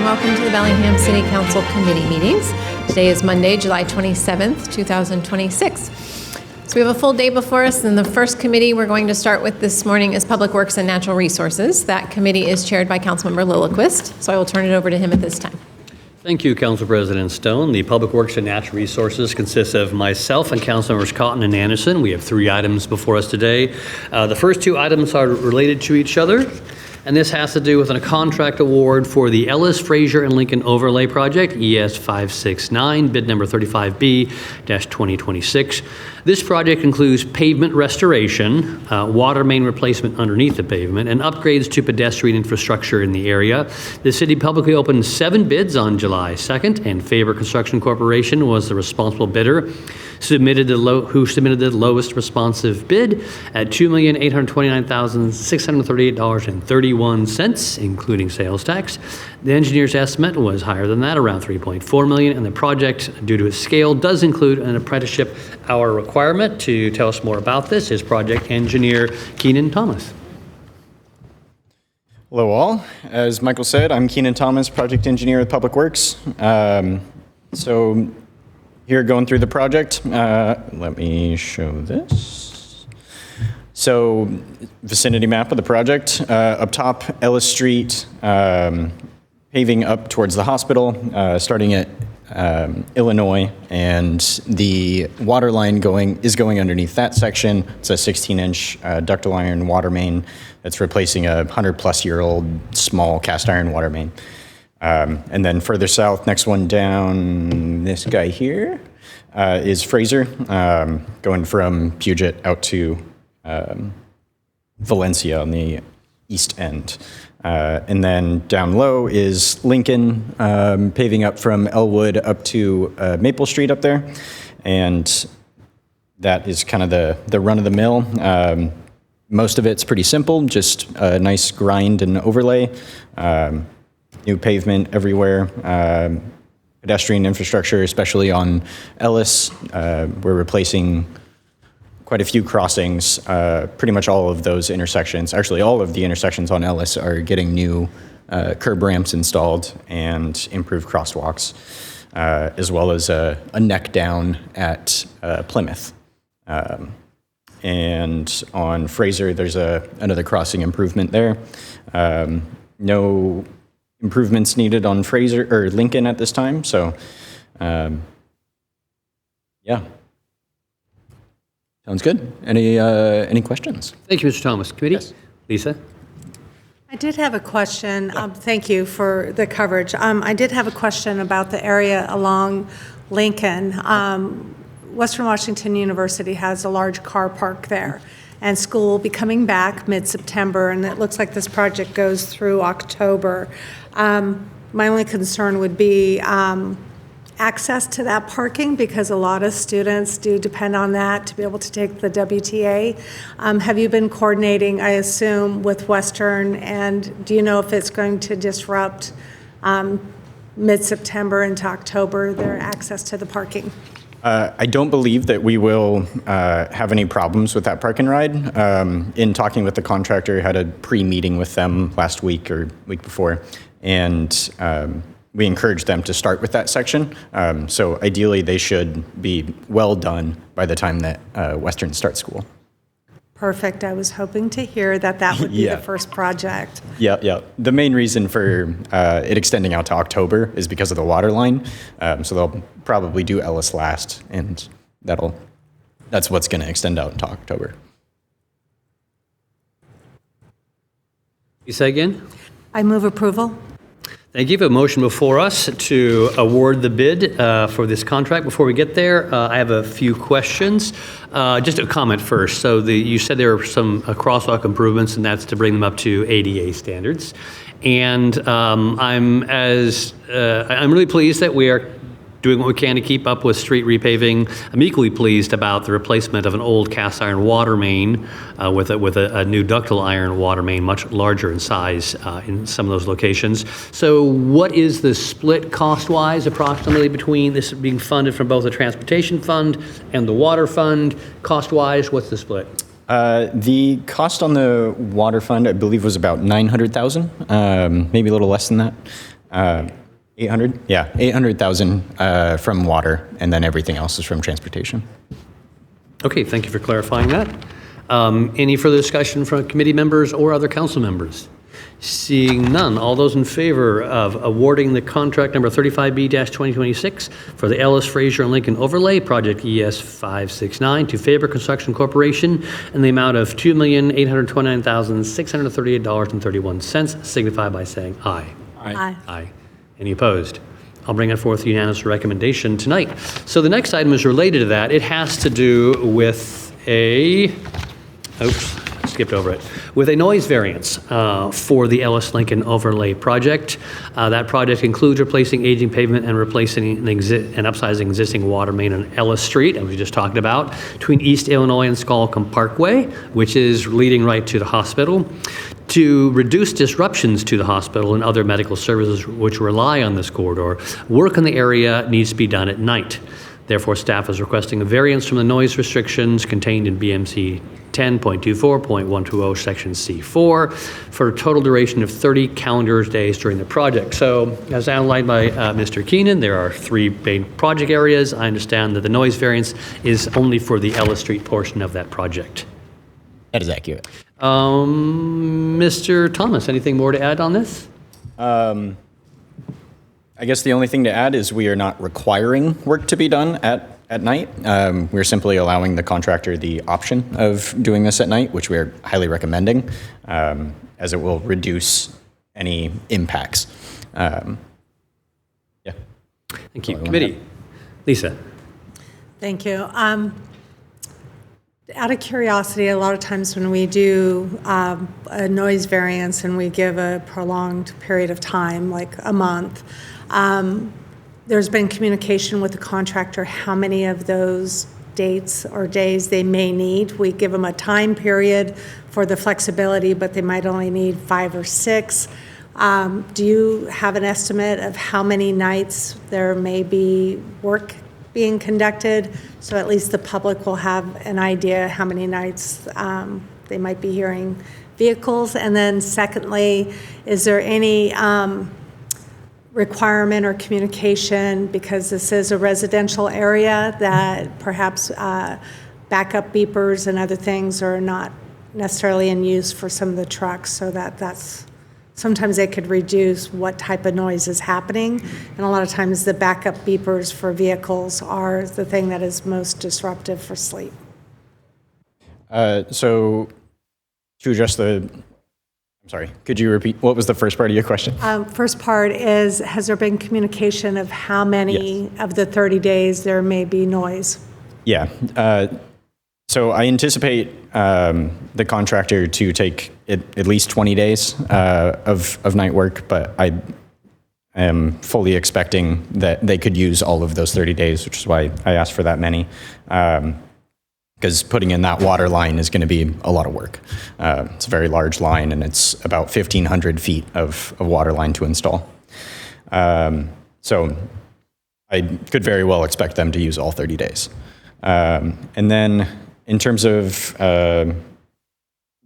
welcome to the Bellingham City Council Committee meetings. Today is Monday, July 27th, 2026. So we have a full day before us, and the first committee we're going to start with this morning is Public Works and Natural Resources. That committee is chaired by Councilmember Lilliquist, so I will turn it over to him at this time. Thank you, Council President Stone. The Public Works and Natural Resources consists of myself and Councilmembers Cotton and Anderson. We have 3 items before us today. The first 2 items are related to each other, and this has to do with a contract award for the Ellis, Fraser, and Lincoln Overlay Project, ES 569, bid number 35B-2026. This project includes pavement restoration, water main replacement underneath the pavement, and upgrades to pedestrian infrastructure in the area. The city publicly opened 7 bids on July 2nd, and Faber Construction Corporation was the responsible bidder, who submitted the lowest responsive bid at $2,829,638.31, including sales tax. The engineer's estimate was higher than that, around $3.4 million, and the project, due to its scale, does include an apprenticeship hour requirement. To tell us more about this is project engineer Keenan Thomas. Hello all. As Michael said, I'm Keenan Thomas, project engineer with Public Works. So here going through the project, let me show this. So vicinity map of the project, up top, Ellis Street, paving up towards the hospital, starting at Illinois, and the water line is going underneath that section. It's a 16-inch ductile iron water main that's replacing a 100-plus-year-old small cast iron water main. And then further south, next one down, this guy here is Fraser, going from Puget out to Valencia on the east end. And then down low is Lincoln, paving up from Elwood up to Maple Street up there. And that is kind of the run-of-the-mill. Most of it's pretty simple, just a nice grind and overlay. New pavement everywhere. Pedestrian infrastructure, especially on Ellis. We're replacing quite a few crossings. Pretty much all of those intersections, actually all of the intersections on Ellis are getting new curb ramps installed and improved crosswalks, as well as a neck down at Plymouth. And on Fraser, there's another crossing improvement there. No improvements needed on Fraser or Lincoln at this time, so yeah. Sounds good. Any questions? Thank you, Mr. Thomas. Committee? Yes. Lisa? I did have a question. Thank you for the coverage. I did have a question about the area along Lincoln. Western Washington University has a large car park there, and school will be coming back mid-September, and it looks like this project goes through October. My only concern would be access to that parking, because a lot of students do depend on that to be able to take the WTA. Have you been coordinating, I assume, with Western, and do you know if it's going to disrupt mid-September into October, their access to the parking? I don't believe that we will have any problems with that park and ride. In talking with the contractor, had a pre-meeting with them last week or week before, and we encourage them to start with that section. So ideally, they should be well done by the time that Western starts school. Perfect. I was hoping to hear that would be Yeah. the first project. Yeah. The main reason for it extending out to October is because of the water line. So they'll probably do Ellis last, and that's what's going to extend out into October. You say again? I move approval. Thank you. We have a motion before us to award the bid for this contract. Before we get there, I have a few questions. Just a comment first. So you said there were some crosswalk improvements, and that's to bring them up to ADA standards. And I'm really pleased that we are doing what we can to keep up with street repaving. I'm equally pleased about the replacement of an old cast iron water main with a new ductile iron water main, much larger in size in some of those locations. So what is the split cost-wise approximately between this being funded from both the transportation fund and the water fund? Cost-wise, what's the split? The cost on the water fund, I believe, was about $900,000, maybe a little less than that. 800? Yeah, 800,000 from water, and then everything else is from transportation. Okay, thank you for clarifying that. Any further discussion from committee members or other council members? Seeing none, all those in favor of awarding the contract number 35B-2026 for the Ellis, Fraser, and Lincoln Overlay Project ES 569 to Faber Construction Corporation in the amount of $2,829,638.31 signify by saying aye. Aye. Aye. Any opposed? I'll bring it forth unanimous recommendation tonight. So the next item is related to that. It has to do with skipped over it, with a noise variance for the Ellis Lincoln Overlay Project. That project includes replacing aging pavement and replacing and upsizing existing water main on Ellis Street, as we just talked about, between East Illinois and Squalicum Parkway, which is leading right to the hospital. To reduce disruptions to the hospital and other medical services which rely on this corridor, work in the area needs to be done at night. Therefore, staff is requesting a variance from the noise restrictions contained in BMC 10.24.120, Section C4, for a total duration of 30 calendar days during the project. So, as outlined by Mr. Keenan, there are 3 main project areas. I understand that the noise variance is only for the Ellis Street portion of that project. That is accurate. Mr. Thomas, anything more to add on this? I guess the only thing to add is we are not requiring work to be done at night. We're simply allowing the contractor the option of doing this at night, which we're highly recommending, as it will reduce any impacts. Yeah. Thank you. Committee. Lisa. Thank you. Out of curiosity, a lot of times when we do a noise variance and we give a prolonged period of time, like a month, there's been communication with the contractor how many of those dates or days they may need. We give them a time period for the flexibility, but they might only need 5 or 6. Do you have an estimate of how many nights there may be work being conducted, so at least the public will have an idea how many nights they might be hearing vehicles? And then secondly, is there any requirement or communication, because this is a residential area, that perhaps backup beepers and other things are not necessarily in use for some of the trucks, so that's sometimes they could reduce what type of noise is happening. And a lot of times the backup beepers for vehicles are the thing that is most disruptive for sleep. So to address I'm sorry, could you repeat, what was the first part of your question? First part is, has there been communication of how many of the 30 days there may be noise? Yeah. So I anticipate the contractor to take at least 20 days of night work, but I am fully expecting that they could use all of those 30 days, which is why I asked for that many. Because putting in that water line is going to be a lot of work. It's a very large line, and it's about 1,500 feet of water line to install. So I could very well expect them to use all 30 days. And then in terms of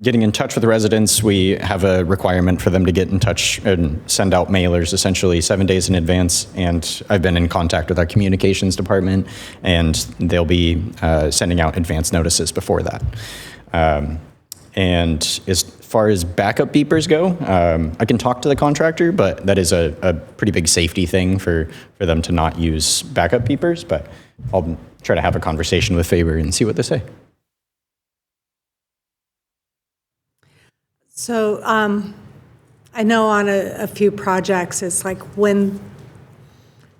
getting in touch with the residents, we have a requirement for them to get in touch and send out mailers essentially 7 days in advance. And I've been in contact with our communications department, and they'll be sending out advance notices before that. And as far as backup beepers go, I can talk to the contractor, but that is a pretty big safety thing for them to not use backup beepers. But I'll try to have a conversation with Faber and see what they say. So I know on a few projects, it's like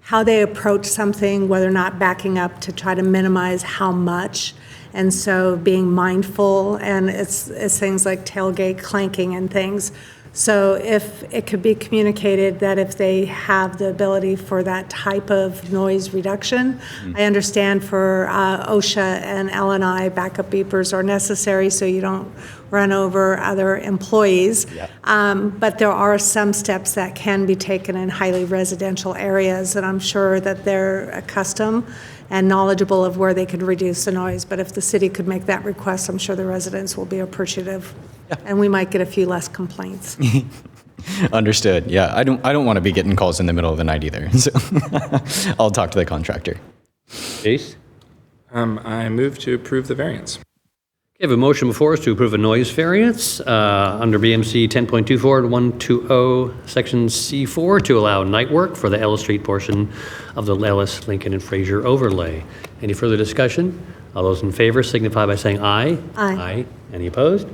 how they approach something, whether or not backing up to try to minimize how much. And so being mindful, and it's things like tailgate clanking and things. So if it could be communicated that if they have the ability for that type of noise reduction, I understand for OSHA and L&I, backup beepers are necessary so you don't run over other employees. But there are some steps that can be taken in highly residential areas, and I'm sure that they're accustomed and knowledgeable of where they could reduce the noise. But if the city could make that request, I'm sure the residents will be appreciative. And we might get a few less complaints. Understood. Yeah, I don't want to be getting calls in the middle of the night either. So I'll talk to the contractor. Chase? I move to approve the variance. We have a motion before us to approve a noise variance under BMC 10.24 120, Section C4, to allow night work for the Ellis Street portion of the Ellis, Lincoln, and Fraser overlay. Any further discussion? All those in favor signify by saying aye. Aye. Any opposed?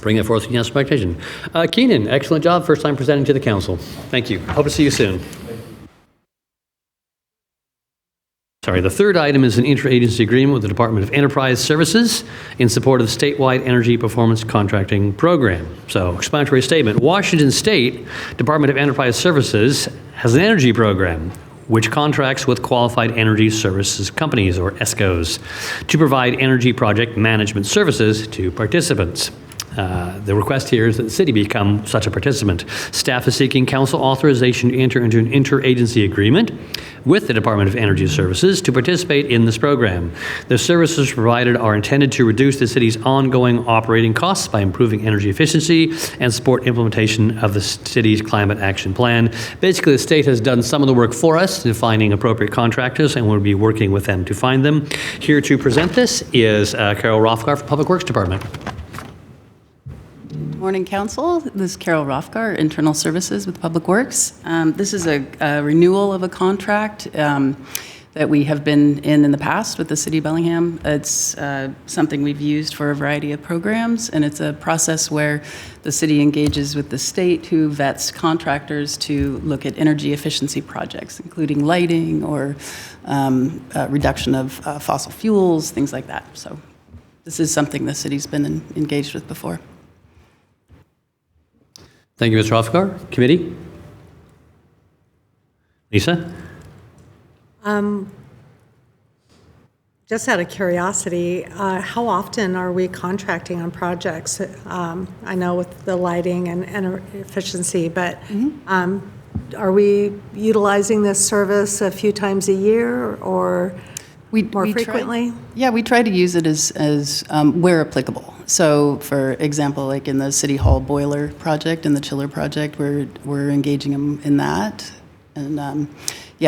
Bring that forth to unanimous recommendation. Keenan, excellent job. First time presenting to the council. Thank you. Hope to see you soon. Sorry, the third item is an interagency agreement with the Department of Enterprise Services in support of the statewide energy performance contracting program. So, explanatory statement. Washington State Department of Enterprise Services has an energy program which contracts with qualified energy services companies, or ESCOs, to provide energy project management services to participants. The request here is that the city become such a participant. Staff is seeking council authorization to enter into an interagency agreement with the Department of Energy Services to participate in this program. The services provided are intended to reduce the city's ongoing operating costs by improving energy efficiency and support implementation of the city's climate action plan. Basically, the state has done some of the work for us in finding appropriate contractors, and we'll be working with them to find them. Here to present this is Carol Rothgar from Public Works Department. Morning, Council. This is Carol Rothgar, Internal Services with Public Works. This is a renewal of a contract that we have been in the past with the City of Bellingham. It's something we've used for a variety of programs, and it's a process where the city engages with the state, who vets contractors to look at energy efficiency projects, including lighting or reduction of fossil fuels, things like that. So this is something the city's been engaged with before. Thank you, Mr. Rothgar. Committee? Lisa? Just out of curiosity, how often are we contracting on projects? I know with the lighting and efficiency, but are we utilizing this service a few times a year or more frequently? We try to use it as where applicable. So, for example, like in the City Hall boiler project and the chiller project, we're engaging them in that. And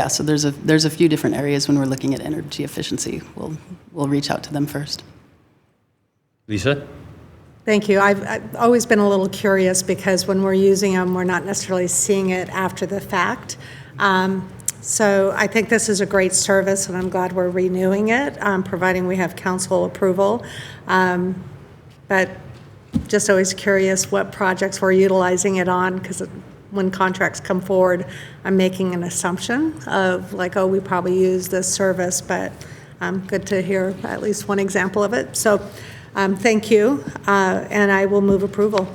so there's a few different areas when we're looking at energy efficiency. We'll reach out to them first. Lisa? Thank you. I've always been a little curious because when we're using them, we're not necessarily seeing it after the fact. So I think this is a great service, and I'm glad we're renewing it, providing we have council approval. But just always curious what projects we're utilizing it on, because when contracts come forward, I'm making an assumption of like, oh, we probably use this service, but good to hear at least one example of it. So thank you, and I will move approval.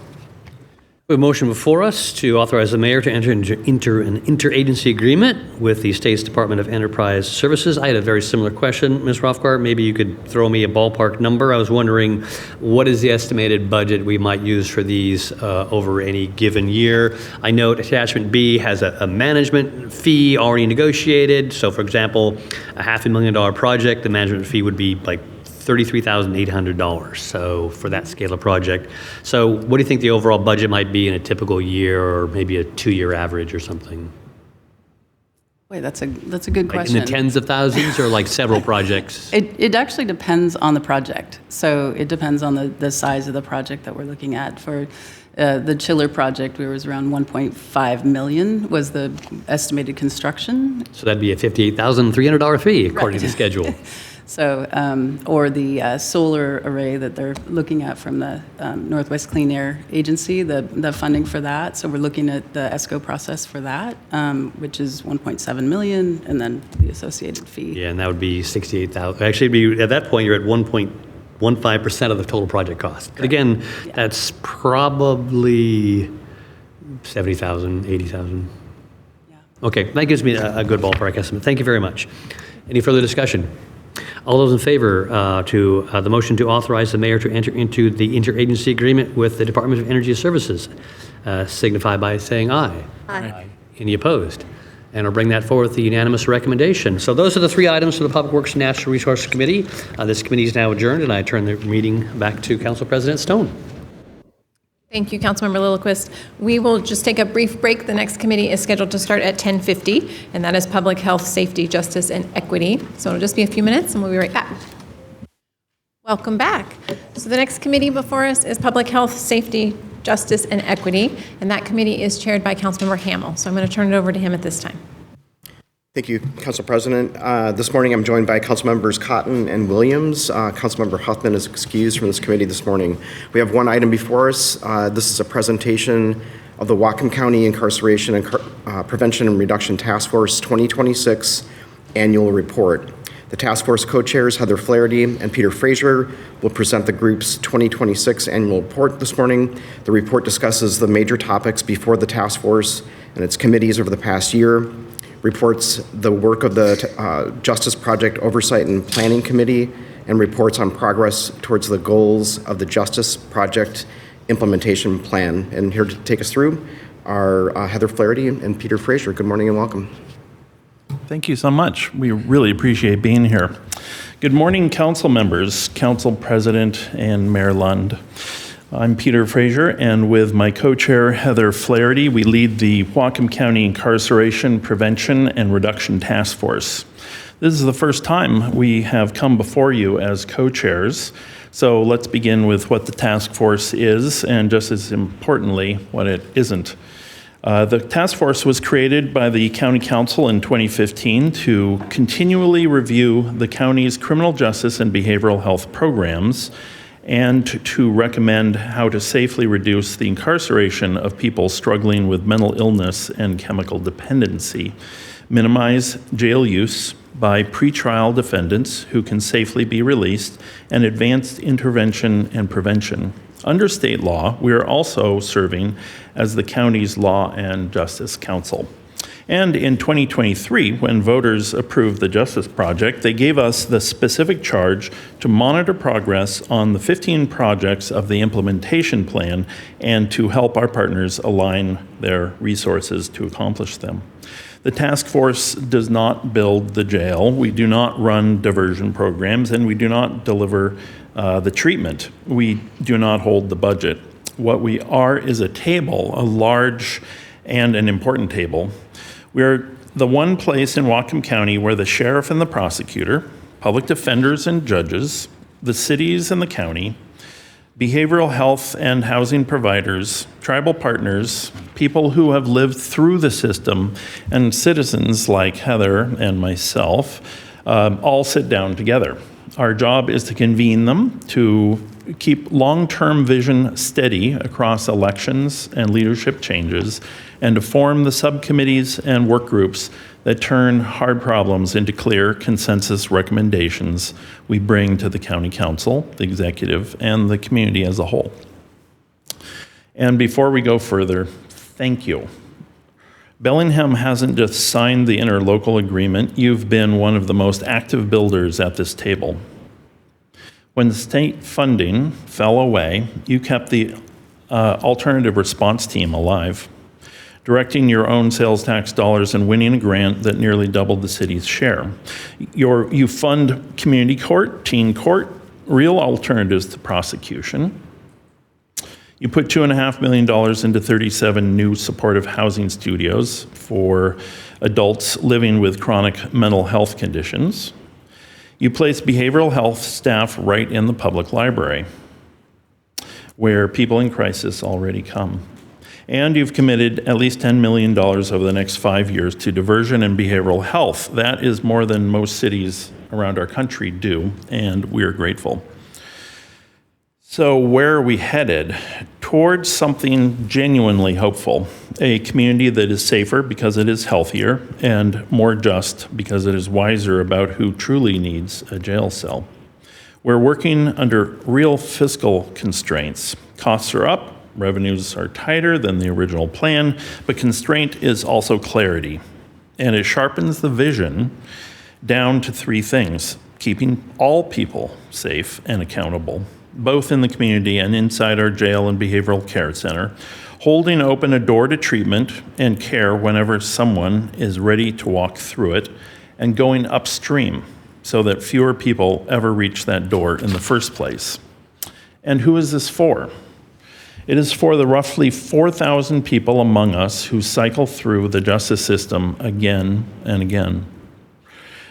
We have a motion before us to authorize the mayor to enter into an interagency agreement with the state's Department of Enterprise Services. I had a very similar question, Ms. Rothgar. Maybe you could throw me a ballpark number. I was wondering, what is the estimated budget we might use for these over any given year? I note attachment B has a management fee already negotiated. So, for example, a $500,000 project, the management fee would be like $33,800, so for that scale of project. So what do you think the overall budget might be in a typical year, or maybe a 2-year average or something? Wait, that's a good Like question. in the tens of thousands, or like several projects? It actually depends on the project. So it depends on the size of the project that we're looking at. For the chiller project, it was around $1.5 million was the estimated construction. So that'd be a $58,300 fee according to schedule. So, or the solar array that they're looking at from the Northwest Clean Air Agency, the funding for that. So we're looking at the ESCO process for that, which is $1.7 million, and then the associated fee. Yeah, and that would be $68,000. Actually, it'd be, at that point, you're at 1.15% of the total project cost. But again, that's probably $70,000, $80,000. Yeah. Okay, that gives me a good ballpark estimate. Thank you very much. Any further discussion? All those in favor to the motion to authorize the mayor to enter into the interagency agreement with the Department of Energy Services signify by saying aye. Aye. Any opposed? And I'll bring that forward with the unanimous recommendation. So those are the 3 items for the Public Works and Natural Resources Committee. This committee is now adjourned, and I turn the meeting back to Council President Stone. Thank you, Councilmember Lillquist. We will just take a brief break. The next committee is scheduled to start at 10:50, and that is Public Health, Safety, Justice, and Equity. So it'll just be a few minutes, and we'll be right back. Welcome back. So the next committee before us is Public Health, Safety, Justice, and Equity, and that committee is chaired by Councilmember Hamel. So I'm going to turn it over to him at this time. Thank you, Council President. This morning I'm joined by Council Members Cotton and Williams. Councilmember Huffman is excused from this committee this morning. We have one item before us. This is a presentation of the Whatcom County Incarceration and Prevention and Reduction Task Force 2026 Annual Report. The task force co-chairs Heather Flaherty and Peter Frazier will present the group's 2026 annual report this morning. The report discusses the major topics before the task force and its committees over the past year, reports the work of the Justice Project Oversight and Planning Committee, and reports on progress towards the goals of the Justice Project Implementation Plan. And here to take us through are Heather Flaherty and Peter Frazier. Good morning and welcome. Thank you so much. We really appreciate being here. Good morning, council members, council president, and Mayor Lund. I'm Peter Frazier, and with my co-chair, Heather Flaherty, we lead the Whatcom County Incarceration Prevention and Reduction Task Force. This is the first time we have come before you as co-chairs, so let's begin with what the task force is, and just as importantly, what it isn't. The task force was created by the County Council in 2015 to continually review the county's criminal justice and behavioral health programs and to recommend how to safely reduce the incarceration of people struggling with mental illness and chemical dependency, minimize jail use by pretrial defendants who can safely be released, and advanced intervention and prevention. Under state law, we are also serving as the county's Law and Justice Council. And in 2023, when voters approved the Justice Project, they gave us the specific charge to monitor progress on the 15 projects of the implementation plan and to help our partners align their resources to accomplish them. The task force does not build the jail, we do not run diversion programs, and we do not deliver the treatment. We do not hold the budget. What we are is a table, a large and an important table. We are the one place in Whatcom County where the sheriff and the prosecutor, public defenders and judges, the cities and the county, behavioral health and housing providers, tribal partners, people who have lived through the system, and citizens like Heather and myself all sit down together. Our job is to convene them, to keep long-term vision steady across elections and leadership changes, and to form the subcommittees and work groups that turn hard problems into clear consensus recommendations we bring to the county council, the executive, and the community as a whole. And before we go further, thank you. Bellingham hasn't just signed the interlocal agreement, you've been one of the most active builders at this table. When state funding fell away, you kept the alternative response team alive, directing your own sales tax dollars and winning a grant that nearly doubled the city's share. You fund community court, teen court, real alternatives to prosecution. You put $2.5 million into 37 new supportive housing studios for adults living with chronic mental health conditions. You place behavioral health staff right in the public library, where people in crisis already come. And you've committed at least $10 million over the next 5 years to diversion and behavioral health. That is more than most cities around our country do, and we are grateful. So where are we headed? Towards something genuinely hopeful, a community that is safer because it is healthier and more just because it is wiser about who truly needs a jail cell. We're working under real fiscal constraints. Costs are up, revenues are tighter than the original plan, but constraint is also clarity. And it sharpens the vision down to three things: keeping all people safe and accountable, both in the community and inside our jail and behavioral care center, holding open a door to treatment and care whenever someone is ready to walk through it, and going upstream so that fewer people ever reach that door in the first place. And who is this for? It is for the roughly 4,000 people among us who cycle through the justice system again and again.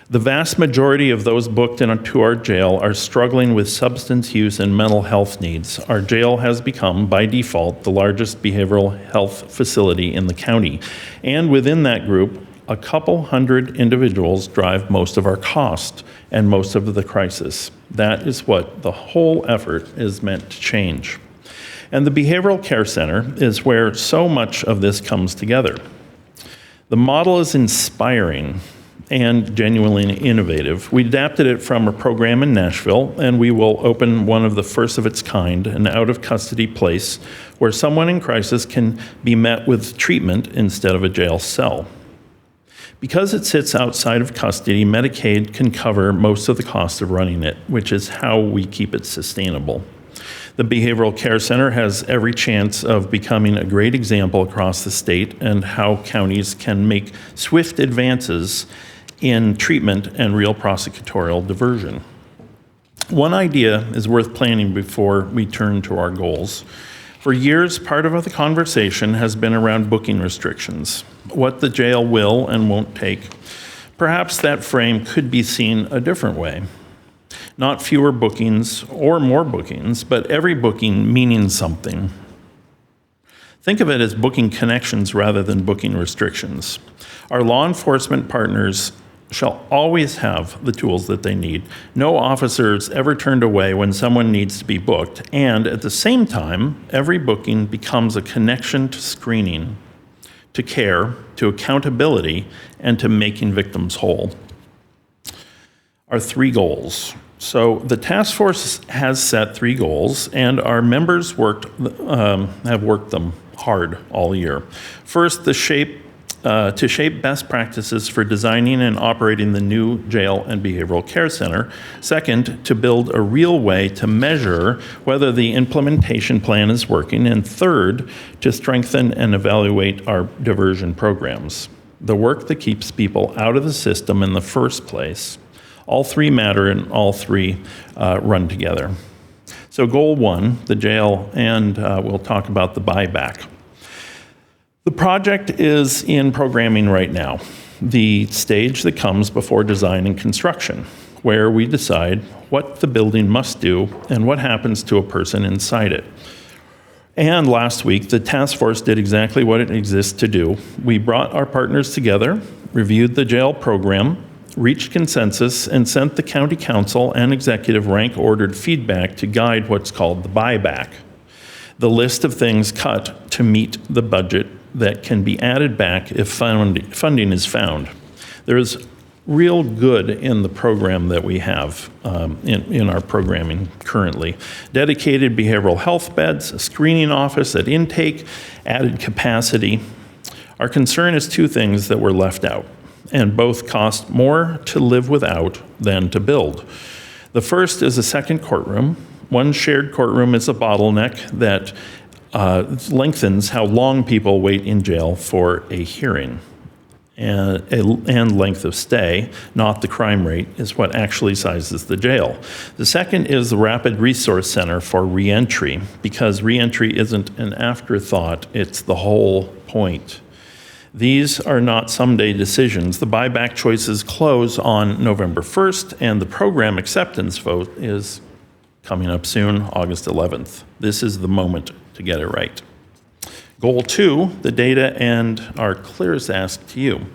The vast majority of those booked into our jail are struggling with substance use and mental health needs. Our jail has become, by default, the largest behavioral health facility in the county. And within that group, a couple hundred individuals drive most of our cost and most of the crisis. That is what the whole effort is meant to change. And the Behavioral Care Center is where so much of this comes together. The model is inspiring and genuinely innovative. We adapted it from a program in Nashville, and we will open one of the first of its kind, an out-of-custody place where someone in crisis can be met with treatment instead of a jail cell. Because it sits outside of custody, Medicaid can cover most of the cost of running it, which is how we keep it sustainable. The Behavioral Care Center has every chance of becoming a great example across the state and how counties can make swift advances in treatment and real prosecutorial diversion. One idea is worth planning before we turn to our goals. For years, part of the conversation has been around booking restrictions, what the jail will and won't take. Perhaps that frame could be seen a different way. Not fewer bookings or more bookings, but every booking meaning something. Think of it as booking connections rather than booking restrictions. Our law enforcement partners shall always have the tools that they need. No officer is ever turned away when someone needs to be booked, and at the same time, every booking becomes a connection to screening, to care, to accountability, and to making victims whole. Our 3 goals. So the task force has set 3 goals, and our members have worked them hard all year. First, to shape best practices for designing and operating the new jail and behavioral care center. Second, to build a real way to measure whether the implementation plan is working. And third, to strengthen and evaluate our diversion programs, the work that keeps people out of the system in the first place. All 3 matter and all 3 run together. So goal 1, the jail, and we'll talk about the buyback. The project is in programming right now, the stage that comes before design and construction, where we decide what the building must do and what happens to a person inside it. And last week, the task force did exactly what it exists to do. We brought our partners together, reviewed the jail program, reached consensus, and sent the county council and executive rank-ordered feedback to guide what's called the buyback, the list of things cut to meet the budget that can be added back if funding is found. There is real good in the program that we have in our programming currently. Dedicated behavioral health beds, a screening office at intake, added capacity. Our concern is 2 things that were left out, and both cost more to live without than to build. The first is a second courtroom. One shared courtroom is a bottleneck that lengthens how long people wait in jail for a hearing. And length of stay, not the crime rate, is what actually sizes the jail. The second is the Rapid Resource Center for reentry, because reentry isn't an afterthought, it's the whole point. These are not someday decisions. The buyback choices close on November 1st, and the program acceptance vote is coming up soon, August 11th. This is the moment to get it right. Goal 2, the data and our clearest ask to you.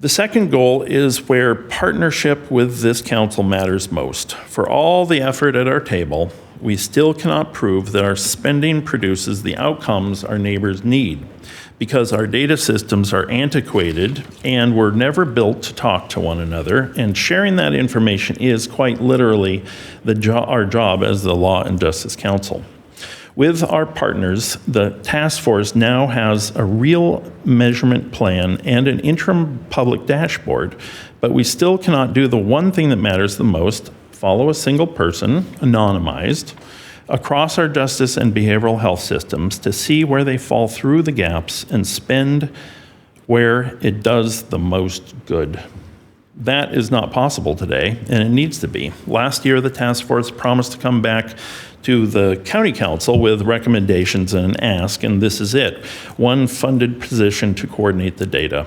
The second goal is where partnership with this council matters most. For all the effort at our table, we still cannot prove that our spending produces the outcomes our neighbors need, because our data systems are antiquated and were never built to talk to one another, and sharing that information is quite literally our job as the Law and Justice Council. With our partners, the task force now has a real measurement plan and an interim public dashboard, but we still cannot do the one thing that matters the most: follow a single person, anonymized, across our justice and behavioral health systems to see where they fall through the gaps and spend where it does the most good. That is not possible today, and it needs to be. Last year, the task force promised to come back to the county council with recommendations and an ask, and this is it. One funded position to coordinate the data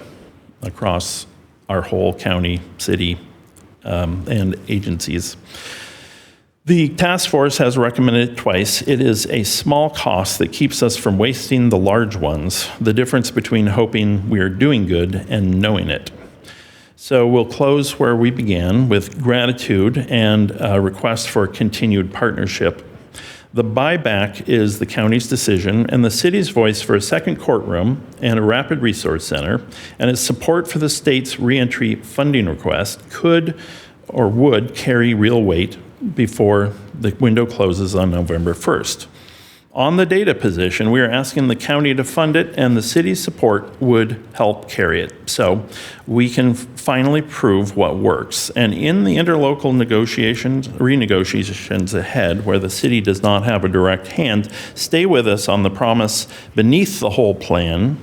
across our whole county, city, and agencies. The task force has recommended it twice. It is a small cost that keeps us from wasting the large ones, the difference between hoping we are doing good and knowing it. So we'll close where we began with gratitude and a request for continued partnership. The buyback is the county's decision and the city's voice for a second courtroom and a rapid resource center, and its support for the state's reentry funding request could or would carry real weight before the window closes on November 1st. On the data position, we are asking the county to fund it, and the city's support would help carry it. So we can finally prove what works. And in the interlocal renegotiations ahead, where the city does not have a direct hand, stay with us on the promise beneath the whole plan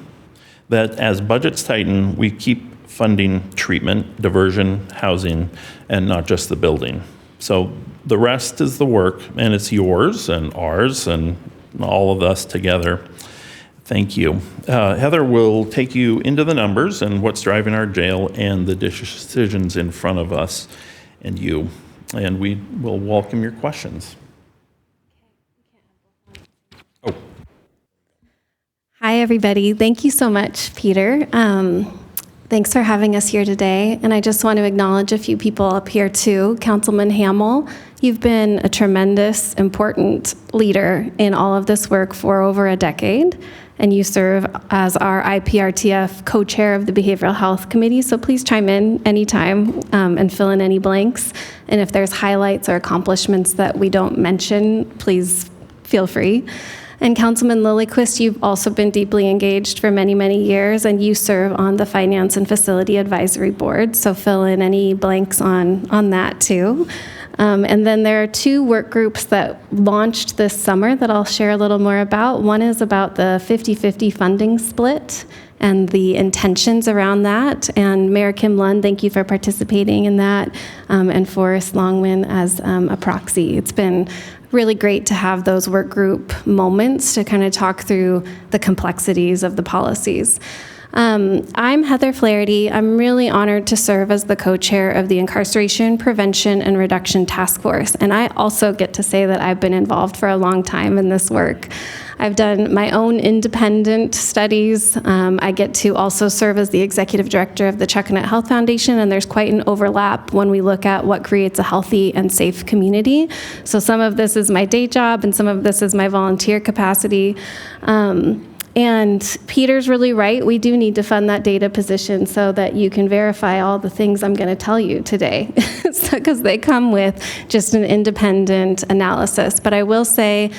that as budgets tighten, we keep funding treatment, diversion, housing, and not just the building. So the rest is the work, and it's yours and ours and all of us together. Thank you. Heather will take you into the numbers and what's driving our jail and the decisions in front of us and you. And we will welcome your questions. Oh. Hi, everybody. Thank you so much, Peter. Thanks for having us here today. And I just want to acknowledge a few people up here too. Councilman Hamill, you've been a tremendous, important leader in all of this work for over a decade. And you serve as our IPRTF co-chair of the Behavioral Health Committee. So please chime in anytime and fill in any blanks. And if there's highlights or accomplishments that we don't mention, please feel free. And Councilman Lilliquist, you've also been deeply engaged for many, many years, and you serve on the Finance and Facility Advisory Board, so fill in any blanks on that too. And then there are two work groups that launched this summer that I'll share a little more about. One is about the 50-50 funding split and the intentions around that. And Mayor Kim Lund, thank you for participating in that, and Forrest Longman as a proxy. It's been really great to have those work group moments to kind of talk through the complexities of the policies. I'm Heather Flaherty. I'm really honored to serve as the co-chair of the Incarceration Prevention and Reduction Task Force. And I also get to say that I've been involved for a long time in this work. I've done my own independent studies. I get to also serve as the executive director of the Chuckanut Health Foundation, and there's quite an overlap when we look at what creates a healthy and safe community. So some of this is my day job, and some of this is my volunteer capacity. And Peter's really right. We do need to fund that data position so that you can verify all the things I'm going to tell you today, because they come with just an independent analysis. But I will say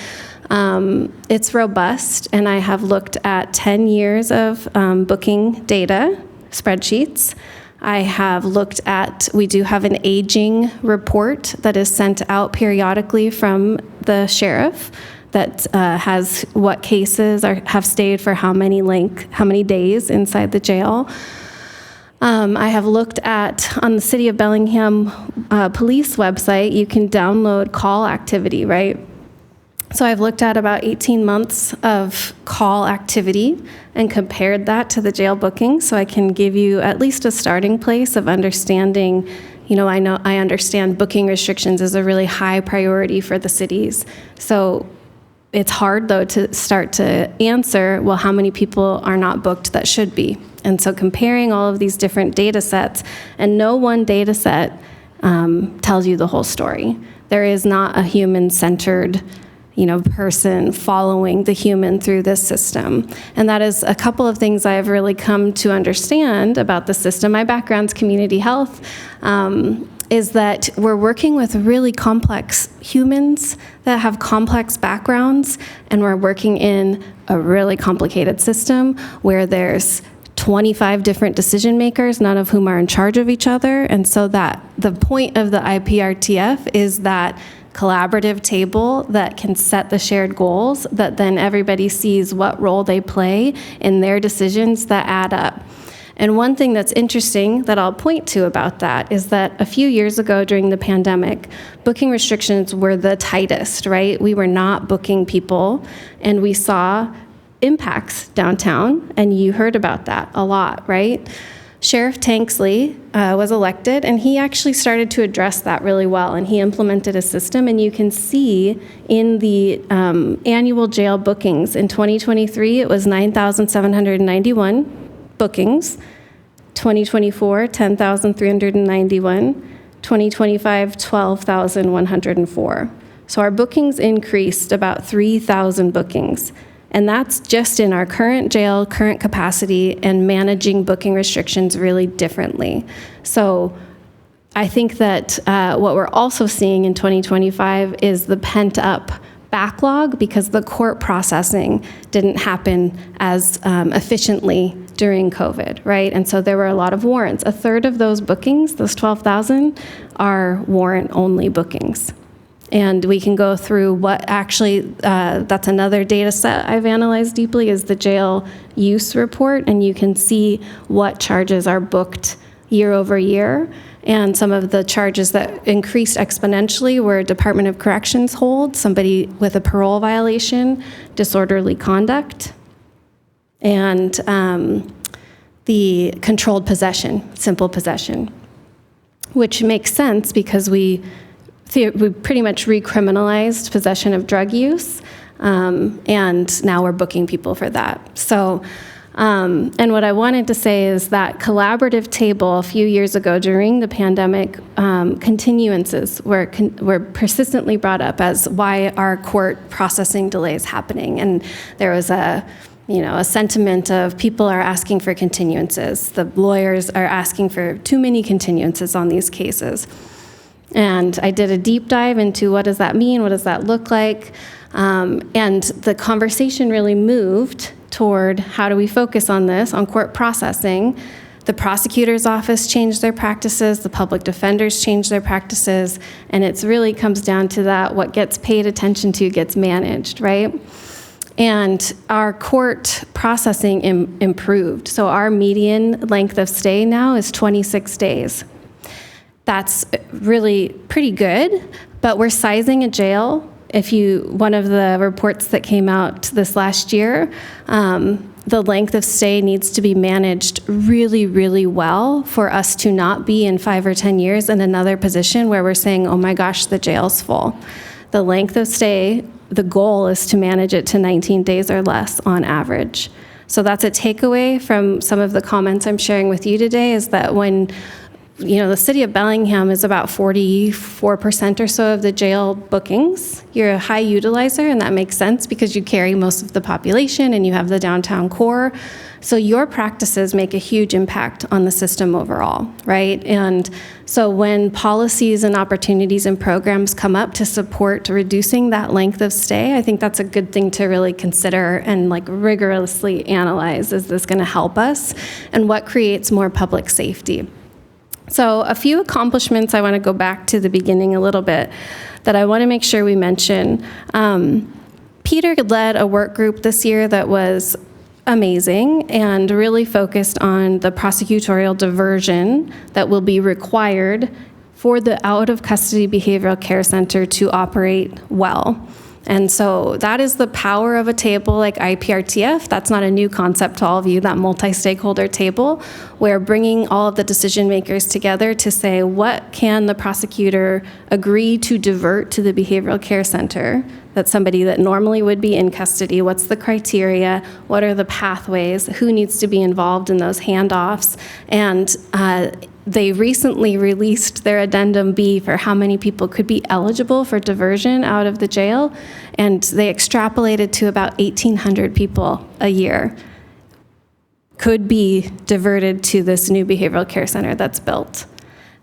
it's robust, and I have looked at 10 years of booking data, spreadsheets. I have looked at, we do have an aging report that is sent out periodically from the sheriff that has what cases have stayed for how many days inside the jail. I have looked at, on the City of Bellingham police website, you can download call activity, right? So I've looked at about 18 months of call activity and compared that to the jail booking, so I can give you at least a starting place of understanding. I understand booking restrictions is a really high priority for the cities. So it's hard, though, to start to answer, well, how many people are not booked that should be? And so comparing all of these different data sets, and no one data set tells you the whole story. There is not a human-centered person following the human through this system. And that is a couple of things I've really come to understand about the system. My background's community health, is that we're working with really complex humans that have complex backgrounds, and we're working in a really complicated system where there's 25 different decision makers, none of whom are in charge of each other. And so that the point of the IPRTF is that collaborative table that can set the shared goals, that then everybody sees what role they play in their decisions that add up. And one thing that's interesting that I'll point to about that is that a few years ago during the pandemic, booking restrictions were the tightest, right? We were not booking people, and we saw impacts downtown, and you heard about that a lot, right? Sheriff Tanksley was elected, and he actually started to address that really well, and he implemented a system, and you can see in the annual jail bookings in 2023, it was 9,791 bookings, 2024, 10,391, 2025, 12,104. So our bookings increased about 3,000 bookings. And that's just in our current jail, current capacity, and managing booking restrictions really differently. So I think that what we're also seeing in 2025 is the pent-up backlog because the court processing didn't happen as efficiently during COVID, right? And so there were a lot of warrants. A third of those bookings, those 12,000, are warrant-only bookings. And we can go through what actually, that's another data set I've analyzed deeply, is the jail use report, and you can see what charges are booked year over year. And some of the charges that increased exponentially were Department of Corrections hold, somebody with a parole violation, disorderly conduct, and the controlled possession, simple possession, which makes sense because we pretty much recriminalized possession of drug use, and now we're booking people for that. So, and what I wanted to say is that collaborative table a few years ago during the pandemic, continuances were persistently brought up as why are court processing delays happening, and there was a sentiment of people are asking for continuances. The lawyers are asking for too many continuances on these cases. And I did a deep dive into what does that mean, what does that look like, and the conversation really moved toward how do we focus on this, on court processing. The prosecutor's office changed their practices, the public defenders changed their practices, and it really comes down to that, what gets paid attention to gets managed, right? And our court processing improved. So our median length of stay now is 26 days. That's really pretty good, but we're sizing a jail. One of the reports that came out this last year, the length of stay needs to be managed really, really well for us to not be in 5 or 10 years in another position where we're saying, oh my gosh, the jail's full. The length of stay, the goal is to manage it to 19 days or less on average. So that's a takeaway from some of the comments I'm sharing with you today, is that when the city of Bellingham is about 44% or so of the jail bookings. You're a high utilizer, and that makes sense because you carry most of the population and you have the downtown core. So your practices make a huge impact on the system overall, right? And so when policies and opportunities and programs come up to support reducing that length of stay, I think that's a good thing to really consider and rigorously analyze. Is this going to help us? And what creates more public safety? So a few accomplishments, I want to go back to the beginning a little bit, that I want to make sure we mention. Peter led a work group this year that was amazing and really focused on the prosecutorial diversion that will be required for the out-of-custody behavioral care center to operate well. And so that is the power of a table like IPRTF. That's not a new concept to all of you, that multi-stakeholder table, where bringing all of the decision makers together to say, what can the prosecutor agree to divert to the behavioral care center? That's somebody that normally would be in custody. What's the criteria? What are the pathways? Who needs to be involved in those handoffs? And they recently released their addendum B for how many people could be eligible for diversion out of the jail, and they extrapolated to about 1,800 people a year could be diverted to this new behavioral care center that's built.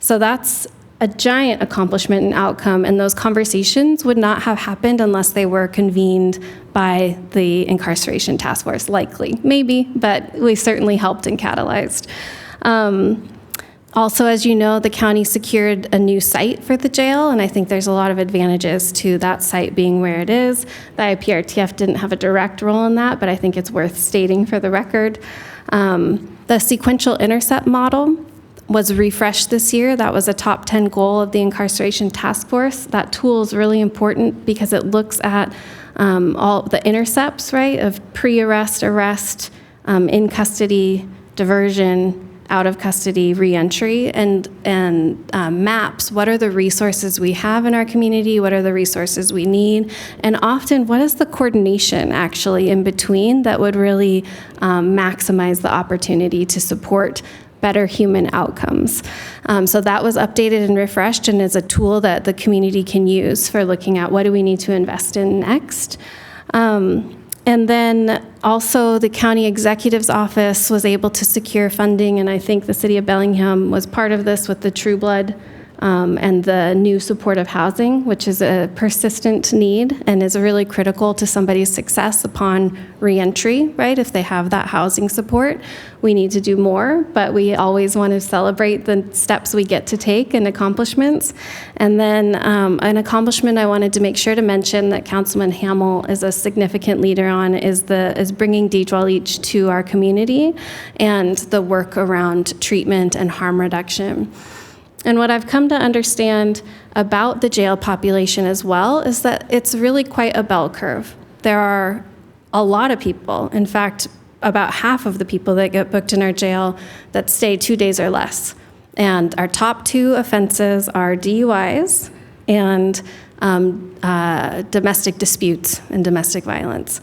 So that's a giant accomplishment and outcome, and those conversations would not have happened unless they were convened by the incarceration task force, likely, maybe, but we certainly helped and catalyzed. Also, as you know, the county secured a new site for the jail, and I think there's a lot of advantages to that site being where it is. The IPRTF didn't have a direct role in that, but I think it's worth stating for the record. The The sequential intercept model was refreshed this year. That was a top 10 goal of the Incarceration Task Force. That tool is really important because it looks at all the intercepts, right, of pre-arrest, arrest, in custody, diversion, out of custody, reentry, and maps what are the resources we have in our community, what are the resources we need, and often what is the coordination actually in between that would really maximize the opportunity to support better human outcomes. So that was updated and refreshed and is a tool that the community can use for looking at what do we need to invest in next. And then also the county executive's office was able to secure funding, and I think the city of Bellingham was part of this with the True Blood and the new supportive housing, which is a persistent need and is really critical to somebody's success upon reentry, right? If they have that housing support, we need to do more, but we always want to celebrate the steps we get to take and accomplishments. And then an accomplishment I wanted to make sure to mention that Councilman Hamill is a significant leader on is bringing Deedwell Each to our community and the work around treatment and harm reduction. And what I've come to understand about the jail population as well is that it's really quite a bell curve. There are a lot of people, in fact, about half of the people that get booked in our jail that stay 2 days or less. And our top 2 offenses are DUIs and domestic disputes and domestic violence.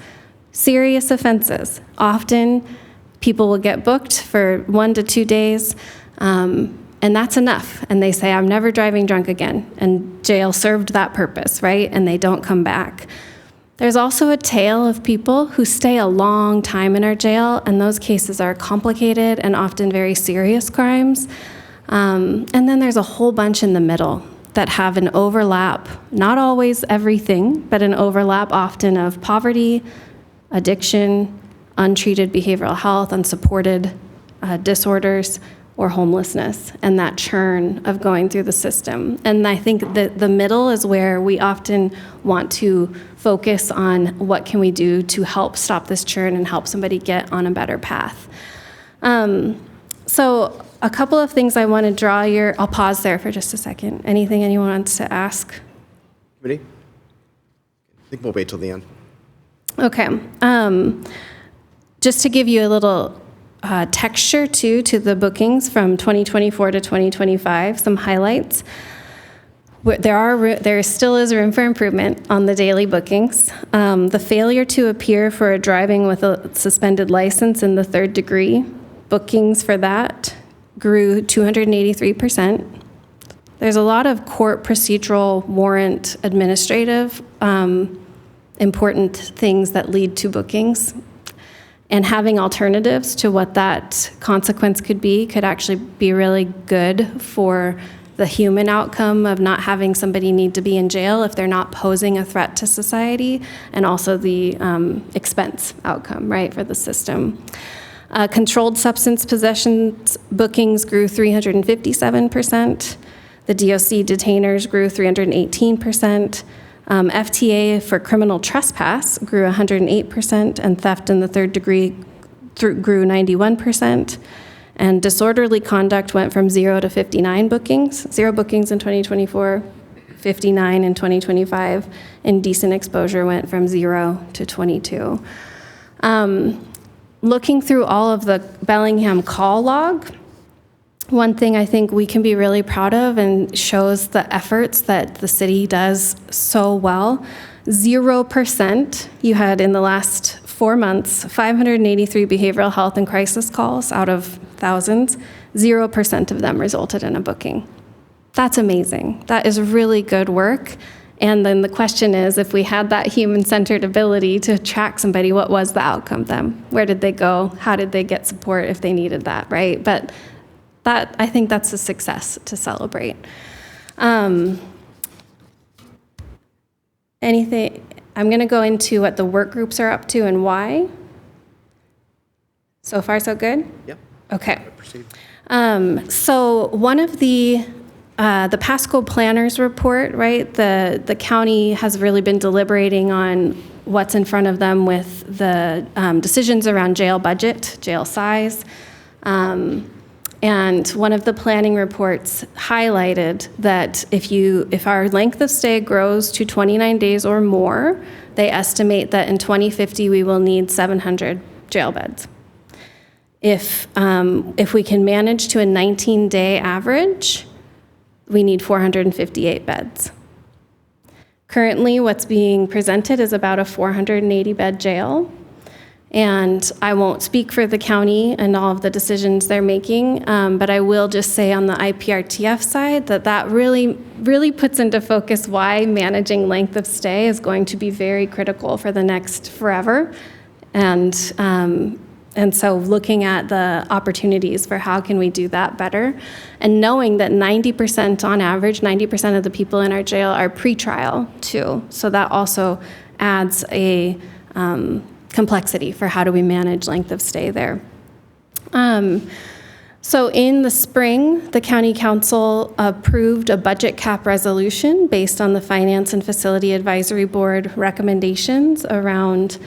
Serious offenses. Often people will get booked for 1 to 2 days, and that's enough. And they say, I'm never driving drunk again. And jail served that purpose, right? And they don't come back. There's also a tail of people who stay a long time in our jail, and those cases are complicated and often very serious crimes. And then there's a whole bunch in the middle that have an overlap, not always everything, but an overlap often of poverty, addiction, untreated behavioral health, unsupported disorders, or homelessness, and that churn of going through the system. And I think that the middle is where we often want to focus on what can we do to help stop this churn and help somebody get on a better path. So a couple of things I want to draw I'll pause there for just a second. Anything anyone wants to ask? Committee? I think we'll wait till the end. Okay. Just to give you a little texture to the bookings from 2024 to 2025, some highlights. There still is room for improvement on the daily bookings. The failure to appear for a driving with a suspended license in the 3rd degree, bookings for that grew 283%. There's a lot of court procedural, warrant, administrative, important things that lead to bookings. And having alternatives to what that consequence could actually be really good for the human outcome of not having somebody need to be in jail if they're not posing a threat to society, and also the expense outcome, right, for the system. Controlled substance possession bookings grew 357%. The DOC detainers grew 318%. FTA for criminal trespass grew 108%, and theft in the 3rd degree grew 91%. And disorderly conduct went from 0 to 59 bookings, 0 bookings in 2024, 59 in 2025. Indecent exposure went from 0 to 22. Looking through all of the Bellingham call log, one thing I think we can be really proud of and shows the efforts that the city does so well, 0%, you had in the last 4 months, 583 behavioral health and crisis calls out of thousands, 0% of them resulted in a booking. That's amazing. That is really good work. And then the question is, if we had that human-centered ability to track somebody, what was the outcome then? Where did they go? How did they get support if they needed that, right? But I think that's a success to celebrate. Anything? I'm going to go into what the work groups are up to and why. So far, so good? Yep. Okay. Proceed. So one of the Pasco Planners report, right? The county has really been deliberating on what's in front of them with the decisions around jail budget, jail size, And one of the planning reports highlighted that if our length of stay grows to 29 days or more, they estimate that in 2050 we will need 700 jail beds. If we can manage to a 19-day average, we need 458 beds. Currently, what's being presented is about a 480-bed jail. And I won't speak for the county and all of the decisions they're making, but I will just say on the IPRTF side that really, really puts into focus why managing length of stay is going to be very critical for the next forever. And so looking at the opportunities for how can we do that better, and knowing that 90% on average, 90% of the people in our jail are pretrial too. So that also adds a complexity for how do we manage length of stay there. So in the spring, the County Council approved a budget cap resolution based on the Finance and Facility Advisory Board recommendations around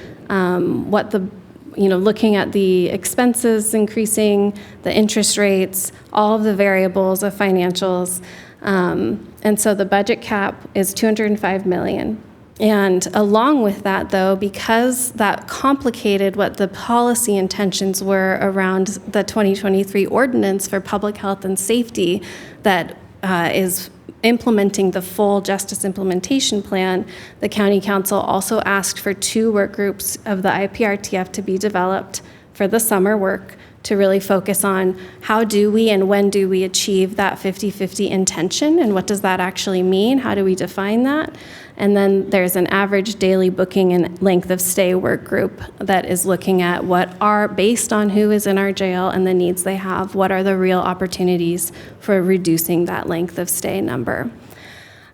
looking at the expenses increasing, the interest rates, all of the variables of financials. And so the budget cap is $205 million. And along with that, though, because that complicated what the policy intentions were around the 2023 ordinance for public health and safety that is implementing the full justice implementation plan, the County Council also asked for 2 work groups of the IPRTF to be developed for the summer work to really focus on how do we and when do we achieve that 50-50 intention, and what does that actually mean? How do we define that? And then there's an average daily booking and length of stay work group that is looking at what are, based on who is in our jail and the needs they have, what are the real opportunities for reducing that length of stay number.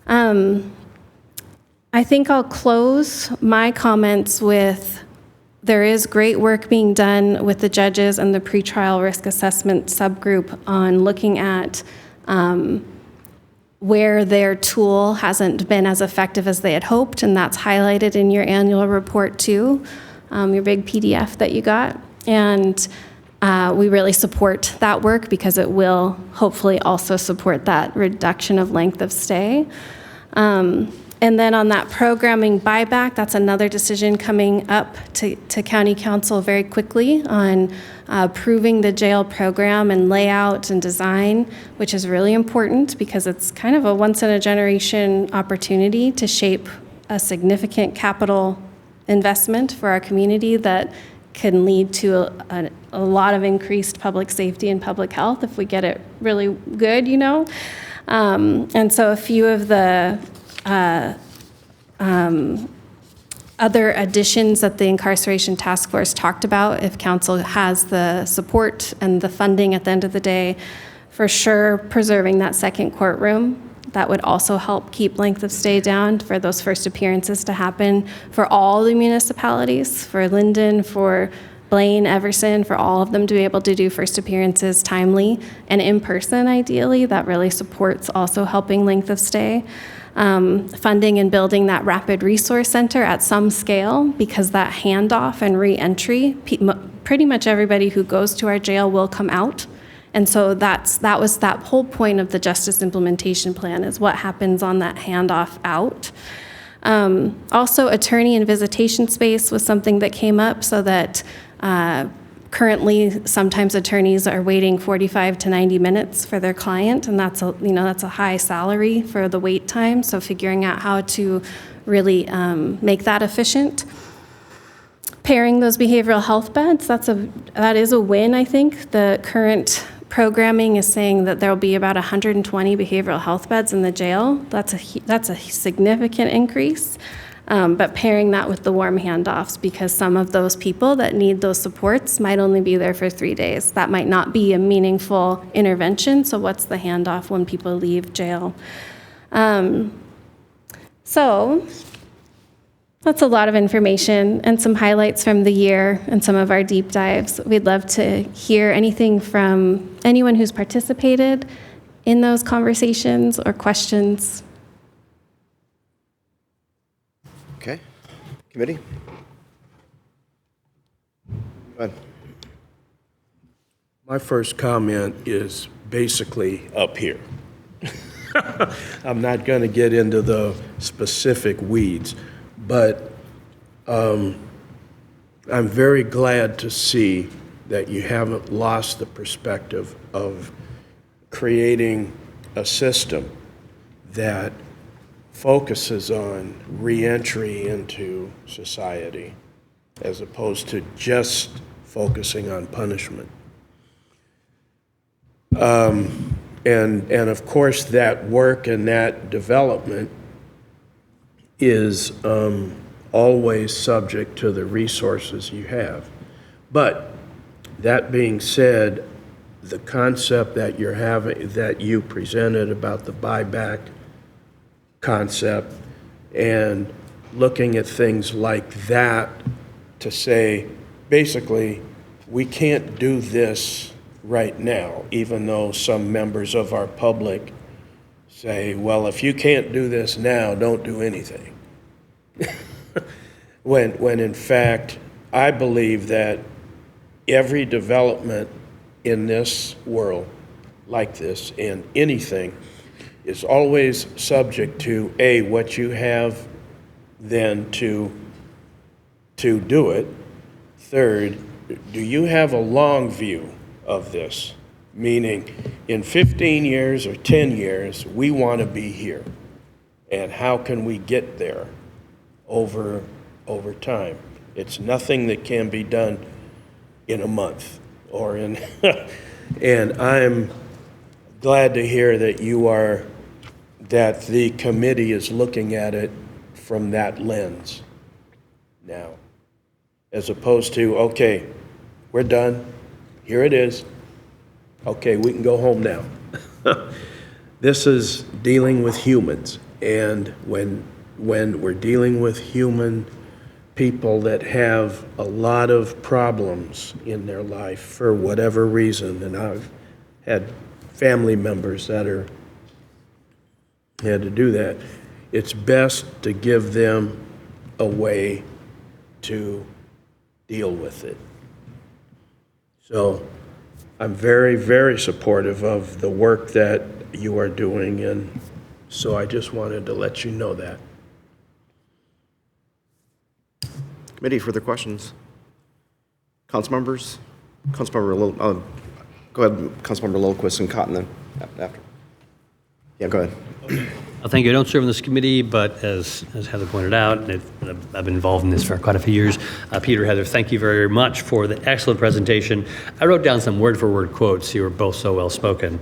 I think I'll close my comments with there is great work being done with the judges and the pretrial risk assessment subgroup on looking at where their tool hasn't been as effective as they had hoped, and that's highlighted in your annual report too, your big PDF that you got. And we really support that work because it will hopefully also support that reduction of length of stay. And then on that programming buyback, that's another decision coming up to County Council very quickly on approving the jail program and layout and design, which is really important because it's kind of a once-in-a-generation opportunity to shape a significant capital investment for our community that can lead to a lot of increased public safety and public health if we get it really good, And so a few of the other additions that the Incarceration Task Force talked about, if council has the support and the funding at the end of the day, for sure preserving that second courtroom. That would also help keep length of stay down for those first appearances to happen for all the municipalities, for Linden, for Blaine, Everson, for all of them to be able to do first appearances timely and in person ideally. That really supports also helping length of stay. Funding and building that rapid resource center at some scale, because that handoff and re-entry, pretty much everybody who goes to our jail will come out. And so that was that whole point of the justice implementation plan, is what happens on that handoff out. Also, attorney and visitation space was something that came up, so that currently sometimes attorneys are waiting 45 to 90 minutes for their client, and that's a high salary for the wait time. So figuring out how to really make that efficient. Pairing those behavioral health beds, that is a win, I think. The current programming is saying that there will be about 120 behavioral health beds in the jail. That's a significant increase. But pairing that with the warm handoffs, because some of those people that need those supports might only be there for 3 days. That might not be a meaningful intervention. So what's the handoff when people leave jail? So that's a lot of information and some highlights from the year and some of our deep dives. We'd love to hear anything from anyone who's participated in those conversations or questions. Okay. Committee? Go ahead. My first comment is basically up here. I'm not going to get into the specific weeds, but I'm very glad to see that you haven't lost the perspective of creating a system that focuses on reentry into society as opposed to just focusing on punishment. And of course, that work and that development is always subject to the resources you have. But that being said, the concept that you presented about the buyback concept and looking at things like that to say, basically, we can't do this right now, even though some members of our public say, well, if you can't do this now, don't do anything. when in fact, I believe that every development in this world like this and anything is always subject to A, what you have then to do it. Third, do you have a long view of this? Meaning, in 15 years or 10 years, we want to be here. And how can we get there over time? It's nothing that can be done in a month or in, and I'm glad to hear that that the committee is looking at it from that lens now, as opposed to, okay, we're done, here it is, okay, we can go home now. This is dealing with humans, and when we're dealing with human people that have a lot of problems in their life for whatever reason, and I've had family members that had to do that, it's best to give them a way to deal with it. So I'm very, very supportive of the work that you are doing, and so I just wanted to let you know that. Committee, further questions? Council members? Councilmember go ahead, Councilmember Lilquist and Cotton then after. Yeah, go ahead. Thank you. I don't serve on this committee, but as Heather pointed out, and I've been involved in this for quite a few years. Peter, Heather, thank you very much for the excellent presentation. I wrote down some word-for-word quotes. You were both so well-spoken.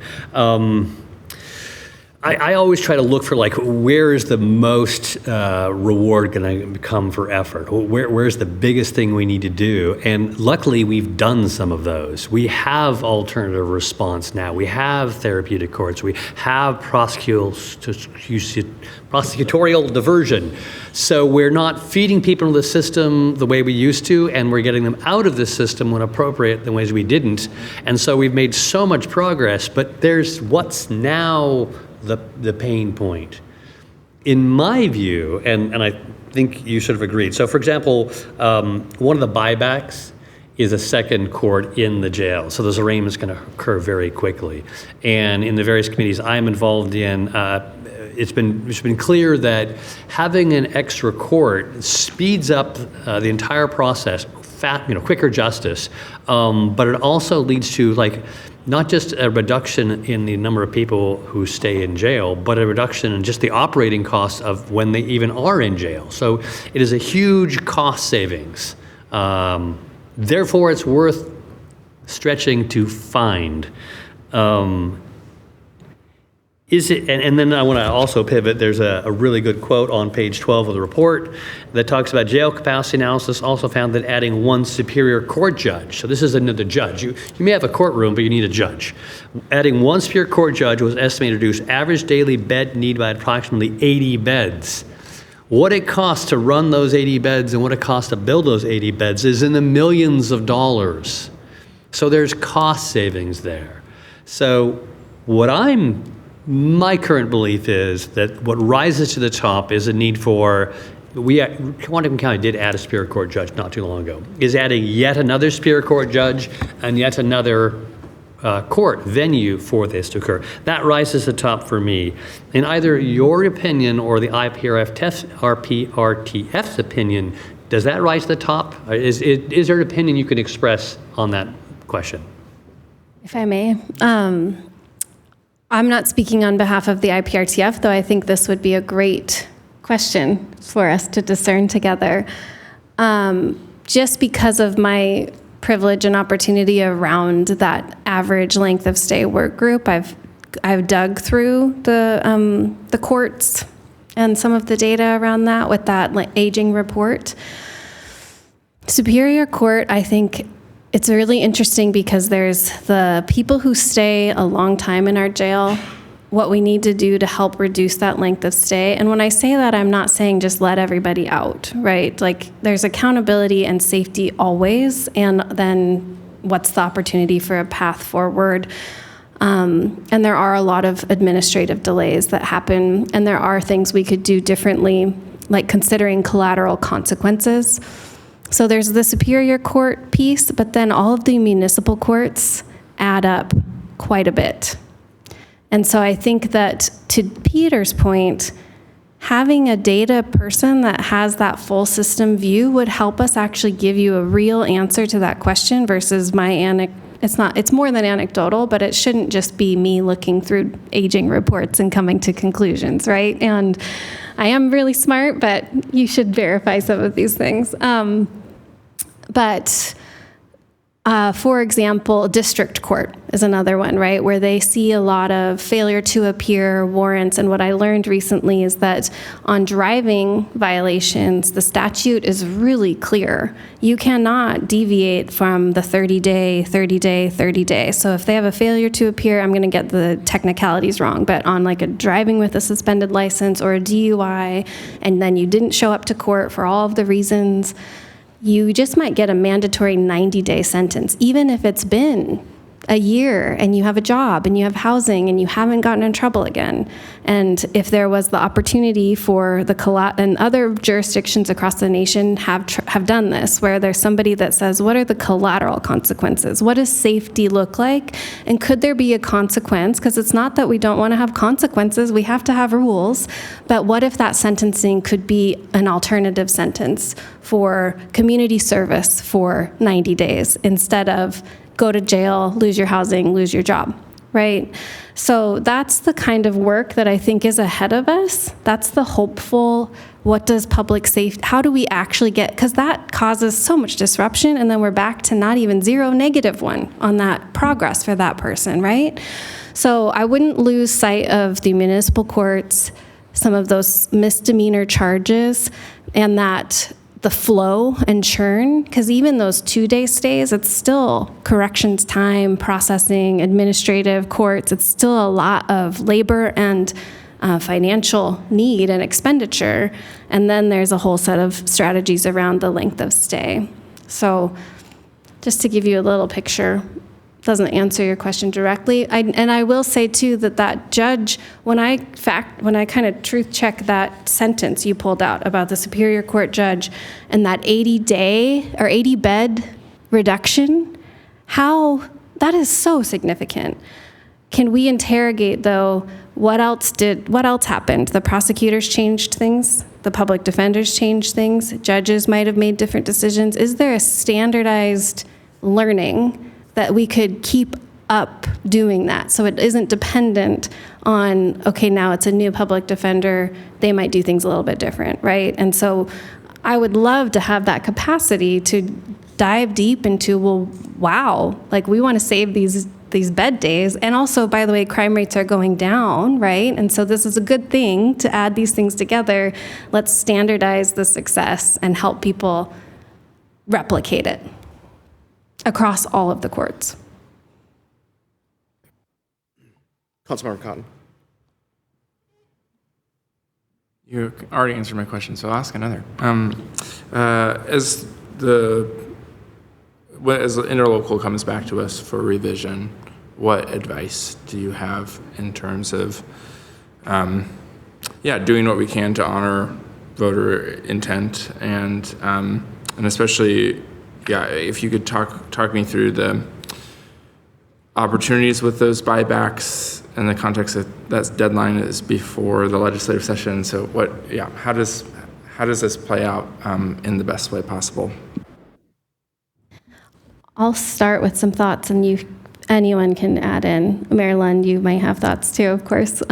I always try to look for, like, where is the most reward going to come for effort? Where's the biggest thing we need to do? And luckily, we've done some of those. We have alternative response now. We have therapeutic courts. We have prosecutorial diversion. So we're not feeding people into the system the way we used to, and we're getting them out of the system when appropriate the ways we didn't. And so we've made so much progress, but there's what's now the pain point. In my view, and I think you sort of agreed. So for example, one of the buybacks is a second court in the jail. So those arraignments going to occur very quickly. And in the various committees I'm involved in, it's been clear that having an extra court speeds up the entire process, quicker justice, but it also leads to, like, not just a reduction in the number of people who stay in jail, but a reduction in just the operating costs of when they even are in jail. So it is a huge cost savings. Therefore, it's worth stretching to find. Is it? And then I want to also pivot. There's a really good quote on page 12 of the report that talks about jail capacity analysis also found that adding one superior court judge, so this is another judge. You may have a courtroom, but you need a judge. Adding one superior court judge was estimated to reduce average daily bed need by approximately 80 beds. What it costs to run those 80 beds and what it costs to build those 80 beds is in the millions of dollars. So there's cost savings there. So my current belief is that what rises to the top is a need for, Whatcom County did add a Superior Court judge not too long ago, is adding yet another Superior Court judge and yet another court venue for this to occur. That rises to the top for me. In either your opinion or the IPRTF's opinion, does that rise to the top? Is there an opinion you can express on that question? If I may, I'm not speaking on behalf of the IPRTF, though I think this would be a great question for us to discern together. Just because of my privilege and opportunity around that average length of stay work group, I've dug through the courts and some of the data around that with that aging report. Superior Court, I think it's really interesting because there's the people who stay a long time in our jail, what we need to do to help reduce that length of stay. And when I say that, I'm not saying just let everybody out, right? Like there's accountability and safety always, and then what's the opportunity for a path forward? And there are a lot of administrative delays that happen, and there are things we could do differently, like considering collateral consequences. So there's the Superior Court piece, but then all of the municipal courts add up quite a bit. And so I think that, to Peter's point, having a data person that has that full system view would help us actually give you a real answer to that question versus my it's more than anecdotal, but it shouldn't just be me looking through aging reports and coming to conclusions, right? And I am really smart, but you should verify some of these things. For example, district court is another one, right, where they see a lot of failure to appear warrants. And what I learned recently is that on driving violations, the statute is really clear. You cannot deviate from the 30-day, 30-day, 30-day. So if they have a failure to appear, I'm going to get the technicalities wrong, but on like a driving with a suspended license or a DUI, and then you didn't show up to court for all of the reasons, you just might get a mandatory 90-day sentence, even if it's been a year and you have a job and you have housing and you haven't gotten in trouble again. And if there was the opportunity for and other jurisdictions across the nation have done this, where there's somebody that says, what are the collateral consequences? What does safety look like? And could there be a consequence? Because it's not that we don't want to have consequences, we have to have rules. But what if that sentencing could be an alternative sentence for community service for 90 days instead of go to jail, lose your housing, lose your job, right? So that's the kind of work that I think is ahead of us. That's the hopeful, what does public safety, how do we actually get, because that causes so much disruption, and then we're back to not even zero, -1 on that progress for that person, right? So I wouldn't lose sight of the municipal courts, some of those misdemeanor charges, and that the flow and churn, because even those 2-day stays, it's still corrections time, processing, administrative courts. It's still a lot of labor and financial need and expenditure. And then there's a whole set of strategies around the length of stay. So just to give you a little picture, doesn't answer your question directly. And I will say too that judge, when I kind of truth check that sentence you pulled out about the Superior Court judge and that 80-day or 80-bed reduction, how that is so significant. Can we interrogate though? What else happened? The prosecutors changed things. The public defenders changed things. Judges might have made different decisions. Is there a standardized learning that we could keep up doing that so it isn't dependent on, okay, now it's a new public defender, they might do things a little bit different, right? And so I would love to have that capacity to dive deep into, well, wow, like we want to save these bed days. And also, by the way, crime rates are going down, right? And so this is a good thing to add these things together. Let's standardize the success and help people replicate it across all of the courts. Councilmember Cotton. You already answered my question, so I'll ask another. As the interlocal comes back to us for revision, what advice do you have in terms of, doing what we can to honor voter intent and especially, if you could talk me through opportunities with those buybacks in the context that that deadline is before the legislative session. So how does this play out in the best way possible? I'll start with some thoughts, and anyone can add in. Mayor Lund, you might have thoughts too, of course.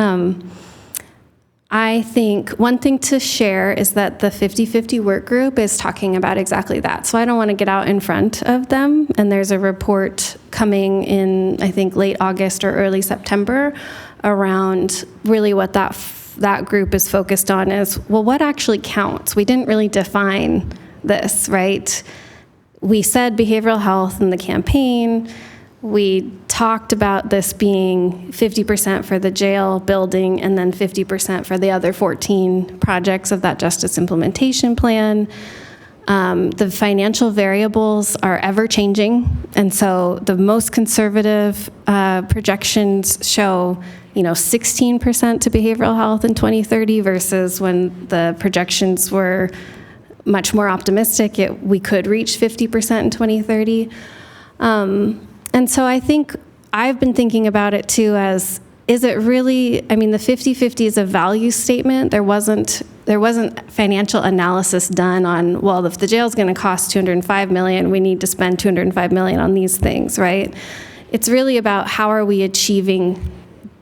I think one thing to share is that the 50/50 work group is talking about exactly that. So I don't want to get out in front of them. And there's a report coming in, I think, late August or early September around really what that group is focused on is, well, what actually counts? We didn't really define this, right? We said behavioral health in the campaign. We talked about this being 50% for the jail building and then 50% for the other 14 projects of that justice implementation plan. The financial variables are ever changing, and so the most conservative projections show 16% to behavioral health in 2030 versus when the projections were much more optimistic, we could reach 50% in 2030. And so I think I've been thinking about it too as, is it really, the 50/50 is a value statement. There wasn't financial analysis done on, well, if the jail's going to cost $205 million, we need to spend $205 million on these things, right? It's really about how are we achieving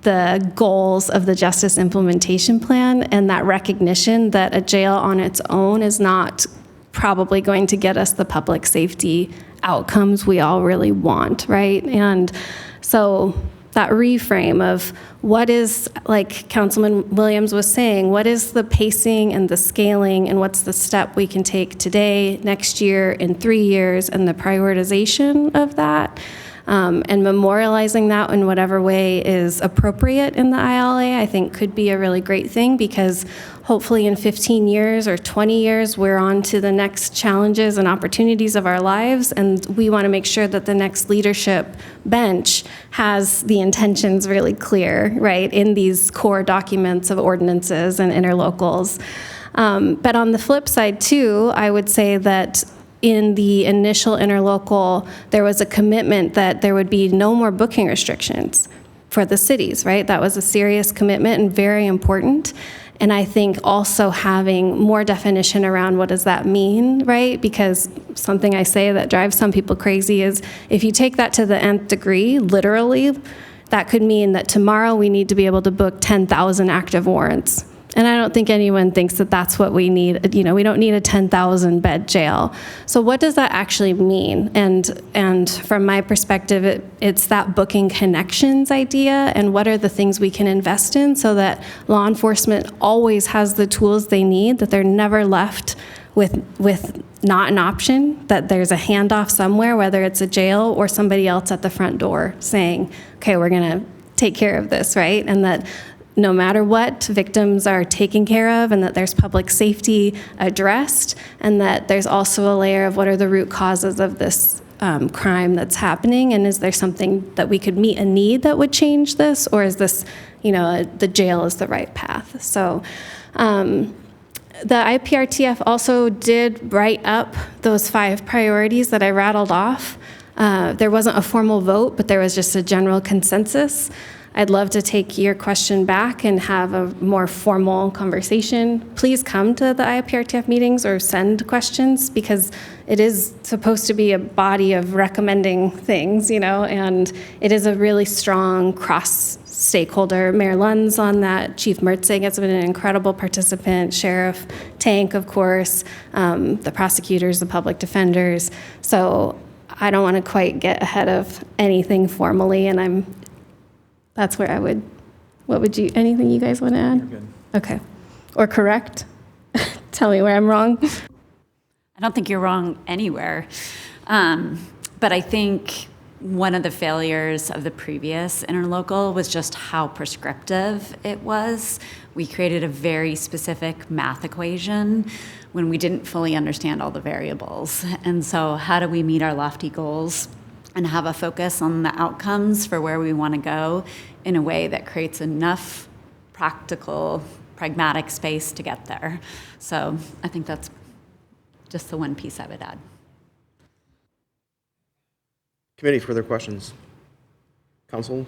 the goals of the Justice Implementation Plan and that recognition that a jail on its own is not probably going to get us the public safety outcomes we all really want, right? And so that reframe of what is, like Councilman Williams was saying, what is the pacing and the scaling and what's the step we can take today, next year, in 3 years, and the prioritization of that, and memorializing that in whatever way is appropriate in the ILA, I think could be a really great thing, because hopefully in 15 years or 20 years, we're on to the next challenges and opportunities of our lives, and we want to make sure that the next leadership bench has the intentions really clear, right, in these core documents of ordinances and interlocals. But on the flip side, too, I would say that in the initial interlocal, there was a commitment that there would be no more booking restrictions for the cities, right? That was a serious commitment and very important. And I think also having more definition around what does that mean, right? Because something I say that drives some people crazy is if you take that to the nth degree, literally, that could mean that tomorrow we need to be able to book 10,000 active warrants. And I don't think anyone thinks that that's what we need. We don't need a 10,000 bed jail. So what does that actually mean? And from my perspective, it's that booking connections idea, and what are the things we can invest in so that law enforcement always has the tools they need, that they're never left with not an option, that there's a handoff somewhere, whether it's a jail or somebody else at the front door saying, okay, we're gonna take care of this, right? And that no matter what, victims are taken care of, and that there's public safety addressed, and that there's also a layer of what are the root causes of this crime that's happening, and is there something that we could meet a need that would change this, or is this, the jail is the right path? So the IPRTF also did write up those 5 priorities that I rattled off. There wasn't a formal vote, but there was just a general consensus. I'd love to take your question back and have a more formal conversation. Please come to the IPRTF meetings or send questions, because it is supposed to be a body of recommending things, and it is a really strong cross-stakeholder. Mayor Lund's on that. Chief Mertzig has been an incredible participant. Sheriff Tank, of course, the prosecutors, the public defenders. So I don't want to quite get ahead of anything formally, and that's where I would, anything you guys want to add? You're good. Okay. Or correct? Tell me where I'm wrong. I don't think you're wrong anywhere. But I think one of the failures of the previous interlocal was just how prescriptive it was. We created a very specific math equation when we didn't fully understand all the variables. And so how do we meet our lofty goals and have a focus on the outcomes for where we want to go in a way that creates enough practical, pragmatic space to get there? So I think that's just the one piece I would add. Committee, further questions? Councilmember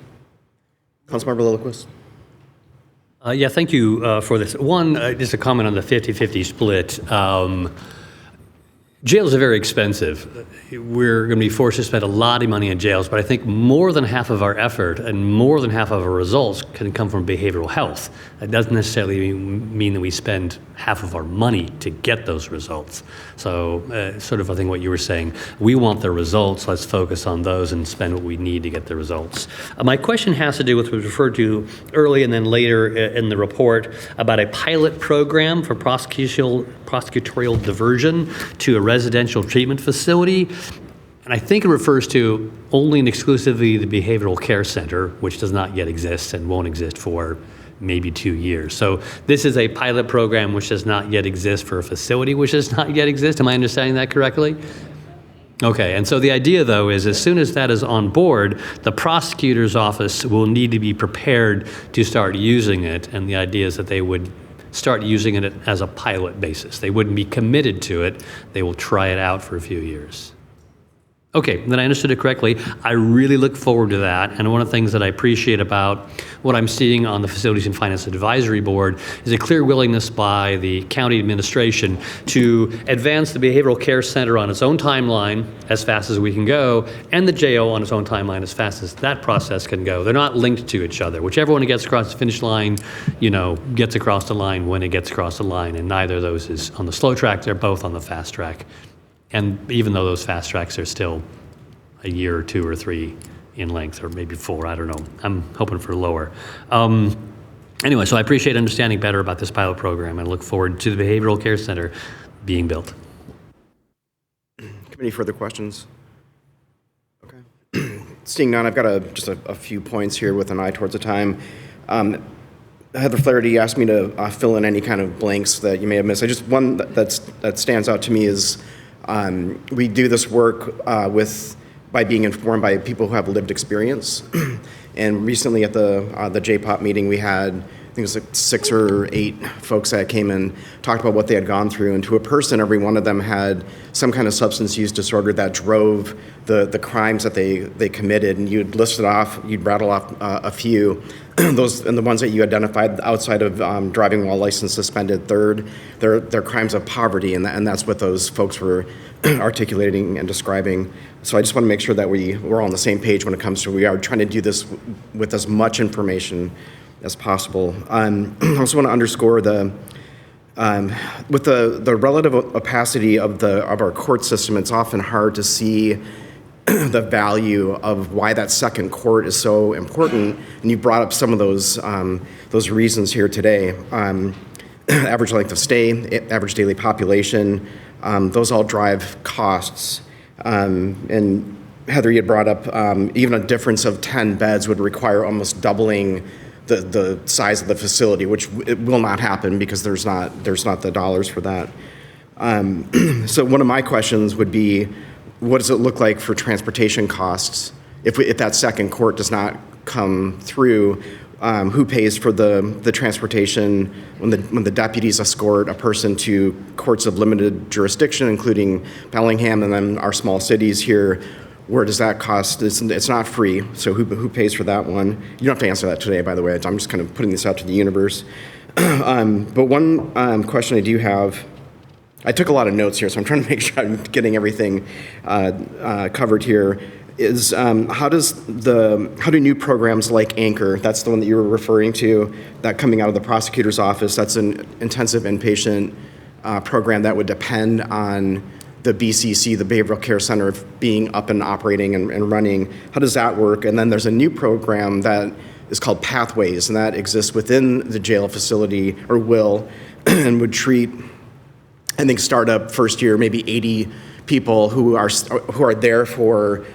Lillquist? Yeah, thank you for this. One, just a comment on the 50-50 split. Jails are very expensive. We're going to be forced to spend a lot of money in jails, but I think more than half of our effort and more than half of our results can come from behavioral health. That doesn't necessarily mean that we spend half of our money to get those results. So sort of I think what you were saying, we want the results, let's focus on those and spend what we need to get the results. My question has to do with what was referred to early and then later in the report about a pilot program for prosecutorial diversion to a residential treatment facility. And I think it refers to only and exclusively the behavioral care center, which does not yet exist and won't exist for maybe 2 years. So this is a pilot program which does not yet exist for a facility which does not yet exist. Am I understanding that correctly? Okay, and so the idea, though, is as soon as that is on board, the prosecutor's office will need to be prepared to start using it, and the idea is that they would start using it as a pilot basis. They wouldn't be committed to it. They will try it out for a few years. Okay, then I understood it correctly. I really look forward to that. And one of the things that I appreciate about what I'm seeing on the Facilities and Finance Advisory Board is a clear willingness by the county administration to advance the Behavioral Care Center on its own timeline as fast as we can go, and the JO on its own timeline as fast as that process can go. They're not linked to each other. Whichever one gets across the finish line, gets across the line when it gets across the line, and neither of those is on the slow track. They're both on the fast track. And even though those fast tracks are still a year or 2 or 3 in length, or maybe 4, I don't know. I'm hoping for lower. Anyway, so I appreciate understanding better about this pilot program and look forward to the Behavioral Care Center being built. Committee, further questions? Okay. Seeing none, I've got just a few points here with an eye towards the time. Heather Flaherty asked me to fill in any kind of blanks that you may have missed. One that stands out to me is we do this work by being informed by people who have lived experience. And recently at the JPOP meeting, we had, I think it was like 6 or 8 folks that came and talked about what they had gone through. And to a person, every one of them had some kind of substance use disorder that drove the crimes that they committed. And you'd rattle off a few. Those and the ones that you identified outside of driving while license suspended third, they're crimes of poverty, and that's what those folks were articulating and describing. So I just want to make sure that we're on the same page when it comes to we are trying to do this with as much information as possible. I also want to underscore with the relative opacity of our court system, it's often hard to see the value of why that second court is so important, and you brought up some of those reasons here today. Average length of stay, average daily population, those all drive costs. And Heather, you had brought up even a difference of 10 beds would require almost doubling the size of the facility, which it will not happen because there's not the dollars for that. So one of my questions would be, what does it look like for transportation costs if that second court does not come through? Who pays for the transportation when the deputies escort a person to courts of limited jurisdiction, including Bellingham and then our small cities here? Where does that cost? It's not free, so who pays for that one? You don't have to answer that today, by the way. I'm just kind of putting this out to the universe. But one question I do have, I took a lot of notes here, so I'm trying to make sure I'm getting everything covered here, is how do new programs like Anchor, that's the one that you were referring to, that coming out of the prosecutor's office, that's an intensive inpatient program that would depend on the BCC, the Behavioral Care Center, being up and operating and running. How does that work? And then there's a new program that is called Pathways, and that exists within the jail facility, or will, and would treat, I think, startup first year, maybe 80 people who are there for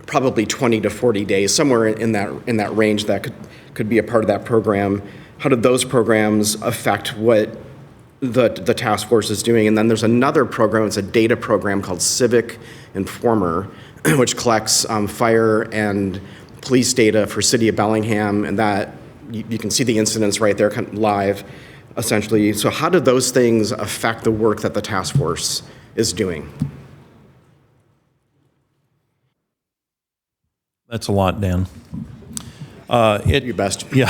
probably 20 to 40 days, somewhere in that range that could be a part of that program. How do those programs affect what the task force is doing? And then there's another program, it's a data program called Civic Informer, which collects fire and police data for City of Bellingham, and that you can see the incidents right there live, essentially. So how do those things affect the work that the task force is doing? That's a lot, Dan. Your best. Yeah.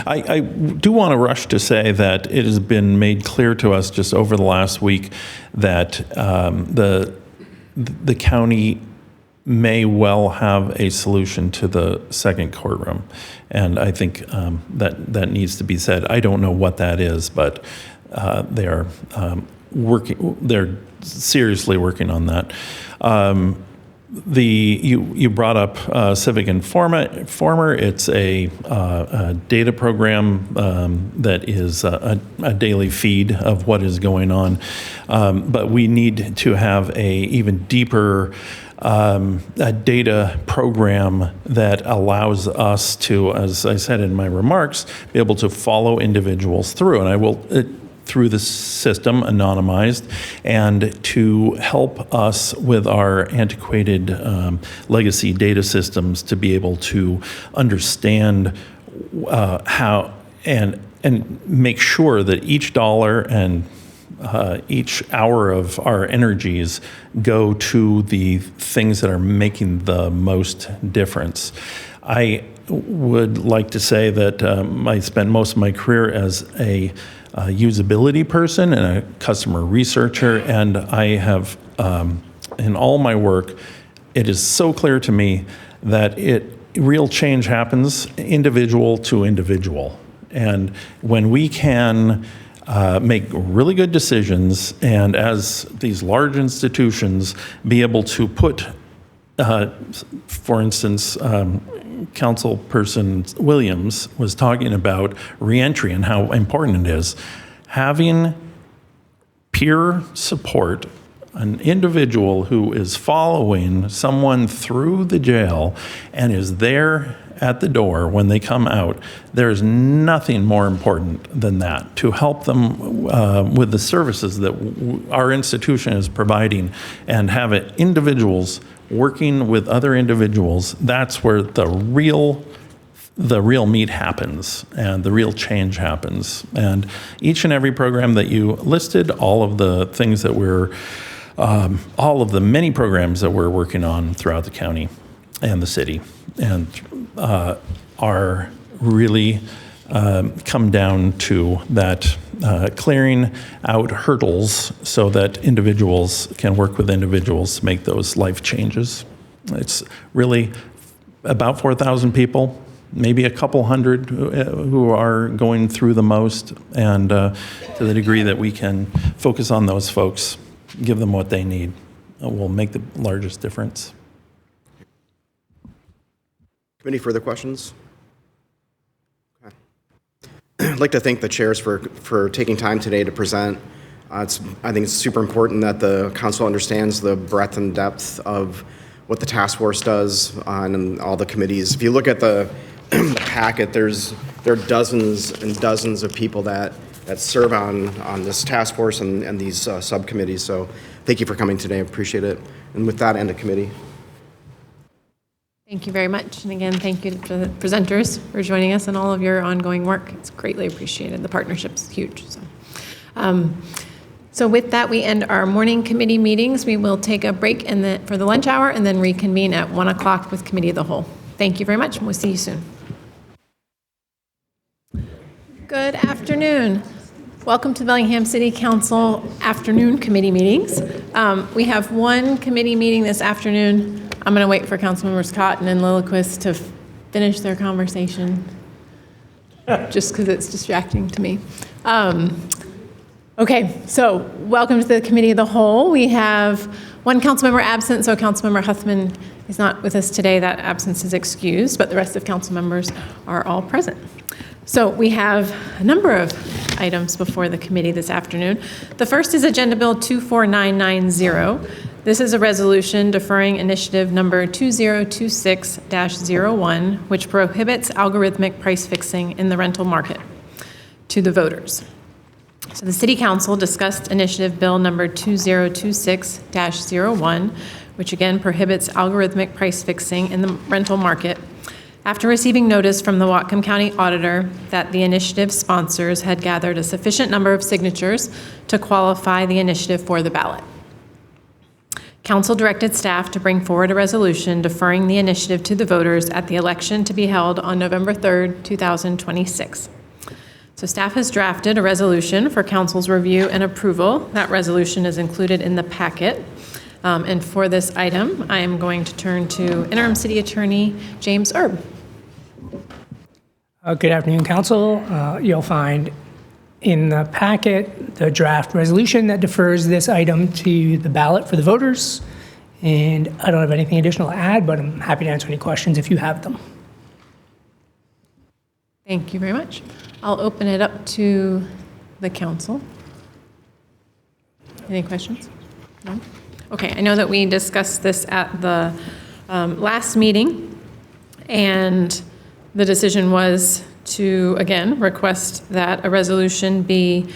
I do want to rush to say that it has been made clear to us just over the last week that the county may well have a solution to the second courtroom. And I think that needs to be said. I don't know what that is, but they are they're seriously working on that. You brought up Civic Informer. It's a data program that is a daily feed of what is going on. But we need to have a even deeper a data program that allows us to, as I said in my remarks, be able to follow individuals through. And I will through the system, anonymized, and to help us with our antiquated legacy data systems to be able to understand how and make sure that each dollar and each hour of our energies go to the things that are making the most difference. I would like to say that I spent most of my career as a usability person and a customer researcher, and I have, in all my work, it is so clear to me that real change happens individual to individual. And when we can make really good decisions, and as these large institutions, be able to put, for instance, Councilperson Williams was talking about reentry and how important it is. Having peer support, an individual who is following someone through the jail and is there at the door when they come out, there's nothing more important than that, to help them with the services that our institution is providing, and have it individuals working with other individuals. That's where the real meat happens and the real change happens. And each and every program that you listed, all of the things that all of the many programs that we're working on throughout the county and the city, and are really come down to that clearing out hurdles so that individuals can work with individuals to make those life changes. It's really about 4,000 people, maybe a couple hundred who are going through the most, and to the degree that we can focus on those folks, give them what they need, will make the largest difference. Any further questions? Okay. I'd like to thank the chairs for taking time today to present. I think it's super important that the council understands the breadth and depth of what the task force does and all the committees. If you look at the packet, there are dozens and dozens of people that serve on this task force and these subcommittees. So thank you for coming today. I appreciate it. And with that, end of committee. Thank you very much. And again, thank you to the presenters for joining us and all of your ongoing work. It's greatly appreciated. The partnership's huge. So with that, we end our morning committee meetings. We will take a break for the lunch hour and then reconvene at 1 o'clock with Committee of the Whole. Thank you very much, and we'll see you soon. Good afternoon. Welcome to Bellingham City Council afternoon committee meetings. We have one committee meeting this afternoon. I'm going to wait for Councilmembers Cotton and Lilliquist to finish their conversation, just because it's distracting to me. Okay, so welcome to the Committee of the Whole. We have one council member absent, so Councilmember Huthman is not with us today. That absence is excused, but the rest of council members are all present. So we have a number of items before the committee this afternoon. The first is Agenda Bill 24990. This is a resolution deferring initiative number 2026-01, which prohibits algorithmic price fixing in the rental market, to the voters. So the City Council discussed initiative bill number 2026-01, which again prohibits algorithmic price fixing in the rental market, after receiving notice from the Whatcom County Auditor that the initiative sponsors had gathered a sufficient number of signatures to qualify the initiative for the ballot. Council directed staff to bring forward a resolution deferring the initiative to the voters at the election to be held on November 3rd, 2026. So staff has drafted a resolution for council's review and approval. That resolution is included in the packet. And for this item, I am going to turn to Interim City Attorney James Erb. Good afternoon, Council. You'll find in the packet the draft resolution that defers this item to the ballot for the voters. And I don't have anything additional to add, but I'm happy to answer any questions if you have them. Thank you very much. I'll open it up to the council. Any questions? No? Okay, I know that we discussed this at the last meeting, and the decision was to, again, request that a resolution be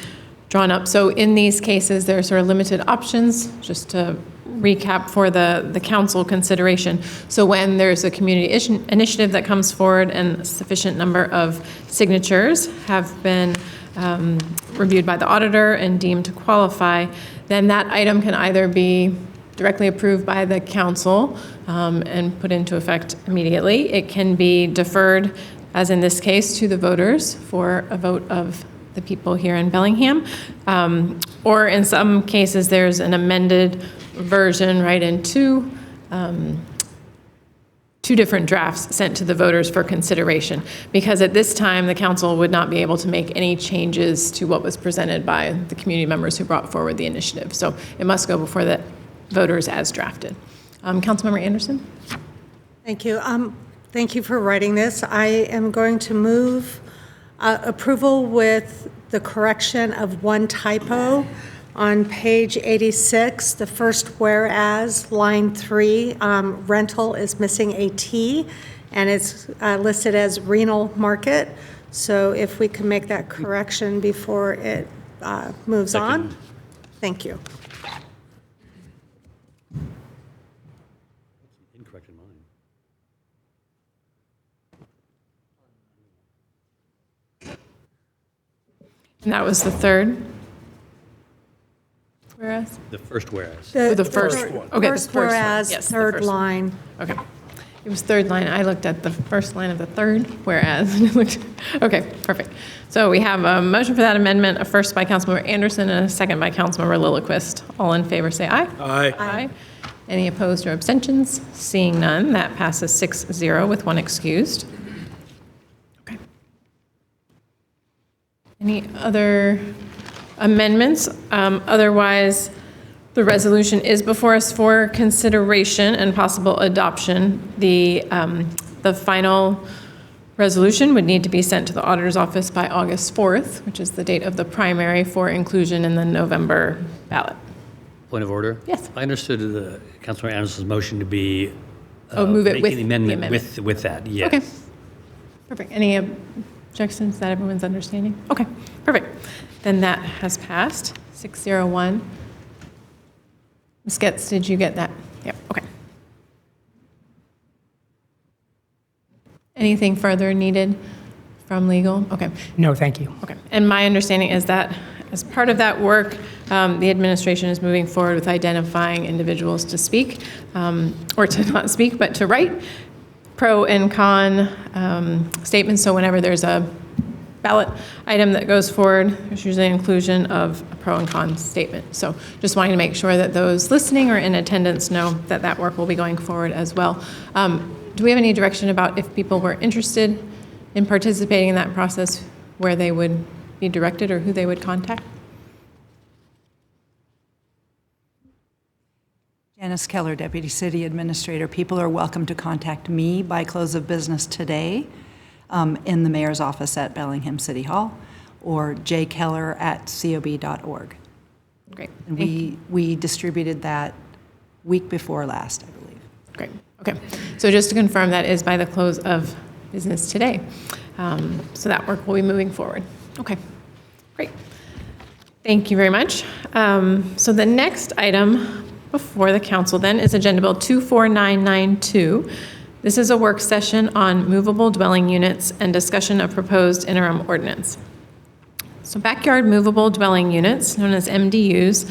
drawn up. So in these cases, there are sort of limited options, just to recap for the council consideration. So when there's a community initiative that comes forward and a sufficient number of signatures have been reviewed by the auditor and deemed to qualify, then that item can either be directly approved by the council and put into effect immediately. It can be deferred, as in this case, to the voters for a vote of the people here in Bellingham. Or in some cases, there's an amended version, right, in two different drafts sent to the voters for consideration. Because at this time, the council would not be able to make any changes to what was presented by the community members who brought forward the initiative. So it must go before the voters as drafted. Councilmember Anderson? Thank you. Thank you for writing this. I am going to move approval with the correction of one typo on page 86, the first whereas, line 3, rental is missing a T, and it's listed as renal market. So if we can make that correction before it moves on. Thank you. Incorrect in mine. And that was the third whereas? The first whereas. The first one. Okay, First the first whereas, one. Yes, the third first one. line. Okay. It was third line. I looked at the first line of the third, whereas. Okay, perfect. So we have a motion for that amendment, a first by Councilmember Anderson and a second by Councilmember Lillquist. All in favor, say aye. Aye. Aye. Any opposed or abstentions? Seeing none, that passes 6-0 with one excused. Okay. Any other amendments? Otherwise, the resolution is before us for consideration and possible adoption. The final resolution would need to be sent to the auditor's office by August 4th, which is the date of the primary for inclusion in the November ballot. Point of order? Yes. I understood Councilmember Anderson's motion to be Move it making with the the amendment amendment. with that, yes. Okay. Perfect. Any objections that everyone's understanding? Okay, perfect. Then that has passed, 601. Ms. Getz, did you get that? Yep, okay. Anything further needed from legal? Okay. No, thank you. Okay. And my understanding is that as part of that work, the administration is moving forward with identifying individuals to speak, or to not speak, but to write pro and con statements. So whenever there's a ballot item that goes forward, there's usually an inclusion of a pro and con statement. So just wanting to make sure that those listening or in attendance know that that work will be going forward as well. Do we have any direction about if people were interested in participating in that process, where they would be directed or who they would contact? Janice Keller, Deputy City Administrator. People are welcome to contact me by close of business today in the mayor's office at Bellingham City Hall, or jkeller@cob.org. Great. And we distributed that week before last, I believe. Great. Okay. So just to confirm, that is by the close of business today. So that work will be moving forward. Okay. Great. Thank you very much. So the next item before the council then is Agenda Bill 24992. This is a work session on movable dwelling units and discussion of proposed interim ordinance. So backyard movable dwelling units, known as MDUs,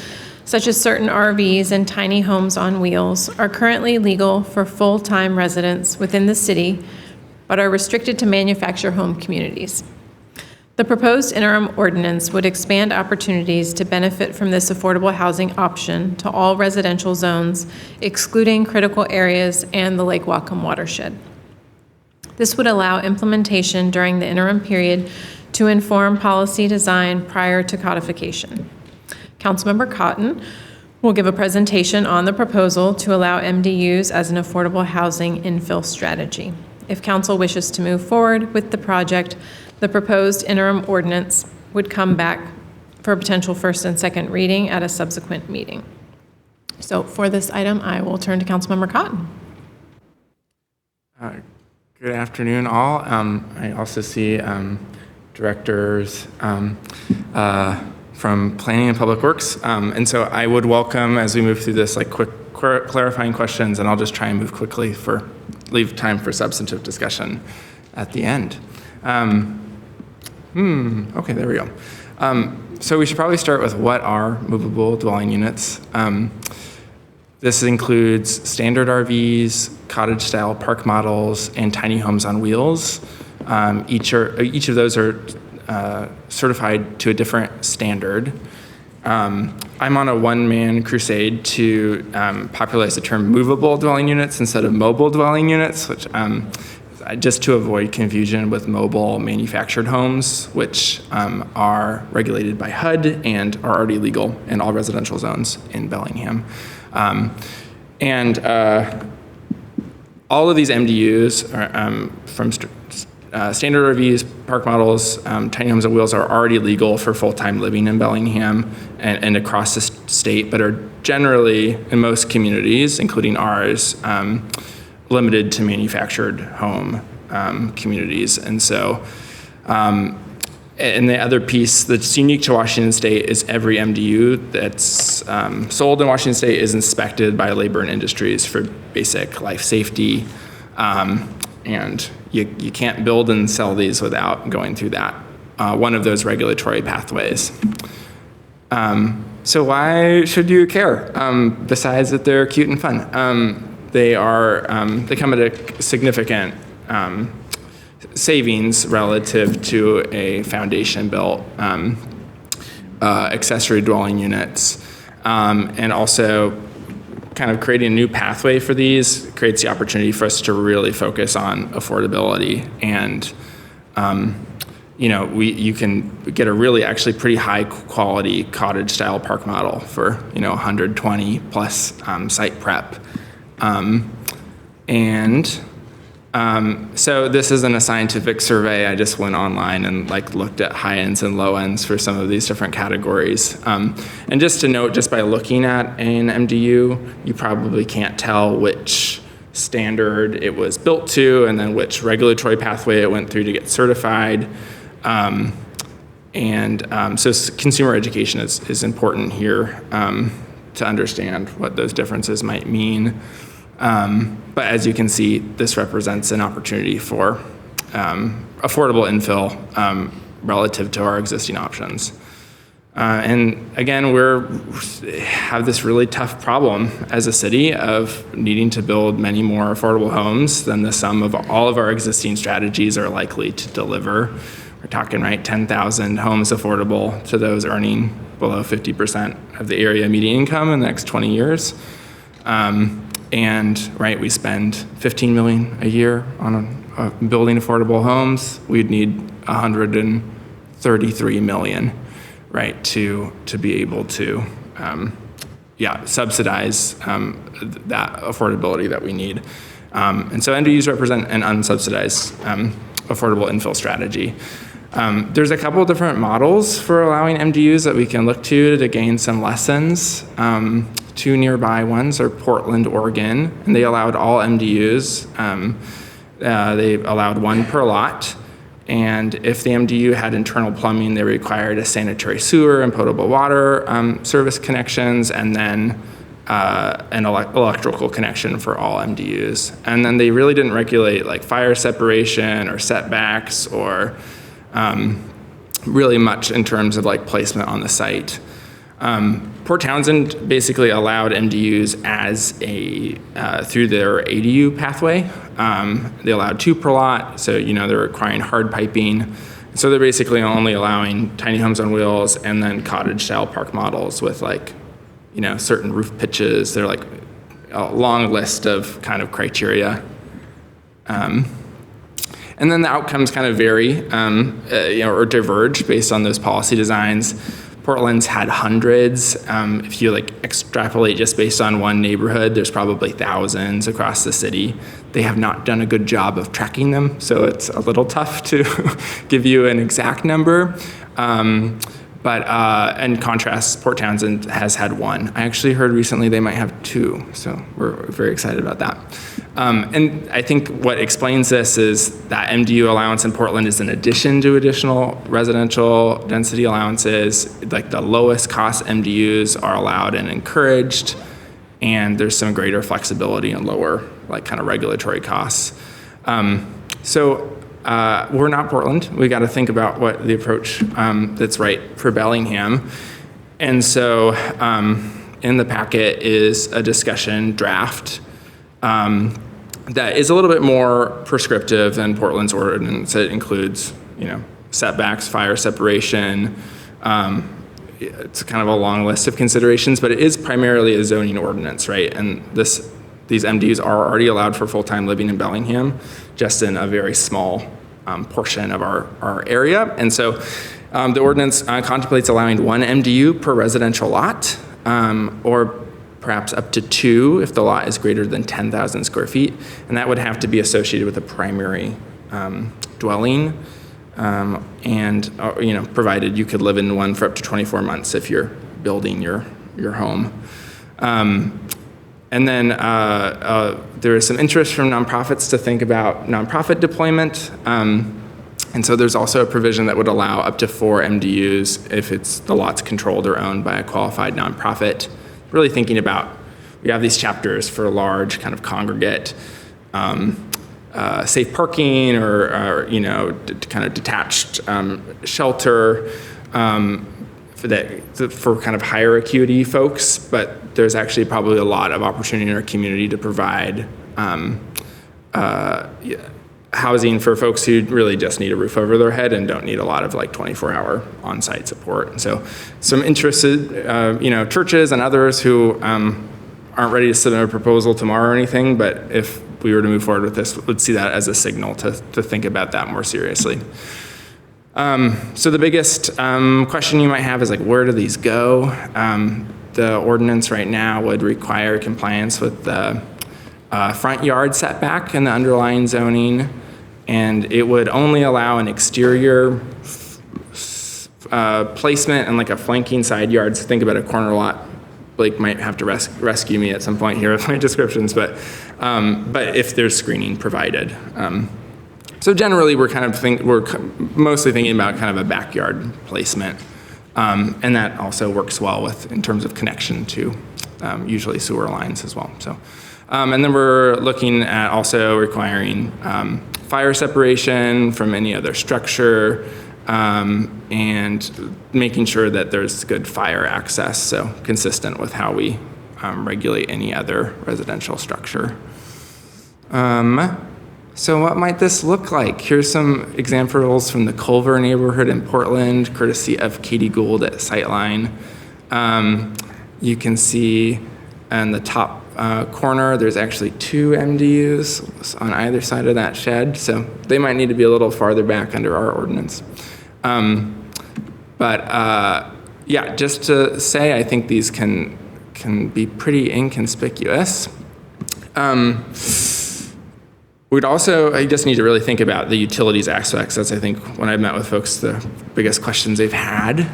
such as certain RVs and tiny homes on wheels, are currently legal for full-time residents within the city, but are restricted to manufactured home communities. The proposed interim ordinance would expand opportunities to benefit from this affordable housing option to all residential zones, excluding critical areas and the Lake Whatcom watershed. This would allow implementation during the interim period to inform policy design prior to codification. Councilmember Cotton will give a presentation on the proposal to allow MDUs as an affordable housing infill strategy. If council wishes to move forward with the project, the proposed interim ordinance would come back for potential first and second reading at a subsequent meeting. So for this item, I will turn to Councilmember Cotton. Good afternoon, all. I also see directors from Planning and Public Works. And so I would welcome, as we move through this, like quick clarifying questions, and I'll just try and move quickly leave time for substantive discussion at the end. Okay, there we go. So we should probably start with what are movable dwelling units. This includes standard RVs, cottage-style park models, and tiny homes on wheels. Each of those are certified to a different standard. I'm on a one-man crusade to popularize the term movable dwelling units instead of mobile dwelling units, which just to avoid confusion with mobile manufactured homes, which are regulated by HUD and are already legal in all residential zones in Bellingham. All of these MDUs are, from standard RVs, park models, tiny homes on wheels are already legal for full-time living in Bellingham and across the state, but are generally, in most communities, including ours, limited to manufactured home communities. And so, and the other piece that's unique to Washington State is every MDU that's sold in Washington State is inspected by Labor and Industries for basic life safety. And you can't build and sell these without going through that, one of those regulatory pathways. So why should you care, besides that they're cute and fun? They come at a significant savings relative to a foundation-built accessory dwelling units, and also kind of creating a new pathway for these creates the opportunity for us to really focus on affordability. And you can get a really actually pretty high quality cottage style park model for 120 plus site prep. So this isn't a scientific survey. I just went online and looked at high ends and low ends for some of these different categories. And just to note, just by looking at an MDU, you probably can't tell which standard it was built to and then which regulatory pathway it went through to get certified. So consumer education is important here to understand what those differences might mean. But as you can see, this represents an opportunity for affordable infill relative to our existing options. And again, have this really tough problem as a city of needing to build many more affordable homes than the sum of all of our existing strategies are likely to deliver. We're talking, 10,000 homes affordable to those earning below 50% of the area median income in the next 20 years. We spend $15 million a year on building affordable homes. We'd need $133 million, to be able to, subsidize that affordability that we need. And so MDUs represent an unsubsidized affordable infill strategy. There's a couple of different models for allowing MDUs that we can look to gain some lessons. Two nearby ones are Portland, Oregon, and they allowed all MDUs. They allowed one per lot, and if the MDU had internal plumbing, they required a sanitary sewer and potable water service connections, and then an electrical connection for all MDUs. And then they really didn't regulate fire separation or setbacks or really much in terms of placement on the site. Port Townsend basically allowed MDUs as through their ADU pathway. They allowed 2 per lot, so they're requiring hard piping. So they're basically only allowing tiny homes on wheels and then cottage-style park models with certain roof pitches. They're like a long list of kind of criteria. And then the outcomes kind of vary, or diverge based on those policy designs. Portland's had hundreds. If you extrapolate just based on one neighborhood, there's probably thousands across the city. They have not done a good job of tracking them, so it's a little tough to give you an exact number. But in contrast, Port Townsend has had 1. I actually heard recently they might have 2, so we're very excited about that. And I think what explains this is that MDU allowance in Portland is in addition to additional residential density allowances. Like the lowest cost MDUs are allowed and encouraged, and there's some greater flexibility and lower kind of regulatory costs. We're not Portland. We got to think about what the approach that's right for Bellingham. And so in the packet is a discussion draft that is a little bit more prescriptive than Portland's ordinance. It includes, setbacks, fire separation. It's kind of a long list of considerations, but it is primarily a zoning ordinance, right? And these MDUs are already allowed for full-time living in Bellingham, just in a very small portion of our area. And so the ordinance contemplates allowing 1 MDU per residential lot, or perhaps up to 2 if the lot is greater than 10,000 square feet. And that would have to be associated with a primary dwelling, and provided you could live in one for up to 24 months if you're building your home. And then there is some interest from nonprofits to think about nonprofit deployment. And so there's also a provision that would allow up to 4 MDUs if the lot's controlled or owned by a qualified nonprofit. Really thinking about, we have these chapters for large kind of congregate safe parking or kind of detached shelter for kind of higher acuity folks, but there's actually probably a lot of opportunity in our community to provide housing for folks who really just need a roof over their head and don't need a lot of 24-hour on-site support. And so some interested, churches and others who aren't ready to submit a proposal tomorrow or anything, but if we were to move forward with this, would see that as a signal to think about that more seriously. So the biggest question you might have is where do these go? The ordinance right now would require compliance with the front yard setback in the underlying zoning, and it would only allow an exterior placement and a flanking side yard. So think about a corner lot. Blake might have to rescue me at some point here with my descriptions, but if there's screening provided. So generally, we're mostly thinking about kind of a backyard placement, and that also works well in terms of connection to usually sewer lines as well. So, and then we're looking at also requiring fire separation from any other structure, and making sure that there's good fire access, so consistent with how we regulate any other residential structure. So what might this look like? Here's some examples from the Culver neighborhood in Portland, courtesy of Katie Gould at Sightline. You can see in the top corner, there's actually 2 MDUs on either side of that shed, so they might need to be a little farther back under our ordinance. Yeah, just to say, I think these can be pretty inconspicuous. We'd also, I just need to really think about the utilities aspects. That's, I think, when I've met with folks, the biggest questions they've had.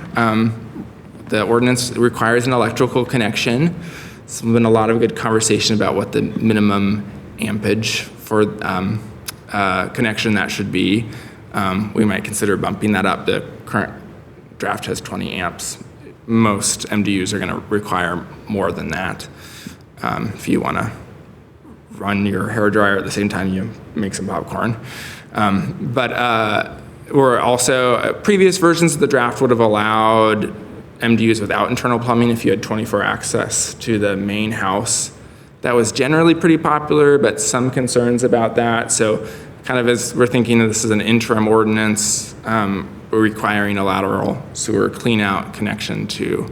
The ordinance requires an electrical connection. There's been a lot of good conversation about what the minimum ampage for connection that should be. We might consider bumping that up. The current draft has 20 amps. Most MDUs are going to require more than that. If you want to run your hairdryer at the same time you make some popcorn. We're also, previous versions of the draft would have allowed MDUs without internal plumbing, if you had 24 access to the main house. That was generally pretty popular, but some concerns about that. So kind of as we're thinking of this as an interim ordinance, we're requiring a lateral sewer clean-out connection to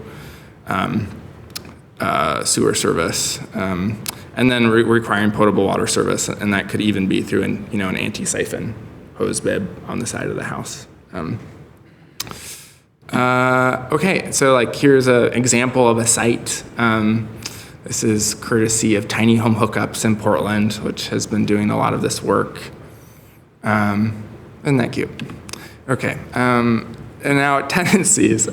sewer service, and then requiring potable water service, and that could even be through an anti-siphon hose bib on the side of the house. Okay, so like here's an example of a site. This is courtesy of Tiny Home Hookups in Portland, which has been doing a lot of this work. Isn't that cute? Okay, and now tenancies.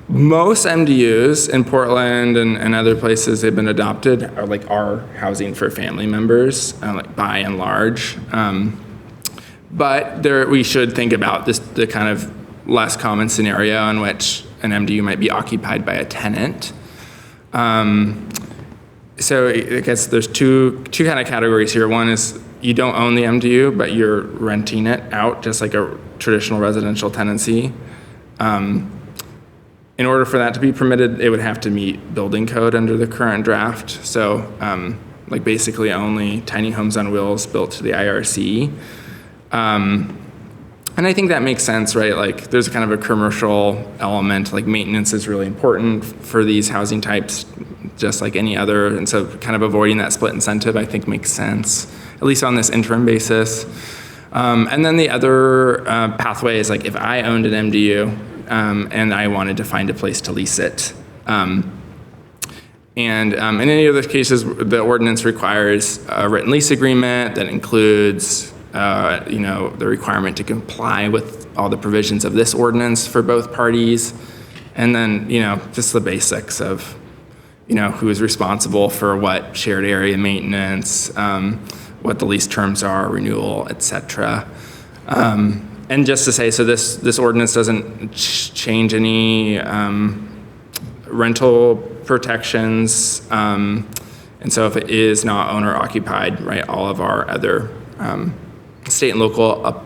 Most MDUs in Portland and other places they've been adopted are like our housing for family members, like by and large. But we should think about the kind of less common scenario in which an MDU might be occupied by a tenant. So I guess there's two kind of categories here. One is you don't own the MDU, but you're renting it out, just like a traditional residential tenancy. In order for that to be permitted, it would have to meet building code under the current draft. So like basically only tiny homes on wheels built to the IRC. And I think that makes sense, right? Like there's kind of a commercial element, like maintenance is really important for these housing types, just like any other. And so kind of avoiding that split incentive, I think makes sense, at least on this interim basis. And then the other pathway is like if I owned an MDU and I wanted to find a place to lease it. And in any of those cases, the ordinance requires a written lease agreement that includes the requirement to comply with all the provisions of this ordinance for both parties. And then, just the basics of, who is responsible for what shared area maintenance, what the lease terms are, renewal, et cetera. And just to say, so this ordinance doesn't change any rental protections. And so if it is not owner occupied, right, all of our other state and local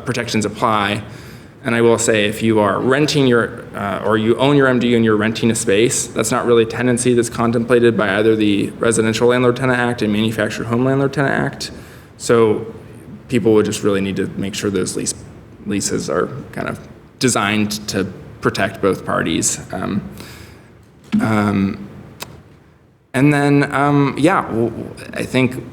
protections apply. And I will say, if you are renting or you own your MDU and you're renting a space, that's not really tenancy that's contemplated by either the Residential Landlord-Tenant Act and Manufactured Home Landlord-Tenant Act. So people would just really need to make sure those leases are kind of designed to protect both parties. And then, I think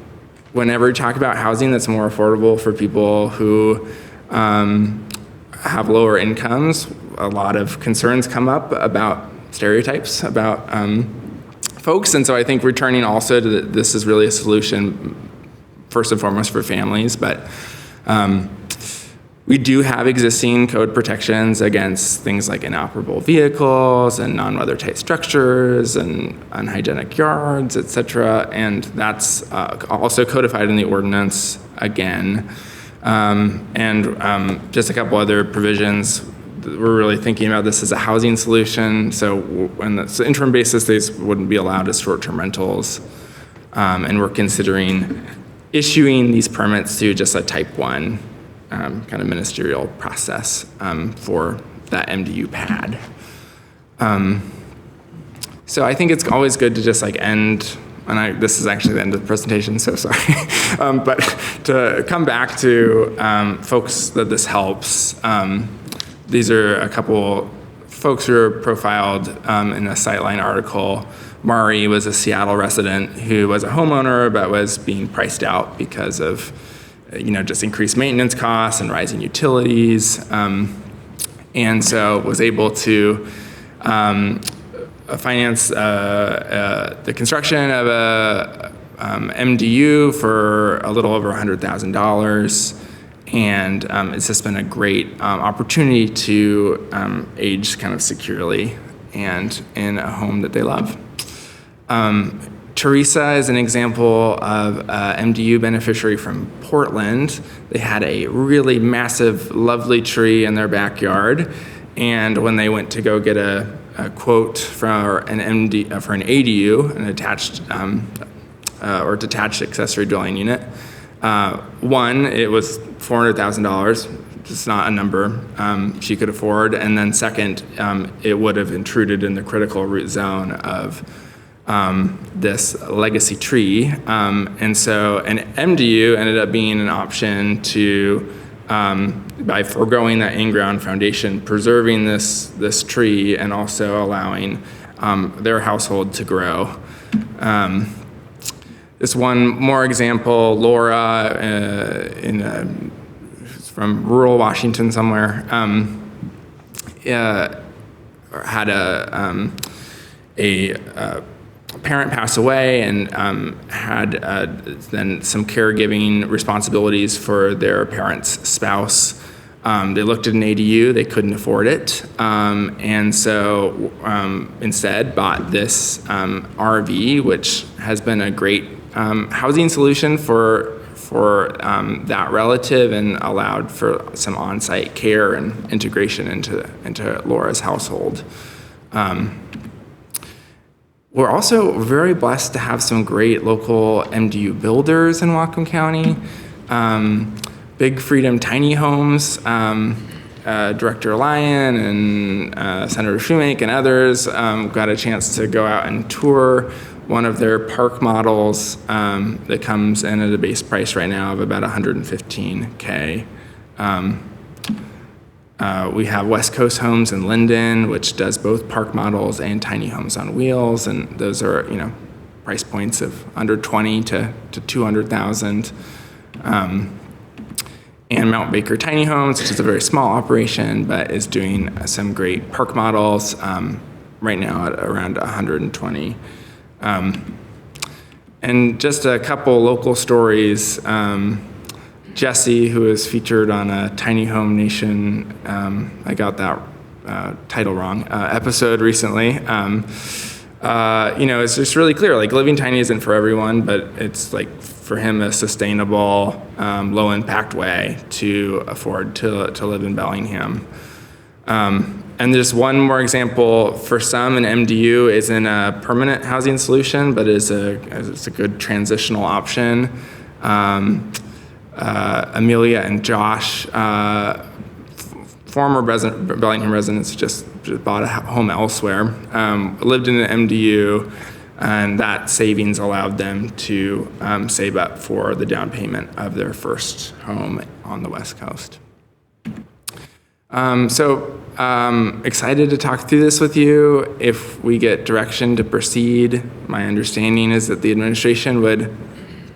whenever we talk about housing that's more affordable for people who have lower incomes, a lot of concerns come up about stereotypes about folks. And so I think returning also to this is really a solution first and foremost for families, but we do have existing code protections against things like inoperable vehicles and non-weather-tight structures and unhygienic yards, et cetera. And that's also codified in the ordinance again. Just a couple other provisions. We're really thinking about this as a housing solution. So on the interim basis, these wouldn't be allowed as short-term rentals. And we're considering issuing these permits through just a type 1 kind of ministerial process for that MDU pad. So I think it's always good to just like end, and this is actually the end of the presentation, so sorry. But to come back to folks that this helps, these are a couple folks who are profiled in a Sightline article. Mari was a Seattle resident who was a homeowner but was being priced out because of just increased maintenance costs and rising utilities, and so was able to finance the construction of a MDU for a little over $100,000, and it's just been a great opportunity to age kind of securely and in a home that they love. Teresa is an example of MDU beneficiary from Portland. They had a really massive, lovely tree in their backyard, and when they went to go get a quote for an ADU, an attached or detached accessory dwelling unit, it was $400,000, it's not a number she could afford. And then second, it would have intruded in the critical root zone of this legacy tree. And so an MDU ended up being an option to, by foregoing that in-ground foundation, preserving this tree and also allowing their household to grow. This one more example, Laura, from rural Washington somewhere, had a parent pass away and had then some caregiving responsibilities for their parent's spouse. They looked at an ADU, they couldn't afford it, and so instead bought this RV, which has been a great housing solution for that relative and allowed for some on-site care and integration into Laura's household. We're also very blessed to have some great local MDU builders in Whatcom County. Big Freedom Tiny Homes, Director Lyon and Senator Shoemake and others got a chance to go out and tour one of their park models that comes in at a base price right now of about $115K. We have West Coast Homes in Linden, which does both park models and tiny homes on wheels, and those are price points of under $20,000 to $200,000. And Mount Baker Tiny Homes, which is a very small operation, but is doing some great park models right now at around $120,000. And just a couple local stories. Jesse, who is featured on a Tiny Home Nation, I got that title wrong, episode recently. It's just really clear, like living tiny isn't for everyone, but it's like for him a sustainable, low impact way to afford to live in Bellingham. And just one more example, for some, an MDU isn't a permanent housing solution, but it's a good transitional option. Amelia and Josh, former Bellingham residents, just bought a home elsewhere, lived in an MDU, and that savings allowed them to save up for the down payment of their first home on the West Coast. Excited to talk through this with you. If we get direction to proceed, my understanding is that the administration would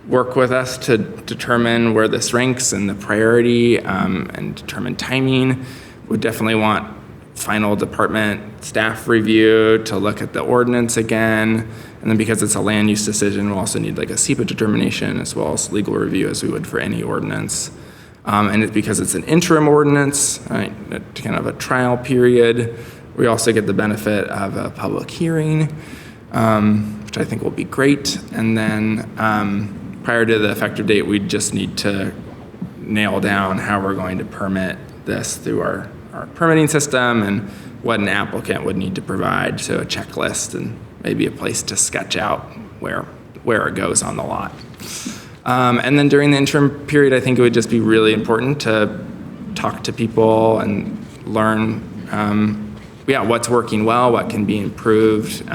work with us to determine where this ranks and the priority and determine timing. Would definitely want final department staff review to look at the ordinance again. And then because it's a land use decision, we'll also need like a SEPA determination as well as legal review as we would for any ordinance. And it's because it's an interim ordinance, right, kind of a trial period. We also get the benefit of a public hearing, which I think will be great. And then prior to the effective date, we just need to nail down how we're going to permit this through our permitting system and what an applicant would need to provide, so a checklist and maybe a place to sketch out where it goes on the lot. And then during the interim period, I think it would just be really important to talk to people and learn what's working well, what can be improved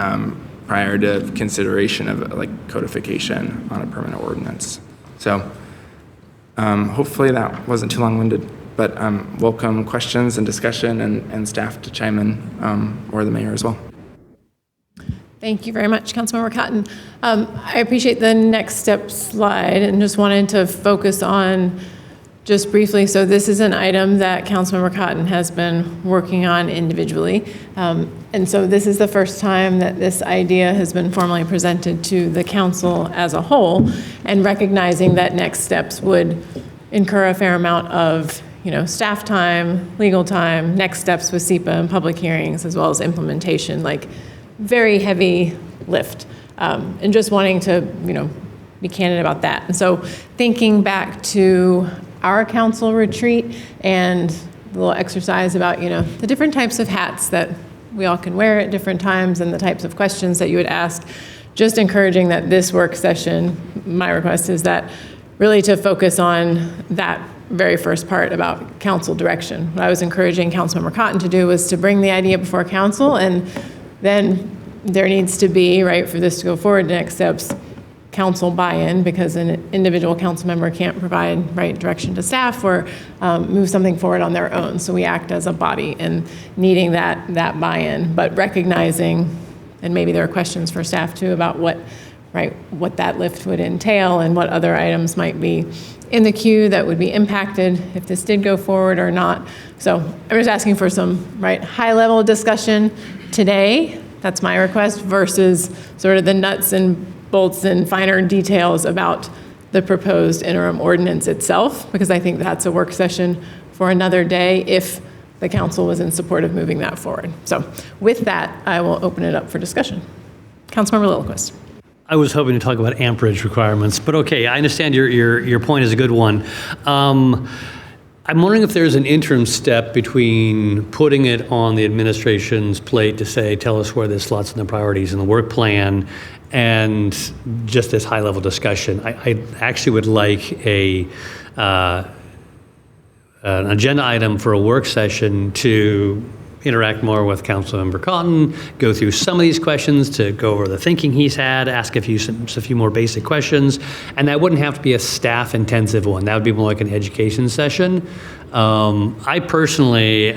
prior to consideration of like codification on a permanent ordinance. So hopefully that wasn't too long-winded, but welcome questions and discussion and staff to chime in, or the mayor as well. Thank you very much, Councilmember Cotton. I appreciate the next step slide and just wanted to focus on just briefly. So this is an item that Councilmember Cotton has been working on individually. And so this is the first time that this idea has been formally presented to the council as a whole, and recognizing that next steps would incur a fair amount of staff time, legal time, next steps with SEPA and public hearings, as well as implementation, like very heavy lift, and just wanting to, be candid about that. And so thinking back to our council retreat and the little exercise about, the different types of hats that we all can wear at different times and the types of questions that you would ask, just encouraging that this work session, my request is that really to focus on that very first part about council direction. What I was encouraging Councilmember Cotton to do was to bring the idea before council, and then there needs to be, right, for this to go forward, next steps, council buy-in, because an individual council member can't provide right direction to staff or move something forward on their own. So we act as a body and needing that buy-in, but recognizing, and maybe there are questions for staff too about what that lift would entail and what other items might be in the queue that would be impacted if this did go forward or not. So I'm just asking for some high-level discussion today. That's my request, versus sort of the nuts and bolts and finer details about the proposed interim ordinance itself, because I think that's a work session for another day if the council was in support of moving that forward. So with that, I will open it up for discussion. Councilmember Lillquist. I was hoping to talk about amperage requirements, but okay, I understand your point is a good one. I'm wondering if there's an interim step between putting it on the administration's plate to say, tell us where this slots in the priorities in the work plan, and just this high-level discussion. I actually would like an agenda item for a work session to interact more with Councilmember Cotton, go through some of these questions, to go over the thinking he's had, ask a few more basic questions, and that wouldn't have to be a staff-intensive one. That would be more like an education session. I personally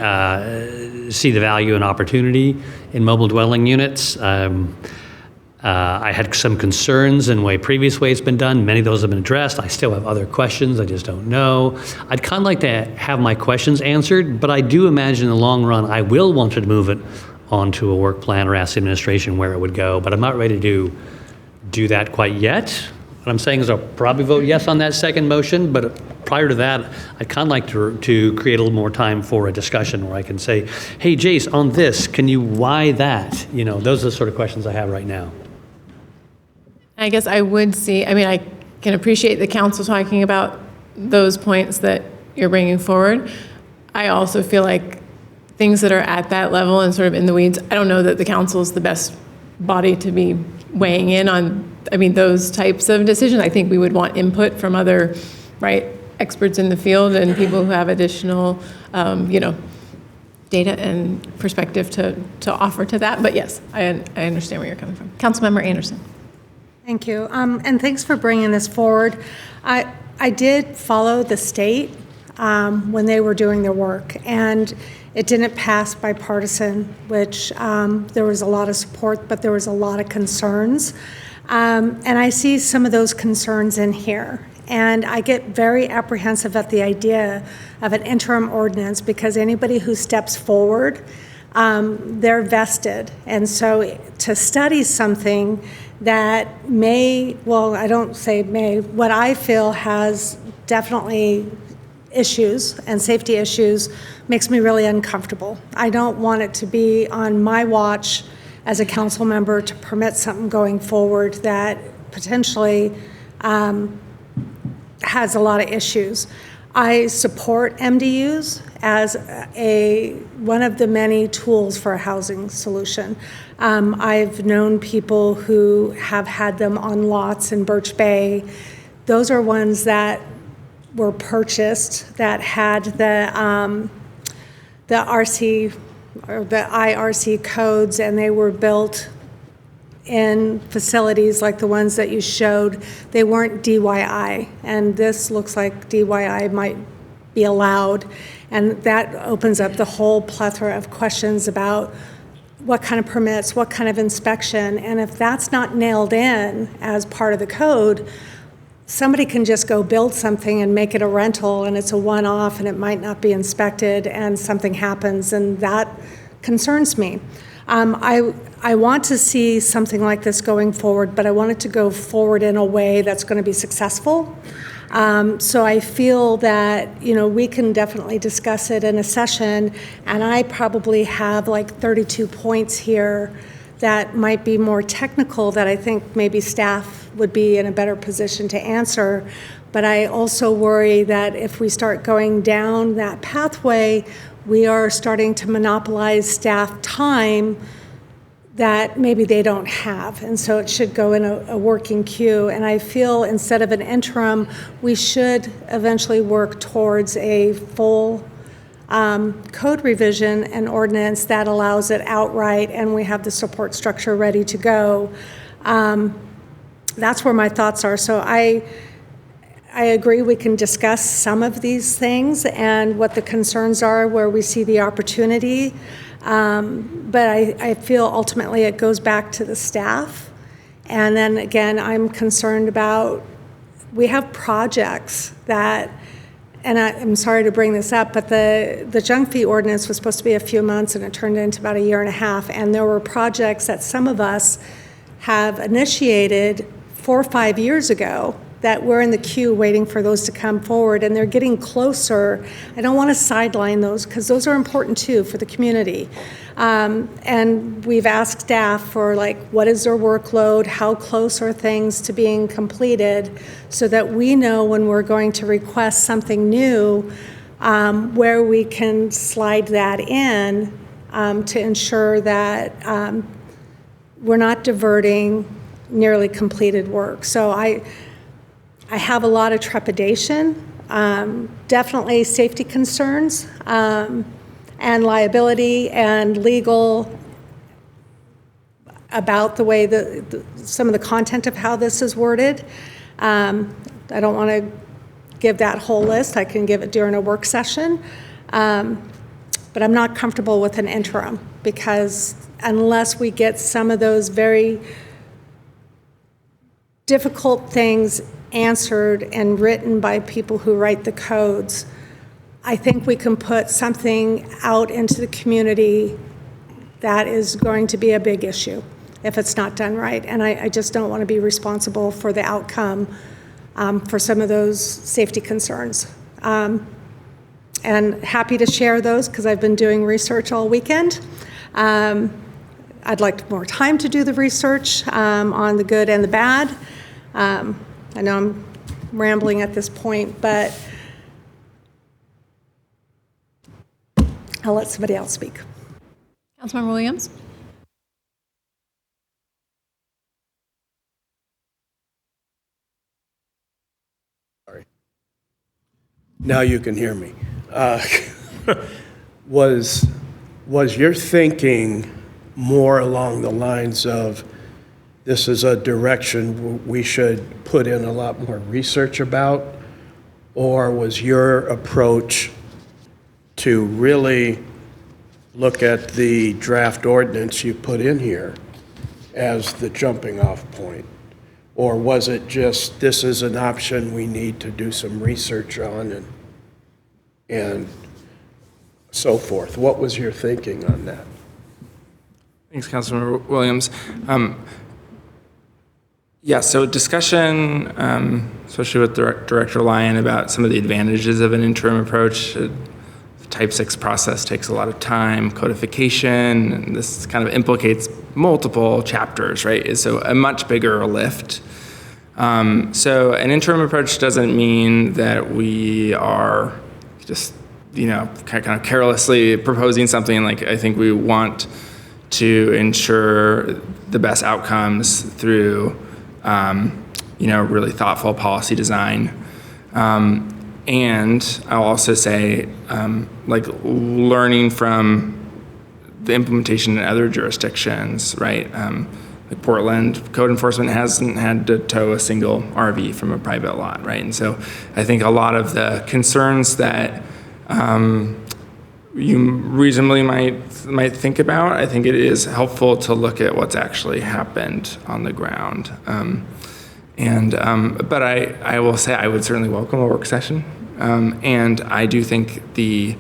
see the value and opportunity in mobile dwelling units. I had some concerns in previous way it's been done. Many of those have been addressed. I still have other questions. I just don't know. I'd kind of like to have my questions answered, but I do imagine in the long run, I will want to move it onto a work plan or ask the administration where it would go, but I'm not ready to do that quite yet. What I'm saying is I'll probably vote yes on that second motion, but prior to that, I'd kind of like to create a little more time for a discussion where I can say, hey, Jace, on this, can you why that? Those are the sort of questions I have right now. I guess I would see, I can appreciate the council talking about those points that you're bringing forward. I also feel like things that are at that level and sort of in the weeds, I don't know that the council is the best body to be weighing in on, those types of decisions. I think we would want input from other, experts in the field and people who have additional, data and perspective to offer to that. But yes, I understand where you're coming from. Councilmember Anderson. Thank you, and thanks for bringing this forward. I did follow the state when they were doing their work, and it didn't pass bipartisan, which there was a lot of support, but there was a lot of concerns. And I see some of those concerns in here. And I get very apprehensive at the idea of an interim ordinance, because anybody who steps forward, they're vested. And so to study something that what I feel has definitely issues and safety issues makes me really uncomfortable. I don't want it to be on my watch as a council member to permit something going forward that potentially has a lot of issues. I support MDUs as one of the many tools for a housing solution. I've known people who have had them on lots in Birch Bay. Those are ones that were purchased that had the RC or the IRC codes, and they were built in facilities like the ones that you showed. They weren't DYI, and this looks like DYI might be allowed, and that opens up the whole plethora of questions about what kind of permits, what kind of inspection, and if that's not nailed in as part of the code, somebody can just go build something and make it a rental, and it's a one-off, and it might not be inspected, and something happens, and that concerns me. I want to see something like this going forward, but I want it to go forward in a way that's going to be successful. So I feel that, we can definitely discuss it in a session, and I probably have like 32 points here that might be more technical that I think maybe staff would be in a better position to answer. But I also worry that if we start going down that pathway, we are starting to monopolize staff time that maybe they don't have, and so it should go in a working queue. And I feel instead of an interim, we should eventually work towards a full code revision and ordinance that allows it outright, and we have the support structure ready to go. That's where my thoughts are. So I agree we can discuss some of these things and what the concerns are where we see the opportunity. But I feel ultimately it goes back to the staff. And then again, I'm concerned about, we have projects that, and I'm sorry to bring this up, but the junk fee ordinance was supposed to be a few months and it turned into about a year and a half. And there were projects that some of us have initiated 4 or 5 years ago that we're in the queue waiting for those to come forward, and they're getting closer. I don't want to sideline those because those are important too for the community. And we've asked staff for like, what is their workload? How close are things to being completed so that we know when we're going to request something new, where we can slide that in to ensure that we're not diverting nearly completed work. So I have a lot of trepidation, definitely safety concerns, and liability and legal about the way some of the content of how this is worded. I don't want to give that whole list. I can give it during a work session. But I'm not comfortable with an interim because unless we get some of those very difficult things answered and written by people who write the codes, I think we can put something out into the community that is going to be a big issue if it's not done right. And I just don't want to be responsible for the outcome for some of those safety concerns. And happy to share those because I've been doing research all weekend. I'd like more time to do the research on the good and the bad. I know I'm rambling at this point, but I'll let somebody else speak. Councilmember Williams? Sorry. Now you can hear me. Was your thinking more along the lines of this is a direction we should put in a lot more research about, or was your approach to really look at the draft ordinance you put in here as the jumping off point? Or was it just, this is an option we need to do some research on and so forth? What was your thinking on that? Thanks, Councilmember Williams. Yeah, so discussion, especially with Director Lyon, about some of the advantages of an interim approach. The Type 6 process takes a lot of time, codification, and this kind of implicates multiple chapters, right? So a much bigger lift. So an interim approach doesn't mean that we are just, kind of carelessly proposing something. Like, I think we want to ensure the best outcomes through really thoughtful policy design. And I'll also say, learning from the implementation in other jurisdictions, right? Like Portland, code enforcement hasn't had to tow a single RV from a private lot, right? And so I think a lot of the concerns that you reasonably might think about, I think it is helpful to look at what's actually happened on the ground. But I will say I would certainly welcome a work session. And I do think the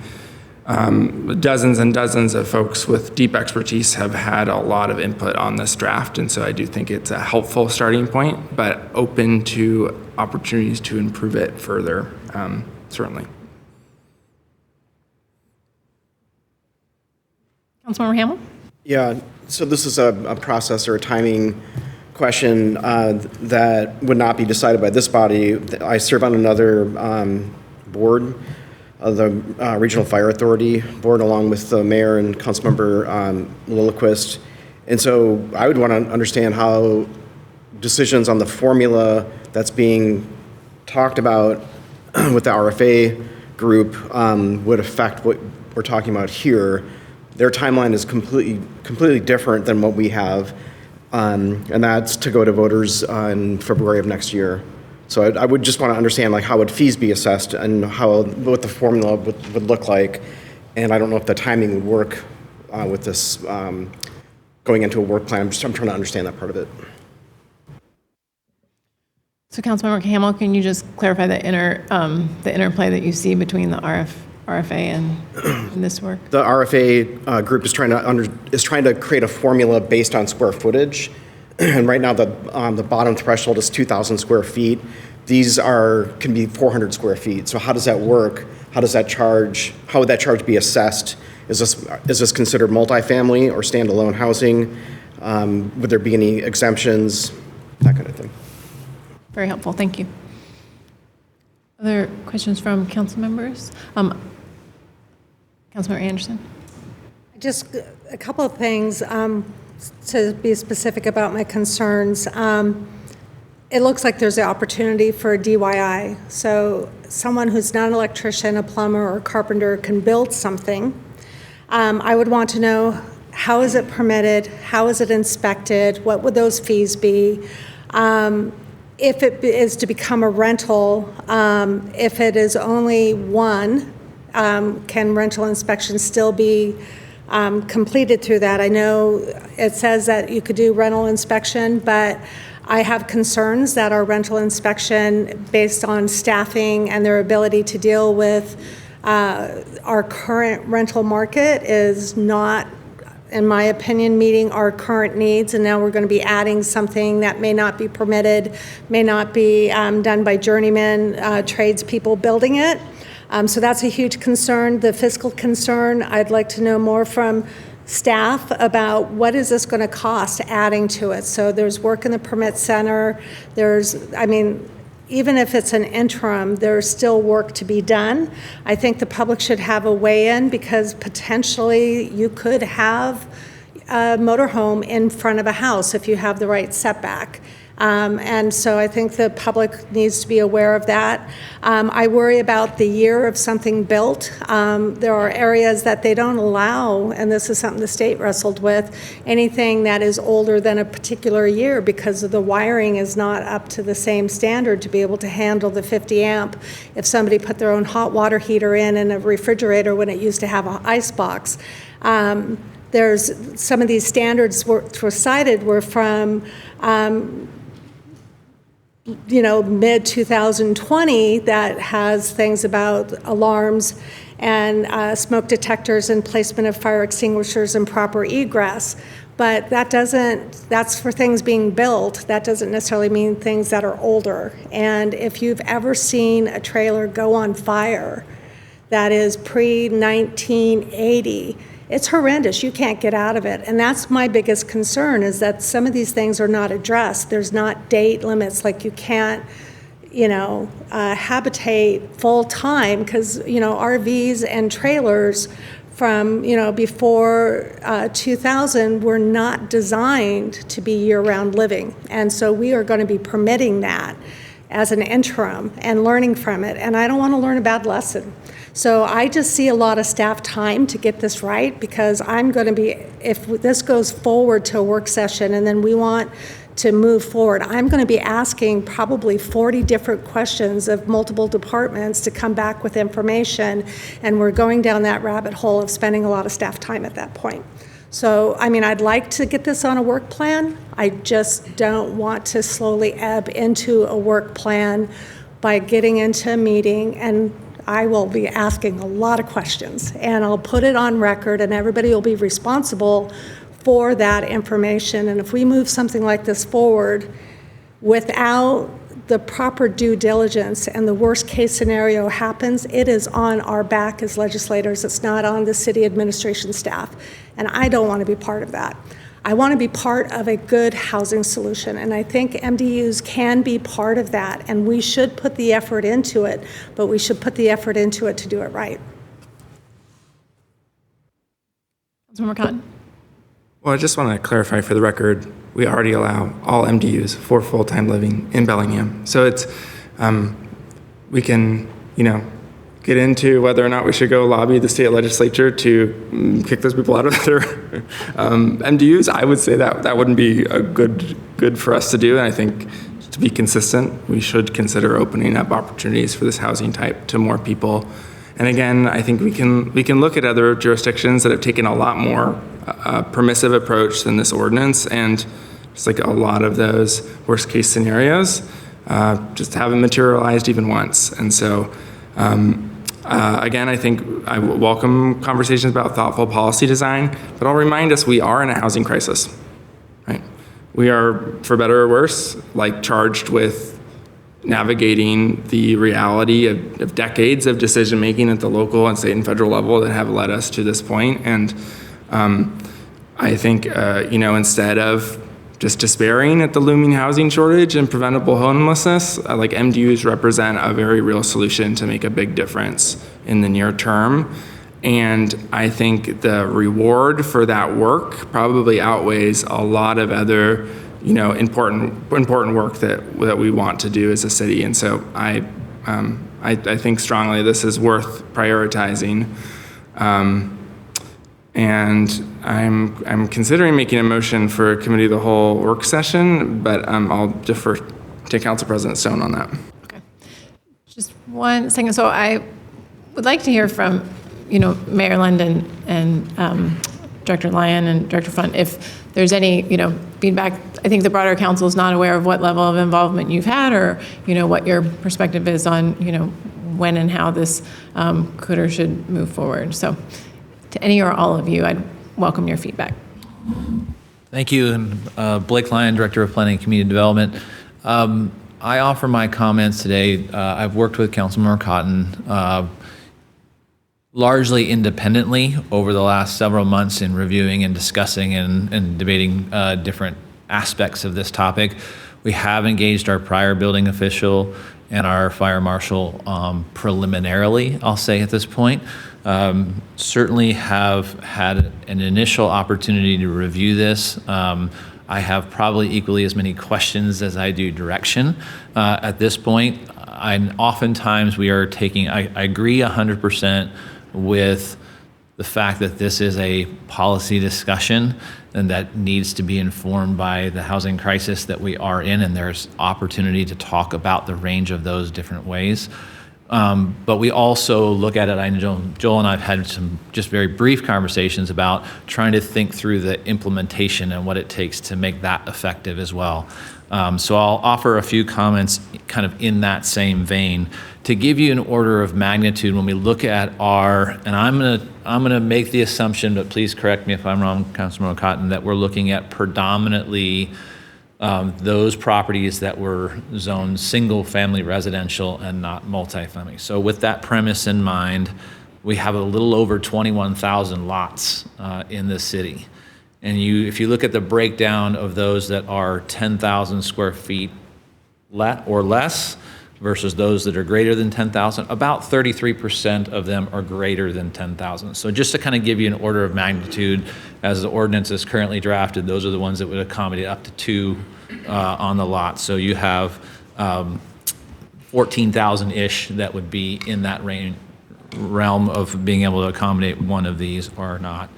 dozens and dozens of folks with deep expertise have had a lot of input on this draft. And so I do think it's a helpful starting point, but open to opportunities to improve it further, certainly. Councilmember Hamel? Yeah, so this is a process or a timing question that would not be decided by this body. I serve on another board, the Regional Fire Authority Board, along with the mayor and Councilmember Lilliquist. And so I would want to understand how decisions on the formula that's being talked about with the RFA group would affect what we're talking about here. Their timeline is completely different than what we have, and that's to go to voters in February of next year. So I would just want to understand like how would fees be assessed and what the formula would look like. And I don't know if the timing would work with this going into a work plan. I'm trying to understand that part of it. So Councilmember Hamel, can you just clarify the interplay that you see between the RFA and this work? The RFA group is trying to create a formula based on square footage, and right now the bottom threshold is 2,000 square feet. These can be 400 square feet. So how does that work? How would that charge be assessed? Is this considered multifamily or standalone housing? Would there be any exemptions? That kind of thing. Very helpful, thank you. Other questions from council members? Councilmember Anderson. Just a couple of things to be specific about my concerns. It looks like there's an opportunity for a DIY. So someone who's not an electrician, a plumber, or carpenter can build something. I would want to know, how is it permitted? How is it inspected? What would those fees be? If it is to become a rental, if it is only one, can rental inspection still be completed through that? I know it says that you could do rental inspection, but I have concerns that our rental inspection, based on staffing and their ability to deal with our current rental market, is not, in my opinion, meeting our current needs. And now we're going to be adding something that may not be permitted, may not be done by journeyman tradespeople building it. So that's a huge concern. The fiscal concern, I'd like to know more from staff about what is this going to cost adding to it. So there's work in the permit center. Even if it's an interim, there's still work to be done. I think the public should have a weigh-in, because potentially you could have a motorhome in front of a house if you have the right setback. And so I think the public needs to be aware of that. I worry about the year of something built. There are areas that they don't allow, and this is something the state wrestled with, anything that is older than a particular year, because of the wiring is not up to the same standard to be able to handle the 50 amp. If somebody put their own hot water heater in a refrigerator when it used to have an ice box. There's some of these standards were cited were from mid 2020, that has things about alarms and smoke detectors and placement of fire extinguishers and proper egress. But that's for things being built. That doesn't necessarily mean things that are older. And if you've ever seen a trailer go on fire that is pre-1980, it's horrendous. You can't get out of it. And that's my biggest concern, is that some of these things are not addressed. There's not date limits, like you can't, habitate full time, because, RVs and trailers from, before 2000 were not designed to be year-round living. And so we are going to be permitting that as an interim and learning from it. And I don't want to learn a bad lesson. So I just see a lot of staff time to get this right, because I'm going to be, if this goes forward to a work session and then we want to move forward, I'm going to be asking probably 40 different questions of multiple departments to come back with information. And we're going down that rabbit hole of spending a lot of staff time at that point. So, I'd like to get this on a work plan. I just don't want to slowly ebb into a work plan by getting into a meeting, and I will be asking a lot of questions, and I'll put it on record, and everybody will be responsible for that information. And if we move something like this forward without the proper due diligence and the worst case scenario happens, it is on our back as legislators. It's not on the city administration staff. And I don't want to be part of that. I want to be part of a good housing solution. And I think MDUs can be part of that. And we should put the effort into it, but we should put the effort into it to do it right. Councilmember Cotton. Well, I just want to clarify for the record, we already allow all MDUs for full-time living in Bellingham. So it's, we can, get into whether or not we should go lobby the state legislature to kick those people out of their MDUs. I would say that wouldn't be a good for us to do. And I think to be consistent, we should consider opening up opportunities for this housing type to more people. And again, I think we can look at other jurisdictions that have taken a lot more permissive approach than this ordinance, and just like a lot of those worst case scenarios just haven't materialized even once. And so again, I think I welcome conversations about thoughtful policy design, but I'll remind us we are in a housing crisis, right? We are, for better or worse, charged with navigating the reality of decades of decision making at the local and state and federal level that have led us to this point. And I think, instead of just despairing at the looming housing shortage and preventable homelessness, MDUs represent a very real solution to make a big difference in the near term. And I think the reward for that work probably outweighs a lot of other, important work that we want to do as a city. And so I think strongly this is worth prioritizing. And I'm considering making a motion for a committee of the whole work session, but I'll defer to Council President Stone on that. Okay. Just 1 second. So I would like to hear from, Mayor London and Director Lyon and Director Funt, if there's any, feedback. I think the broader council is not aware of what level of involvement you've had, or, what your perspective is on, when and how this could or should move forward. So to any or all of you, I'd welcome your feedback. Thank you. And Blake Lyon, Director of Planning and Community Development. I offer my comments today. I've worked with Councilmember Cotton largely independently over the last several months in reviewing and discussing and debating different aspects of this topic. We have engaged our prior building official and our fire marshal preliminarily, I'll say at this point. Certainly have had an initial opportunity to review this. I have probably equally as many questions as I do direction at this point. And oftentimes we are taking, I agree 100% with the fact that this is a policy discussion and that needs to be informed by the housing crisis that we are in, and there's opportunity to talk about the range of those different ways. But we also look at it, I know Joel and I have had some just very brief conversations about trying to think through the implementation and what it takes to make that effective as well. So I'll offer a few comments kind of in that same vein to give you an order of magnitude when we look at our, and I'm gonna make the assumption, but please correct me if I'm wrong, Councilmember Cotton, that we're looking at predominantly those properties that were zoned single-family residential and not multifamily. So with that premise in mind, we have a little over 21,000 lots in the city. And if you look at the breakdown of those that are 10,000 square feet or less versus those that are greater than 10,000, about 33% of them are greater than 10,000. So just to kind of give you an order of magnitude, as the ordinance is currently drafted, those are the ones that would accommodate up to 2 on the lot. So you have 14,000-ish that would be in that realm of being able to accommodate one of these or not.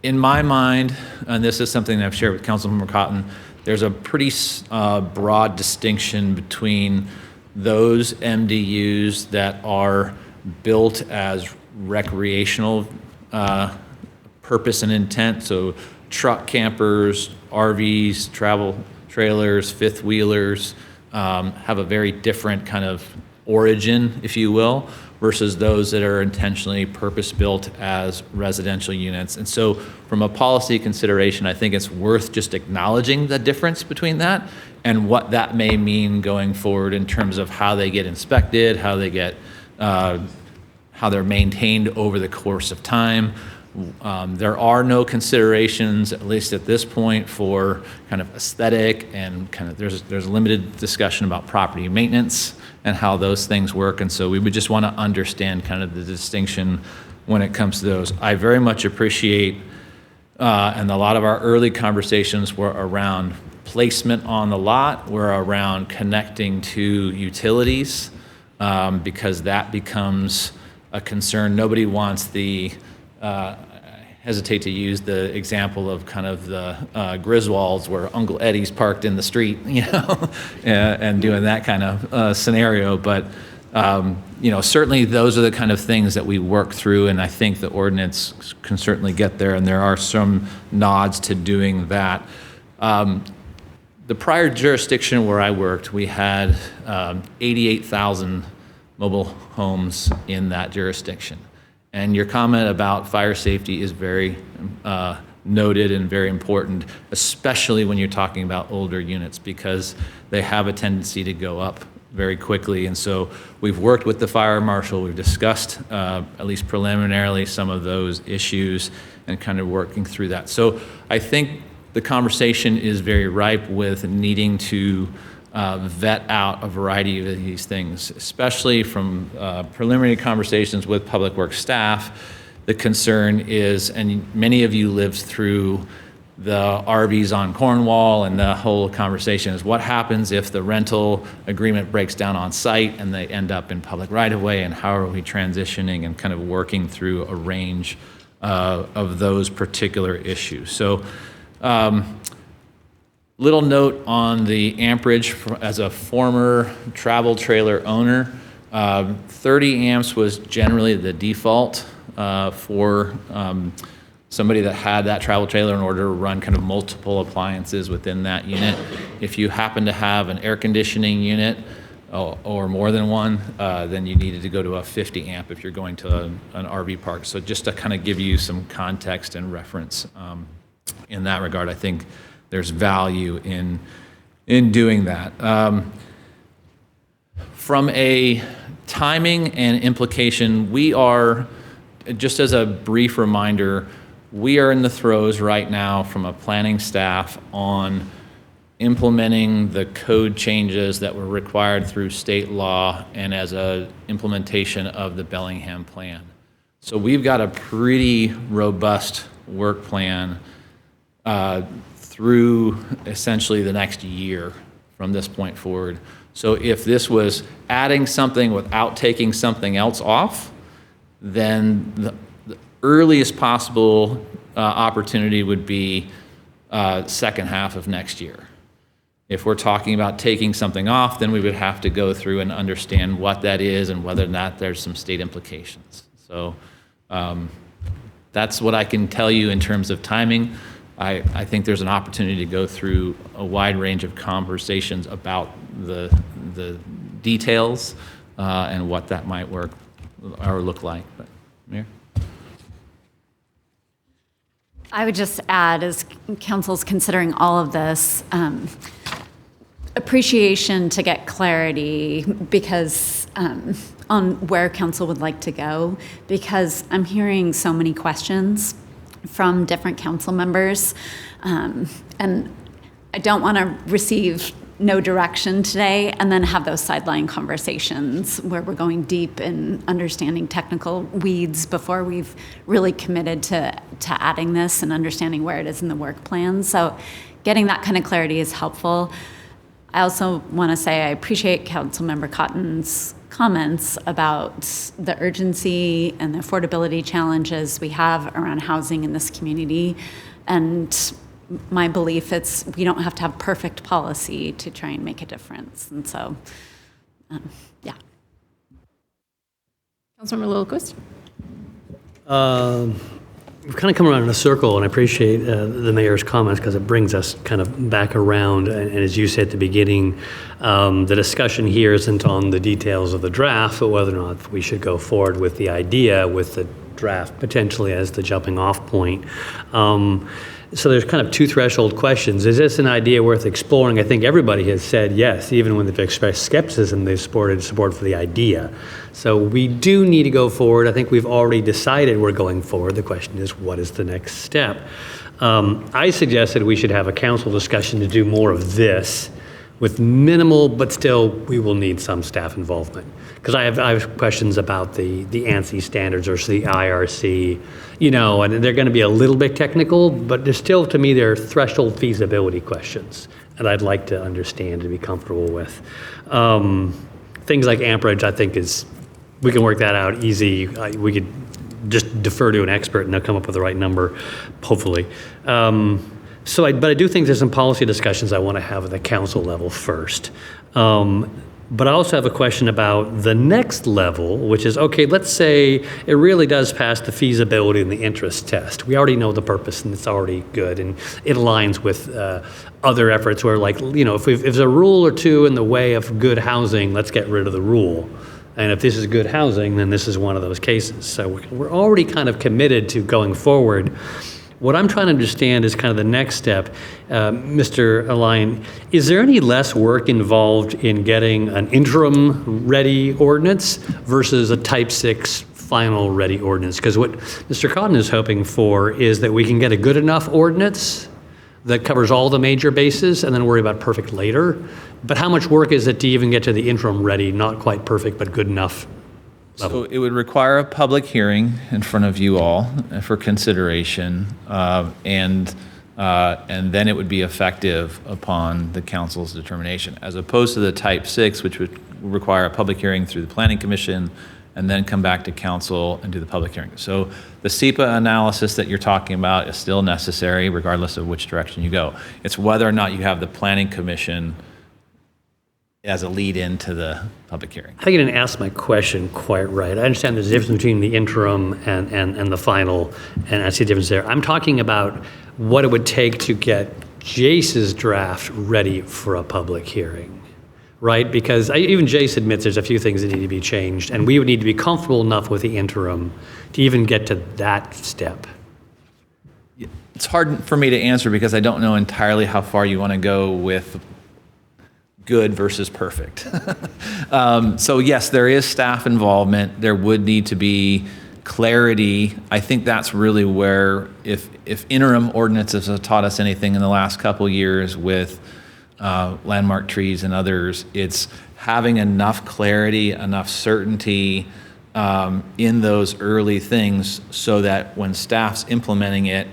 In my mind, and this is something that I've shared with Councilmember Cotton, there's a pretty broad distinction between those MDUs that are built as recreational purpose and intent, so truck campers, RVs, travel trailers, fifth wheelers, have a very different kind of origin, if you will, versus those that are intentionally purpose-built as residential units. And so from a policy consideration, I think it's worth just acknowledging the difference between that and what that may mean going forward in terms of how they get inspected, how they get, how they're maintained over the course of time. There are no considerations, at least at this point, for kind of aesthetic and kind of there's limited discussion about property maintenance and how those things work. And so we would just want to understand kind of the distinction when it comes to those. I very much appreciate And a lot of our early conversations were around placement on the lot, were around connecting to utilities, because that becomes a concern. Nobody wants the, I hesitate to use the example of kind of the Griswolds where Uncle Eddie's parked in the street, and doing that kind of scenario. But certainly those are the kind of things that we work through, and I think the ordinance can certainly get there, and there are some nods to doing that. The prior jurisdiction where I worked, we had 88,000 mobile homes in that jurisdiction. And your comment about fire safety is very noted and very important, especially when you're talking about older units, because they have a tendency to go up very quickly. And so we've worked with the fire marshal, we've discussed, at least preliminarily, some of those issues and kind of working through that. So I think the conversation is very ripe with needing to vet out a variety of these things, especially from preliminary conversations with Public Works staff. The concern is, and many of you lived through the RVs on Cornwall, and the whole conversation is what happens if the rental agreement breaks down on site and they end up in public right-of-way, and how are we transitioning and kind of working through a range of those particular issues. So little note on the amperage as a former travel trailer owner. 30 amps was generally the default for somebody that had that travel trailer in order to run kind of multiple appliances within that unit. If you happen to have an air conditioning unit or more than one, then you needed to go to a 50 amp if you're going to an RV park. So just to kind of give you some context and reference in that regard, I think there's value in doing that. From a timing and implication, we are, just as a brief reminder, we are in the throes right now from a planning staff on implementing the code changes that were required through state law and as a implementation of the Bellingham plan. So we've got a pretty robust work plan through essentially the next year from this point forward. So if this was adding something without taking something else off, then the earliest possible opportunity would be second half of next year. If we're talking about taking something off, then we would have to go through and understand what that is and whether or not there's some state implications. So that's what I can tell you in terms of timing. I think there's an opportunity to go through a wide range of conversations about the details and what that might work or look like. But, Mayor? I would just add, as council's considering all of this, appreciation to get clarity because on where council would like to go, because I'm hearing so many questions from different council members, and I don't want to receive no direction today and then have those sideline conversations where we're going deep in understanding technical weeds before we've really committed to adding this and understanding where it is in the work plan. So getting that kind of clarity is helpful. I also want to say I appreciate Councilmember Cotton's comments about the urgency and the affordability challenges we have around housing in this community. And my belief is we don't have to have perfect policy to try and make a difference. And so, yeah. Councilmember Lillquist. We've kind of come around in a circle, and I appreciate the mayor's comments because it brings us kind of back around. And as you said at the beginning, the discussion here isn't on the details of the draft, but whether or not we should go forward with the idea with the draft potentially as the jumping off point. So there's kind of two threshold questions. Is this an idea worth exploring? I think everybody has said yes, even when they've expressed skepticism, they've supported support for the idea. So we do need to go forward. I think we've already decided we're going forward. The question is, what is the next step? I suggested we should have a council discussion to do more of this with minimal, but still, we will need some staff involvement. Because I have questions about the ANSI standards or the IRC, and they're going to be a little bit technical, but they're still, to me, they're threshold feasibility questions, and I'd like to understand and be comfortable with. Things like amperage, I think we can work that out easy. We could just defer to an expert and they'll come up with the right number, hopefully. But I do think there's some policy discussions I want to have at the council level first. But I also have a question about the next level, which is, okay, let's say it really does pass the feasibility and the interest test. We already know the purpose and it's already good and it aligns with other efforts where, like, if there's a rule or two in the way of good housing, let's get rid of the rule. And if this is good housing, then this is one of those cases. So we're already kind of committed to going forward. What I'm trying to understand is kind of the next step. Mr. Align, is there any less work involved in getting an interim ready ordinance versus a type 6 final ready ordinance? Because what Mr. Cotton is hoping for is that we can get a good enough ordinance that covers all the major bases and then worry about perfect later. But how much work is it to even get to the interim ready, not quite perfect, but good enough level? So it would require a public hearing in front of you all for consideration, and then it would be effective upon the council's determination, as opposed to the type 6, which would require a public hearing through the Planning Commission and then come back to council and do the public hearing. So the SEPA analysis that you're talking about is still necessary regardless of which direction you go. It's whether or not you have the Planning Commission as a lead into the public hearing. I think I didn't ask my question quite right. I understand there's a difference between the interim and the final, and I see a difference there. I'm talking about what it would take to get Jace's draft ready for a public hearing, right? Because even Jace admits there's a few things that need to be changed, and we would need to be comfortable enough with the interim to even get to that step. It's hard for me to answer because I don't know entirely how far you want to go with good versus perfect. So yes, there is staff involvement. There would need to be clarity. I think that's really where, if interim ordinances have taught us anything in the last couple years with landmark trees and others, it's having enough clarity, enough certainty in those early things so that when staff's implementing it,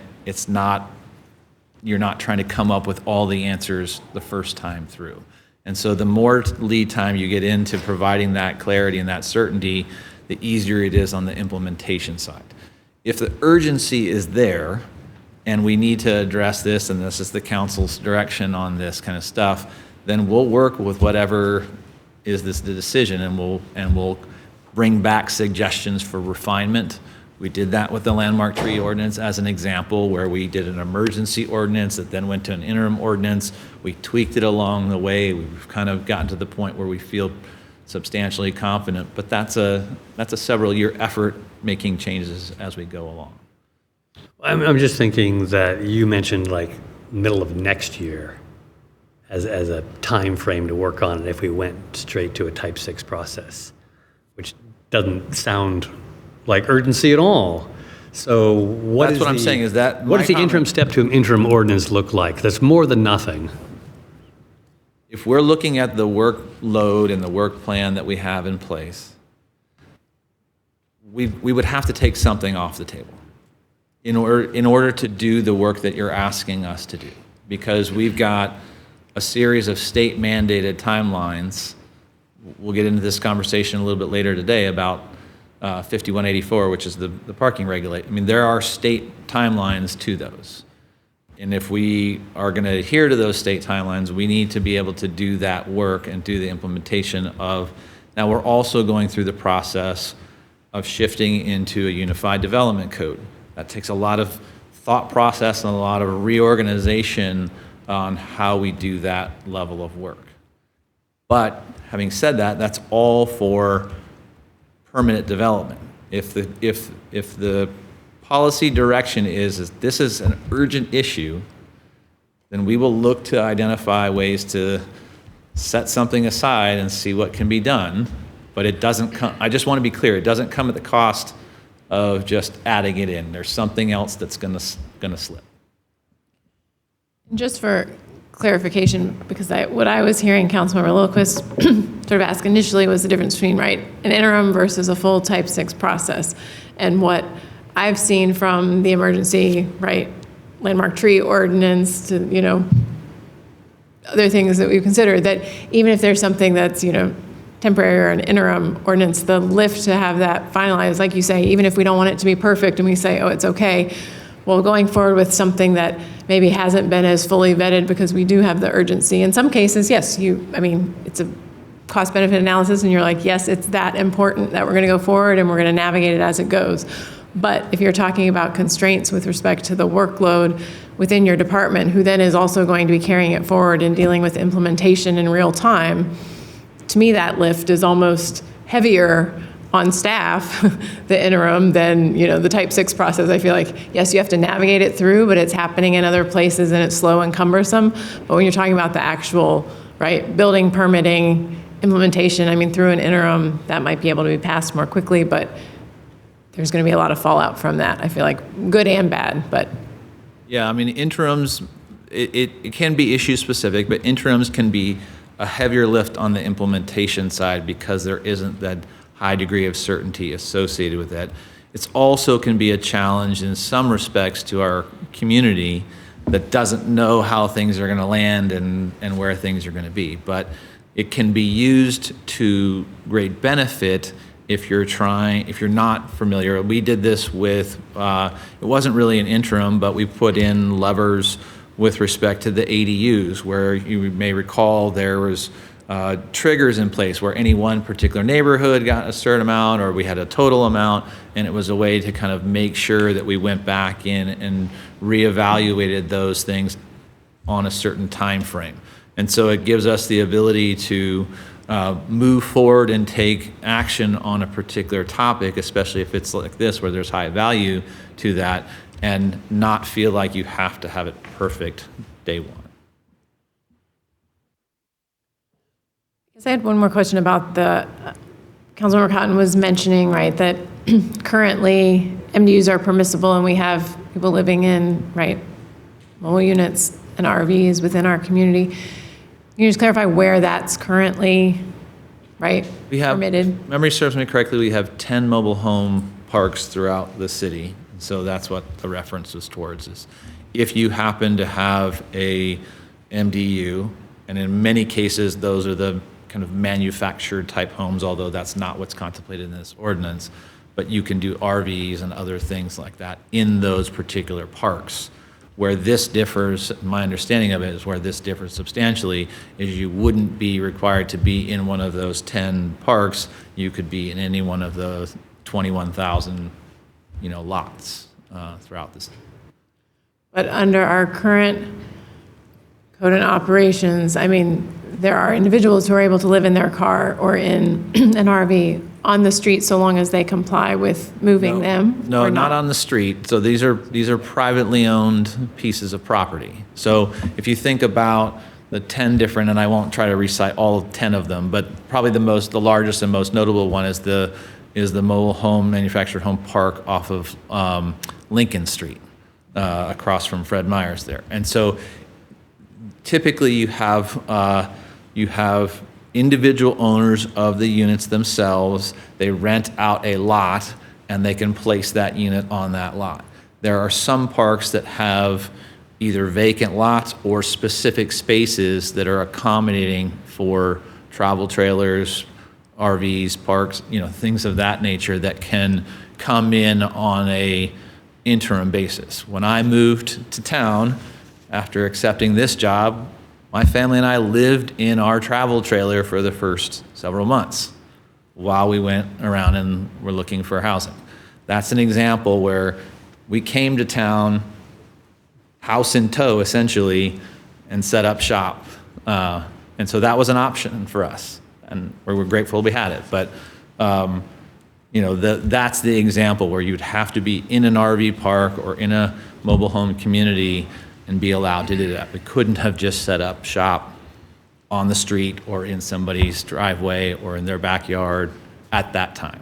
you're not trying to come up with all the answers the first time through. And so the more lead time you get into providing that clarity and that certainty, the easier it is on the implementation side. If the urgency is there and we need to address this, and this is the council's direction on this kind of stuff, then we'll work with whatever is the decision, and we'll bring back suggestions for refinement. We did that with the landmark tree ordinance as an example, where we did an emergency ordinance that then went to an interim ordinance. We tweaked it along the way. We've kind of gotten to the point where we feel substantially confident, but that's a several-year effort making changes as we go along. I'm just thinking that you mentioned like middle of next year as a time frame to work on it if we went straight to a type 6 process, which doesn't sound like urgency at all. So what I'm saying is that what does the interim step to an interim ordinance look like? That's more than nothing. If we're looking at the workload and the work plan that we have in place, we would have to take something off the table in order to do the work that you're asking us to do, because we've got a series of state mandated timelines. We'll get into this conversation a little bit later today about 5184, which is the parking regulation. I mean, there are state timelines to those. And if we are going to adhere to those state timelines, we need to be able to do that work and do the implementation of. Now, we're also going through the process of shifting into a unified development code. That takes a lot of thought process and a lot of reorganization on how we do that level of work. But having said that, that's all for permanent development. If the policy direction is this is an urgent issue, then we will look to identify ways to set something aside and see what can be done. But it doesn't come, I just want to be clear, it doesn't come at the cost of just adding it in. There's something else that's going to slip. Just for clarification, because what I was hearing Councilmember Lillquist sort of ask initially was the difference between, right, an interim versus a full type 6 process. And what I've seen from the emergency, right, landmark tree ordinance to, other things that we've considered, that even if there's something that's, temporary or an interim ordinance, the lift to have that finalized, like you say, even if we don't want it to be perfect and we say, oh, it's okay, well, going forward with something that maybe hasn't been as fully vetted because we do have the urgency. In some cases, yes, it's a cost-benefit analysis and you're like, yes, it's that important that we're going to go forward and we're going to navigate it as it goes. But if you're talking about constraints with respect to the workload within your department, who then is also going to be carrying it forward and dealing with implementation in real time, to me, that lift is almost heavier on staff, the interim, than the type 6 process. I feel like, yes, you have to navigate it through, but it's happening in other places and it's slow and cumbersome. But when you're talking about the actual, right, building, permitting, implementation, through an interim, that might be able to be passed more quickly, but there's going to be a lot of fallout from that. I feel like good and bad, but. Yeah, interims, it can be issue specific, but interims can be a heavier lift on the implementation side because there isn't that high degree of certainty associated with that. It also can be a challenge in some respects to our community that doesn't know how things are going to land and where things are going to be. But it can be used to great benefit if you're not familiar. We did this with, it wasn't really an interim, but we put in levers with respect to the ADUs, where you may recall there was triggers in place where any one particular neighborhood got a certain amount or we had a total amount, and it was a way to kind of make sure that we went back in and reevaluated those things on a certain time frame. And so it gives us the ability to move forward and take action on a particular topic, especially if it's like this where there's high value to that, and not feel like you have to have it perfect day one. I had one more question about Councilmember Cotton was mentioning, right, that currently MDUs are permissible and we have people living in, right, mobile units and RVs within our community. Can you just clarify where that's currently, right, permitted? Memory serves me correctly, we have 10 mobile home parks throughout the city. So that's what the reference was towards, is if you happen to have a MDU, and in many cases those are the kind of manufactured type homes, although that's not what's contemplated in this ordinance, but you can do RVs and other things like that in those particular parks. Where this differs, my understanding of it is where this differs substantially, is you wouldn't be required to be in one of those 10 parks. You could be in any one of those 21,000 lots throughout this. But under our current code and operations, there are individuals who are able to live in their car or in an RV on the street so long as they comply with moving them? No, not on the street. So these are privately owned pieces of property. So if you think about the 10 different, and I won't try to recite all 10 of them, but probably the largest and most notable one is the mobile home, manufactured home park off of Lincoln Street, across from Fred Meyer's there. And so typically you have individual owners of the units themselves. They rent out a lot and they can place that unit on that lot. There are some parks that have either vacant lots or specific spaces that are accommodating for travel trailers, RVs, parks, things of that nature that can come in on a interim basis. When I moved to town after accepting this job, my family and I lived in our travel trailer for the first several months while we went around and were looking for housing. That's an example where we came to town, house in tow essentially, and set up shop. And so that was an option for us, and we're grateful we had it. But that's the example where you'd have to be in an RV park or in a mobile home community and be allowed to do that. We couldn't have just set up shop on the street or in somebody's driveway or in their backyard at that time.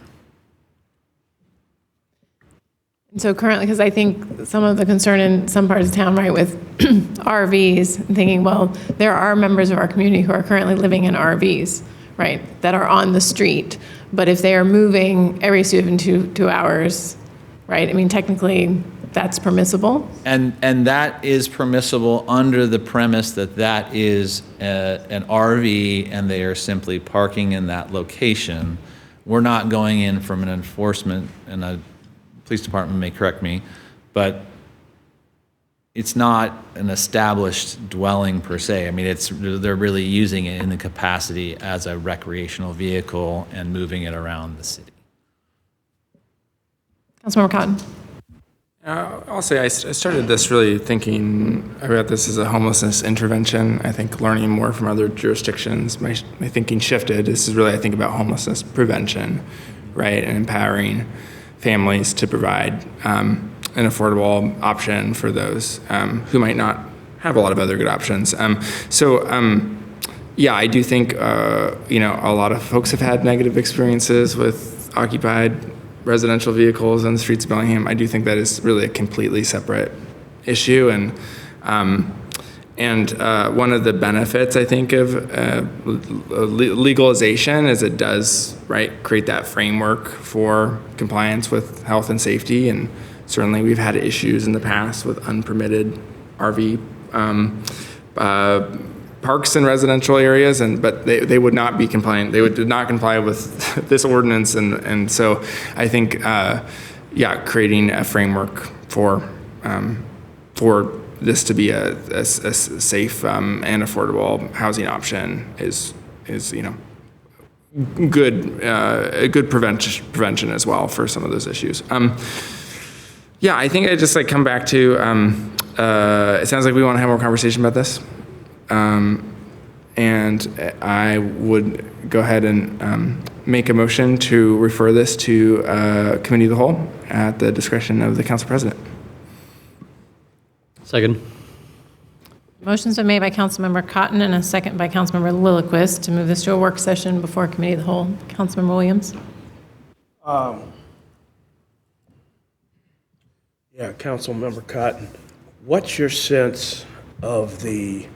So currently, because I think some of the concern in some parts of town, right, with RVs, thinking, well, there are members of our community who are currently living in RVs, right, that are on the street. But if they are moving every 2 hours, right, I mean, technically, that's permissible. And that is permissible under the premise that that is an RV and they are simply parking in that location. We're not going in from an enforcement, and the police department may correct me, but it's not an established dwelling per se. I mean, they're really using it in the capacity as a recreational vehicle and moving it around the city. Councilmember Cotton. I'll say I started this really thinking about this as a homelessness intervention. I think learning more from other jurisdictions, my thinking shifted. This is really, I think, about homelessness prevention, right, and empowering families to provide an affordable option for those who might not have a lot of other good options. Yeah, I do think, a lot of folks have had negative experiences with occupied residential vehicles on the streets of Bellingham. I do think that is really a completely separate issue, and one of the benefits, I think, of legalization is it does, right, create that framework for compliance with health and safety, and certainly we've had issues in the past with unpermitted RV parks in residential areas, but they would not be compliant. They did not comply with this ordinance, and so I think, creating a framework for this to be a safe and affordable housing option is good, a good prevention as well for some of those issues. I think I just come back to it sounds like we want to have more conversation about this. And I would go ahead and make a motion to refer this to Committee of the Whole at the discretion of the Council President. Second. Motion's been made by Councilmember Cotton and a second by Councilmember Lilliquist to move this to a work session before Committee of the Whole. Councilmember Williams. Councilmember Cotton, what's your sense of the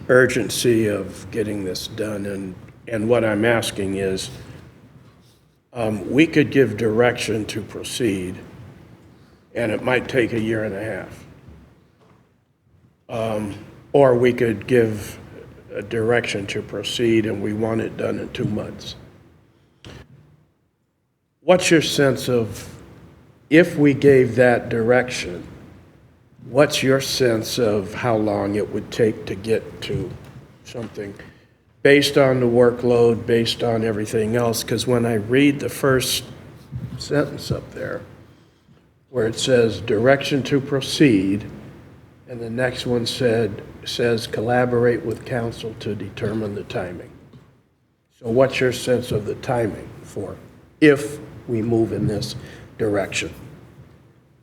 urgency of getting this done? And what I'm asking is, we could give direction to proceed, and it might take 1.5 years. Or we could give a direction to proceed and we want it done in 2 months. What's your sense of, if we gave that direction, what's your sense of how long it would take to get to something based on the workload, based on everything else? Because when I read the first sentence up there, where it says direction to proceed, and the next one says collaborate with council to determine the timing. So what's your sense of the timing for if we move in this direction?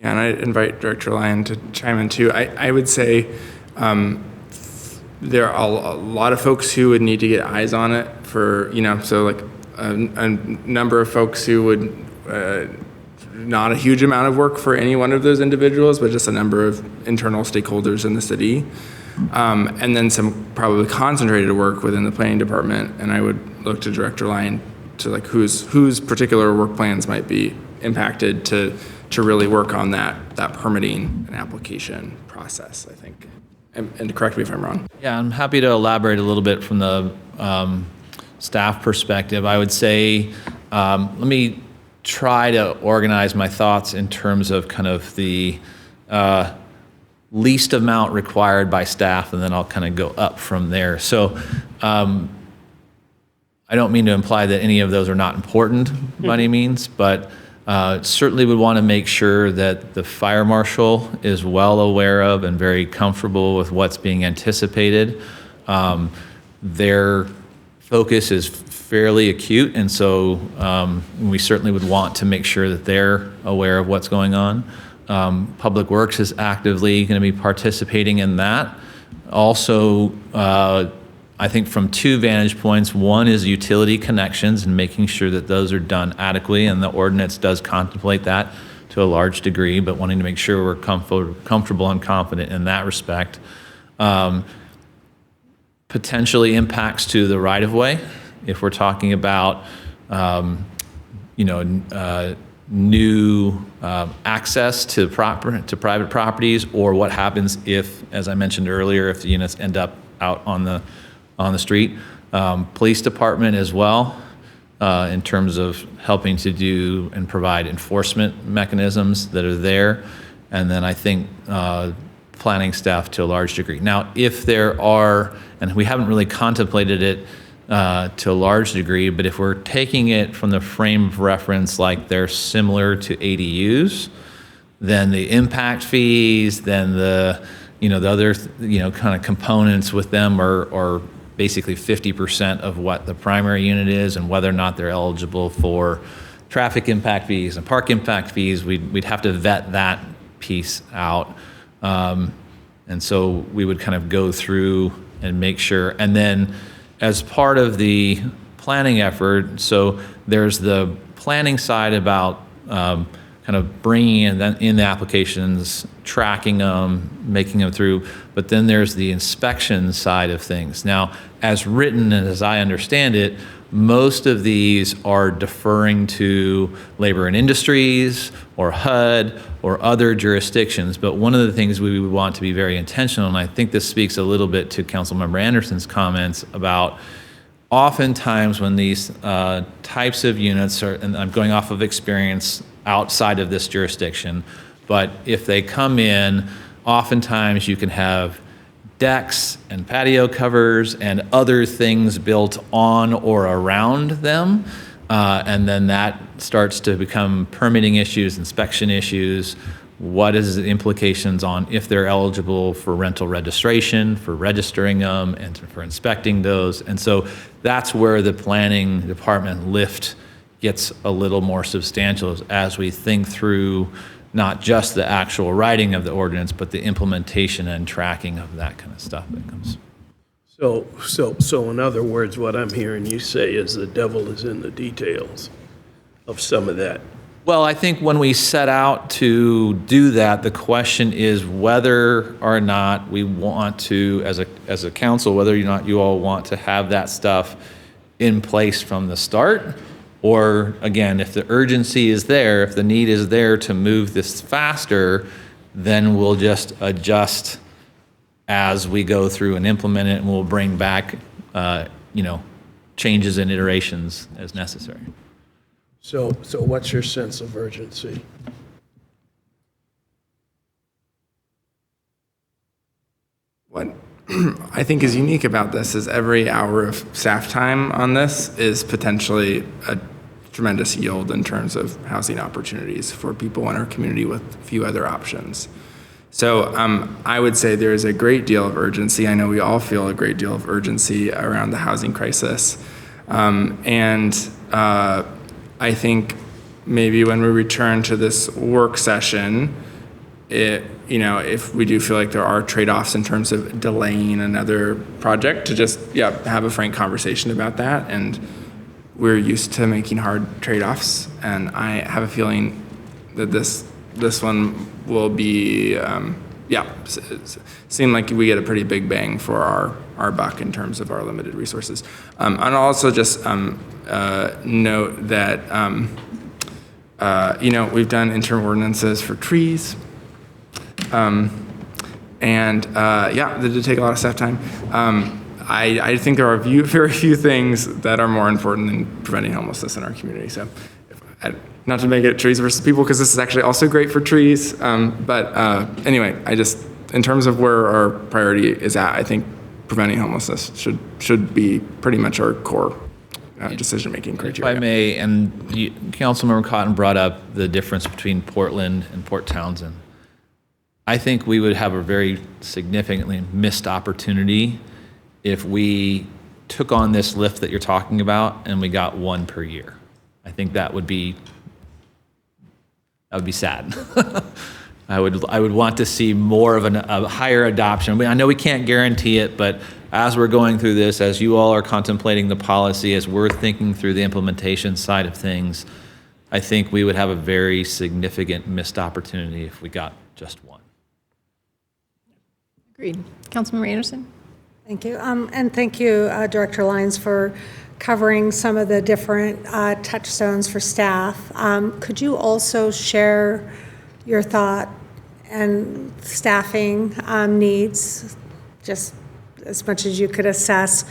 Yeah, and I invite Director Lyon to chime in too. I would say there are a lot of folks who would need to get eyes on it for, so like a number of folks who would, not a huge amount of work for any one of those individuals, but just a number of internal stakeholders in the city. And then some probably concentrated work within the planning department. And I would look to Director Lyon to whose particular work plans might be impacted to really work on that permitting and application process, I think. And correct me if I'm wrong. Yeah, I'm happy to elaborate a little bit from the staff perspective. I would say, let me try to organize my thoughts in terms of kind of the least amount required by staff, and then I'll kind of go up from there. So I don't mean to imply that any of those are not important by any means, but certainly would want to make sure that the fire marshal is well aware of and very comfortable with what's being anticipated. Their focus is fairly acute, and so we certainly would want to make sure that they're aware of what's going on. Public Works is actively going to be participating in that. Also, I think from two vantage points. One is utility connections and making sure that those are done adequately, and the ordinance does contemplate that to a large degree, but wanting to make sure we're comfortable and confident in that respect. Potentially impacts to the right-of-way, if we're talking about, new access to private properties, or what happens if, as I mentioned earlier, if the units end up out on the street. Police department as well, in terms of helping to do and provide enforcement mechanisms that are there. And then I think planning staff to a large degree. Now, if there are, and we haven't really contemplated it to a large degree, but if we're taking it from the frame of reference like they're similar to ADUs, then the impact fees, then the other, kind of components with them are basically 50% of what the primary unit is, and whether or not they're eligible for traffic impact fees and park impact fees, we'd have to vet that piece out. And so we would kind of go through and make sure. And then as part of the planning effort, so there's the planning side about kind of bringing in the applications, tracking them, making them through, but then there's the inspection side of things. Now, as written and as I understand it, most of these are deferring to Labor and Industries or HUD or other jurisdictions. But one of the things we would want to be very intentional, and I think this speaks a little bit to Councilmember Anderson's comments about oftentimes when these types of units are, and I'm going off of experience outside of this jurisdiction, but if they come in, oftentimes you can have decks and patio covers and other things built on or around them. And then that starts to become permitting issues, inspection issues. What is the implications on if they're eligible for rental registration, for registering them, and for inspecting those? And so that's where the planning department lift gets a little more substantial as we think through not just the actual writing of the ordinance, but the implementation and tracking of that kind of stuff that comes. So in other words, what I'm hearing you say is the devil is in the details of some of that. Well, I think when we set out to do that, the question is whether or not we want to, as a council, whether or not you all want to have that stuff in place from the start. Or again, if the urgency is there, if the need is there to move this faster, then we'll just adjust as we go through and implement it, and we'll bring back, changes and iterations as necessary. So what's your sense of urgency? What I think is unique about this is every hour of staff time on this is potentially a tremendous yield in terms of housing opportunities for people in our community with few other options. So I would say there is a great deal of urgency. I know we all feel a great deal of urgency around the housing crisis. I think maybe when we return to this work session, if we do feel like there are trade-offs in terms of delaying another project, to just have a frank conversation about that. And we're used to making hard trade-offs, and I have a feeling that this one will be seem like we get a pretty big bang for our buck in terms of our limited resources. And I'll also just note that we've done interim ordinances for trees. That did take a lot of staff time. I think there are very few things that are more important than preventing homelessness in our community. So, not to make it trees versus people, because this is actually also great for trees. Anyway, in terms of where our priority is at, I think preventing homelessness should be pretty much our core decision-making criteria. If I may, and Councilmember Cotton brought up the difference between Portland and Port Townsend. I think we would have a very significantly missed opportunity if we took on this lift that you're talking about and we got one per year. I think that would be sad. I would want to see more of a higher adoption. I know we can't guarantee it, but as we're going through this, as you all are contemplating the policy, as we're thinking through the implementation side of things, I think we would have a very significant missed opportunity if we got just one. Agreed. Councilmember Anderson? Thank you. And thank you, Director Lyons, for covering some of the different touchstones for staff. Could you also share your thought and staffing needs, just as much as you could assess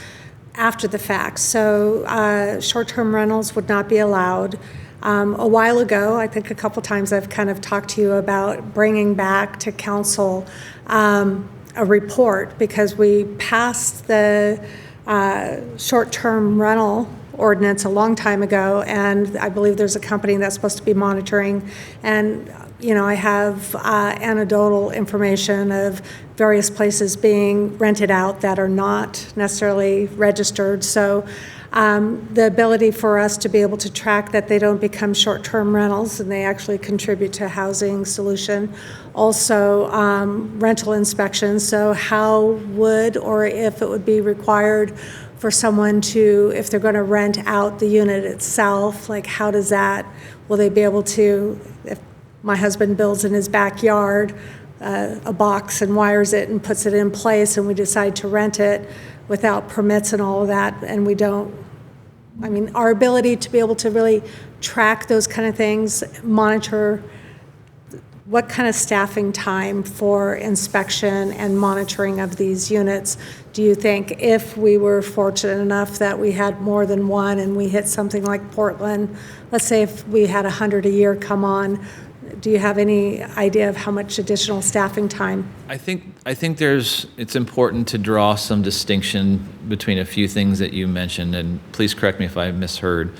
after the fact? So short-term rentals would not be allowed. A while ago, I think a couple times I've kind of talked to you about bringing back to council a report, because we passed the short-term rental ordinance a long time ago, and I believe there's a company that's supposed to be monitoring. And I have anecdotal information of various places being rented out that are not necessarily registered. So the ability for us to be able to track that they don't become short-term rentals and they actually contribute to a housing solution. Also, rental inspections. So how would, or if it would be required for someone to, if they're going to rent out the unit itself, like how does that, will they be able to, if my husband builds in his backyard a box and wires it and puts it in place, and we decide to rent it without permits and all of that, and we don't, I mean, our ability to be able to really track those kind of things, monitor what kind of staffing time for inspection and monitoring of these units do you think, if we were fortunate enough that we had more than one and we hit something like Portland, let's say if we had 100 a year come on, do you have any idea of how much additional staffing time? I think it's important to draw some distinction between a few things that you mentioned, and please correct me if I misheard.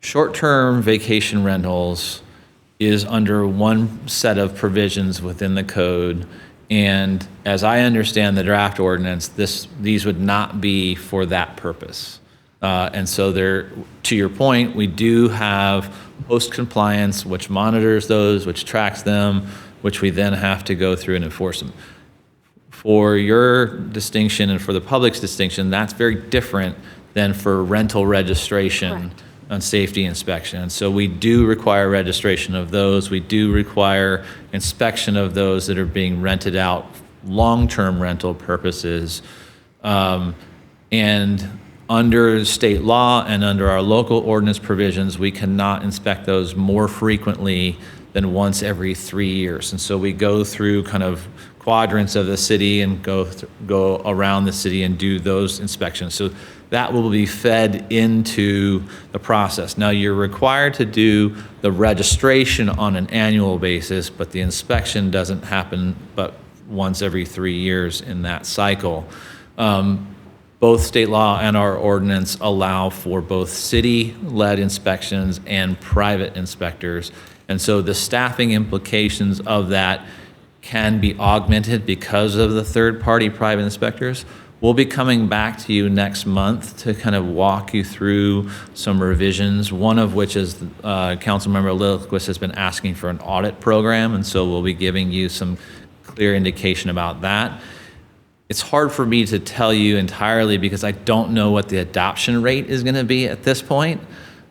Short-term vacation rentals is under one set of provisions within the code, and as I understand the draft ordinance, these would not be for that purpose. And so there, to your point, we do have post-compliance, which monitors those, which tracks them, which we then have to go through and enforce them. For your distinction and for the public's distinction, that's very different than for rental registration on safety inspection. And so we do require registration of those. We do require inspection of those that are being rented out, long-term rental purposes. And under state law and under our local ordinance provisions, we cannot inspect those more frequently than once every 3 years. And so we go through kind of quadrants of the city and go around the city and do those inspections. So that will be fed into the process. Now, you're required to do the registration on an annual basis, but the inspection doesn't happen but once every 3 years in that cycle. Both state law and our ordinance allow for both city-led inspections and private inspectors. And so the staffing implications of that can be augmented because of the third-party private inspectors. We'll be coming back to you next month to kind of walk you through some revisions, one of which is Councilmember Lilliquist has been asking for an audit program, and so we'll be giving you some clear indication about that. It's hard for me to tell you entirely because I don't know what the adoption rate is going to be at this point,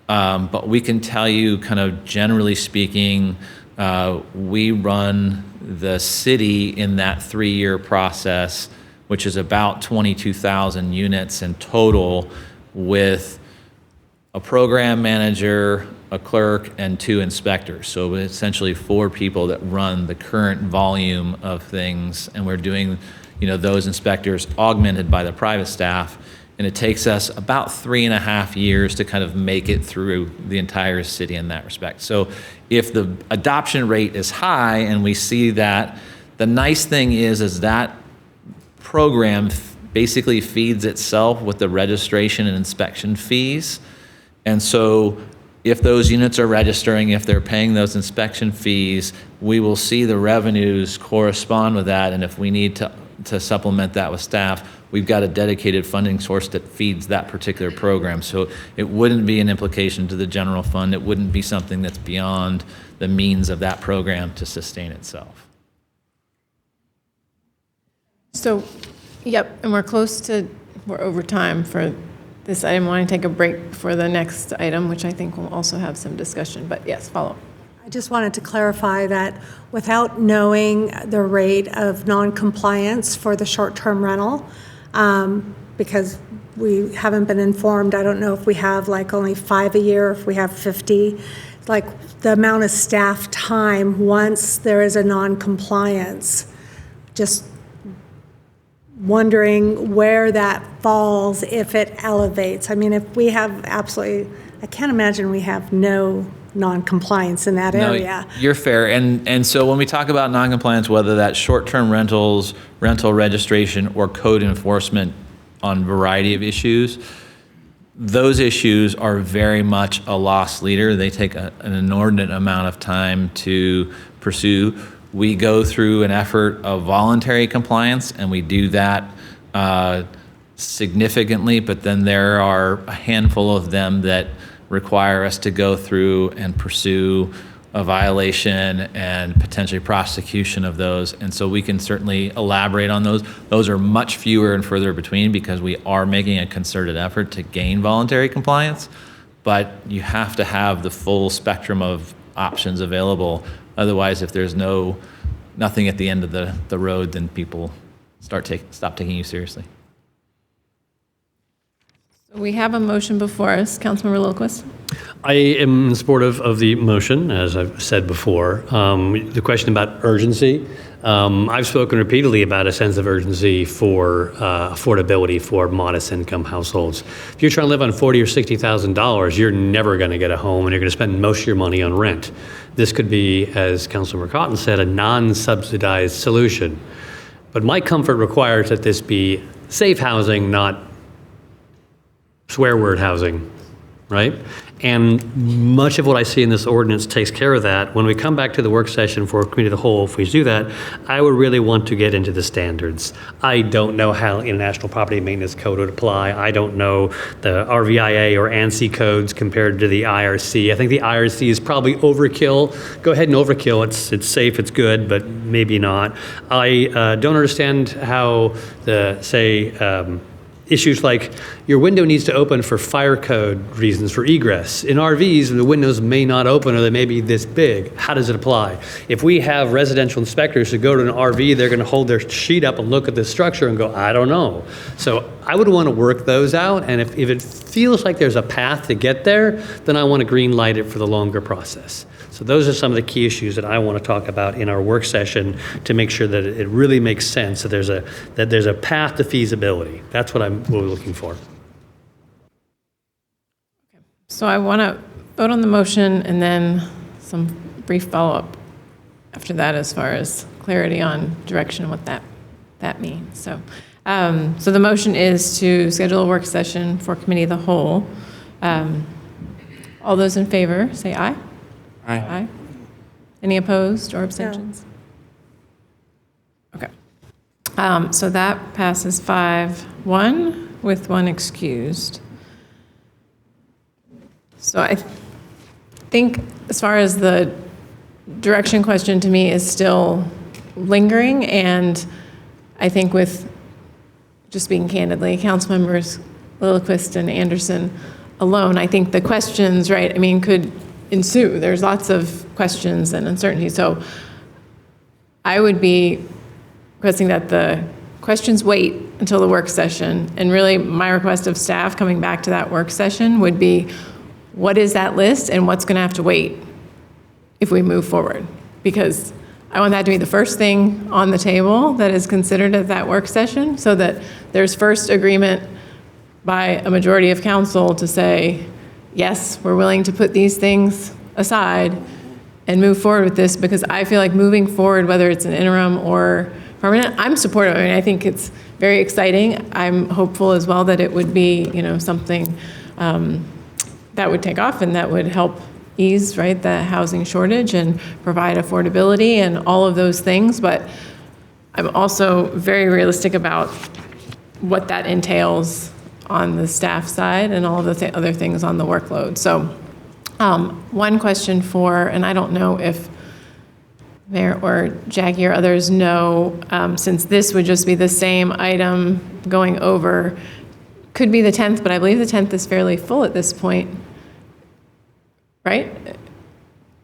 but we can tell you kind of generally speaking, we run the city in that 3-year process, which is about 22,000 units in total, with a program manager, a clerk, and 2 inspectors. So essentially 4 people that run the current volume of things, and we're doing those inspectors augmented by the private staff, and it takes us about 3.5 years to kind of make it through the entire city in that respect. So if the adoption rate is high and we see that, the nice thing is that program basically feeds itself with the registration and inspection fees. And so if those units are registering, if they're paying those inspection fees, we will see the revenues correspond with that, and if we need to supplement that with staff, we've got a dedicated funding source that feeds that particular program. So it wouldn't be an implication to the general fund. It wouldn't be something that's beyond the means of that program to sustain itself. So Yep, and we're over time for this item. I want to take a break for the next item, which I think will also have some discussion, but yes, follow. I just wanted to clarify that without knowing the rate of non-compliance for the short-term rental, because we haven't been informed, I don't know if we have like only 5 a year, if we have 50, like the amount of staff time once there is a non-compliance, just wondering where that falls if it elevates. I mean, if we have I can't imagine we have no non-compliance in that area. You're fair. And so when we talk about non-compliance, whether that's short-term rentals, rental registration, or code enforcement on a variety of issues, those issues are very much a loss leader. They take an inordinate amount of time to pursue. We go through an effort of voluntary compliance, and we do that significantly, but then there are a handful of them that require us to go through and pursue a violation and potentially prosecution of those. And so we can certainly elaborate on those. Those are much fewer and further between because we are making a concerted effort to gain voluntary compliance, but you have to have the full spectrum of options available. Otherwise, if there's nothing at the end of the road, then people stop taking you seriously. We have a motion before us. Councilmember Lilquist. I am in support of the motion, as I've said before. The question about urgency, I've spoken repeatedly about a sense of urgency for affordability for modest income households. If you're trying to live on $40,000 or $60,000, you're never going to get a home, and you're going to spend most of your money on rent. This could be, as Councilmember Cotton said, a non-subsidized solution. But my comfort requires that this be safe housing, not swear word housing, right? And much of what I see in this ordinance takes care of that. When we come back to the work session for committee of the whole, if we do that, I would really want to get into the standards. I don't know how International Property Maintenance Code would apply. I don't know the RVIA or ANSI codes compared to the IRC. I think the IRC is probably overkill. Go ahead and overkill. It's safe, it's good, but maybe not. I don't understand how issues like your window needs to open for fire code reasons for egress. In RVs, the windows may not open or they may be this big. How does it apply? If we have residential inspectors who go to an RV, they're going to hold their sheet up and look at the structure and go, I don't know. So I would want to work those out. And if it feels like there's a path to get there, then I want to green light it for the longer process. So those are some of the key issues that I want to talk about in our work session to make sure that it really makes sense, that there's a path to feasibility. That's what we're looking for. So I want to vote on the motion and then some brief follow-up after that as far as clarity on direction and what that means. So the motion is to schedule a work session for committee of the whole. All those in favor, say aye. Aye. Aye. Any opposed or abstentions? No. Okay. So that passes 5-1 with one excused. So I think as far as the direction question to me is still lingering, and I think with, just speaking candidly, council members Lilquist and Anderson alone, I think the questions, right, I mean, could ensue. There's lots of questions and uncertainty. So I would be requesting that the questions wait until the work session. And really my request of staff coming back to that work session would be, what is that list and what's going to have to wait if we move forward? Because I want that to be the first thing on the table that is considered at that work session, so that there's first agreement by a majority of council to say, yes, we're willing to put these things aside and move forward with this, because I feel like moving forward, whether it's an interim or permanent, I'm supportive. I mean, I think it's very exciting. I'm hopeful as well that it would be, something that would take off and that would help ease, right, the housing shortage and provide affordability and all of those things. But I'm also very realistic about what that entails on the staff side and all of the other things on the workload. So one question and I don't know if Mayor or Jackie or others know, since this would just be the same item going over, could be the 10th, but I believe the 10th is fairly full at this point, right?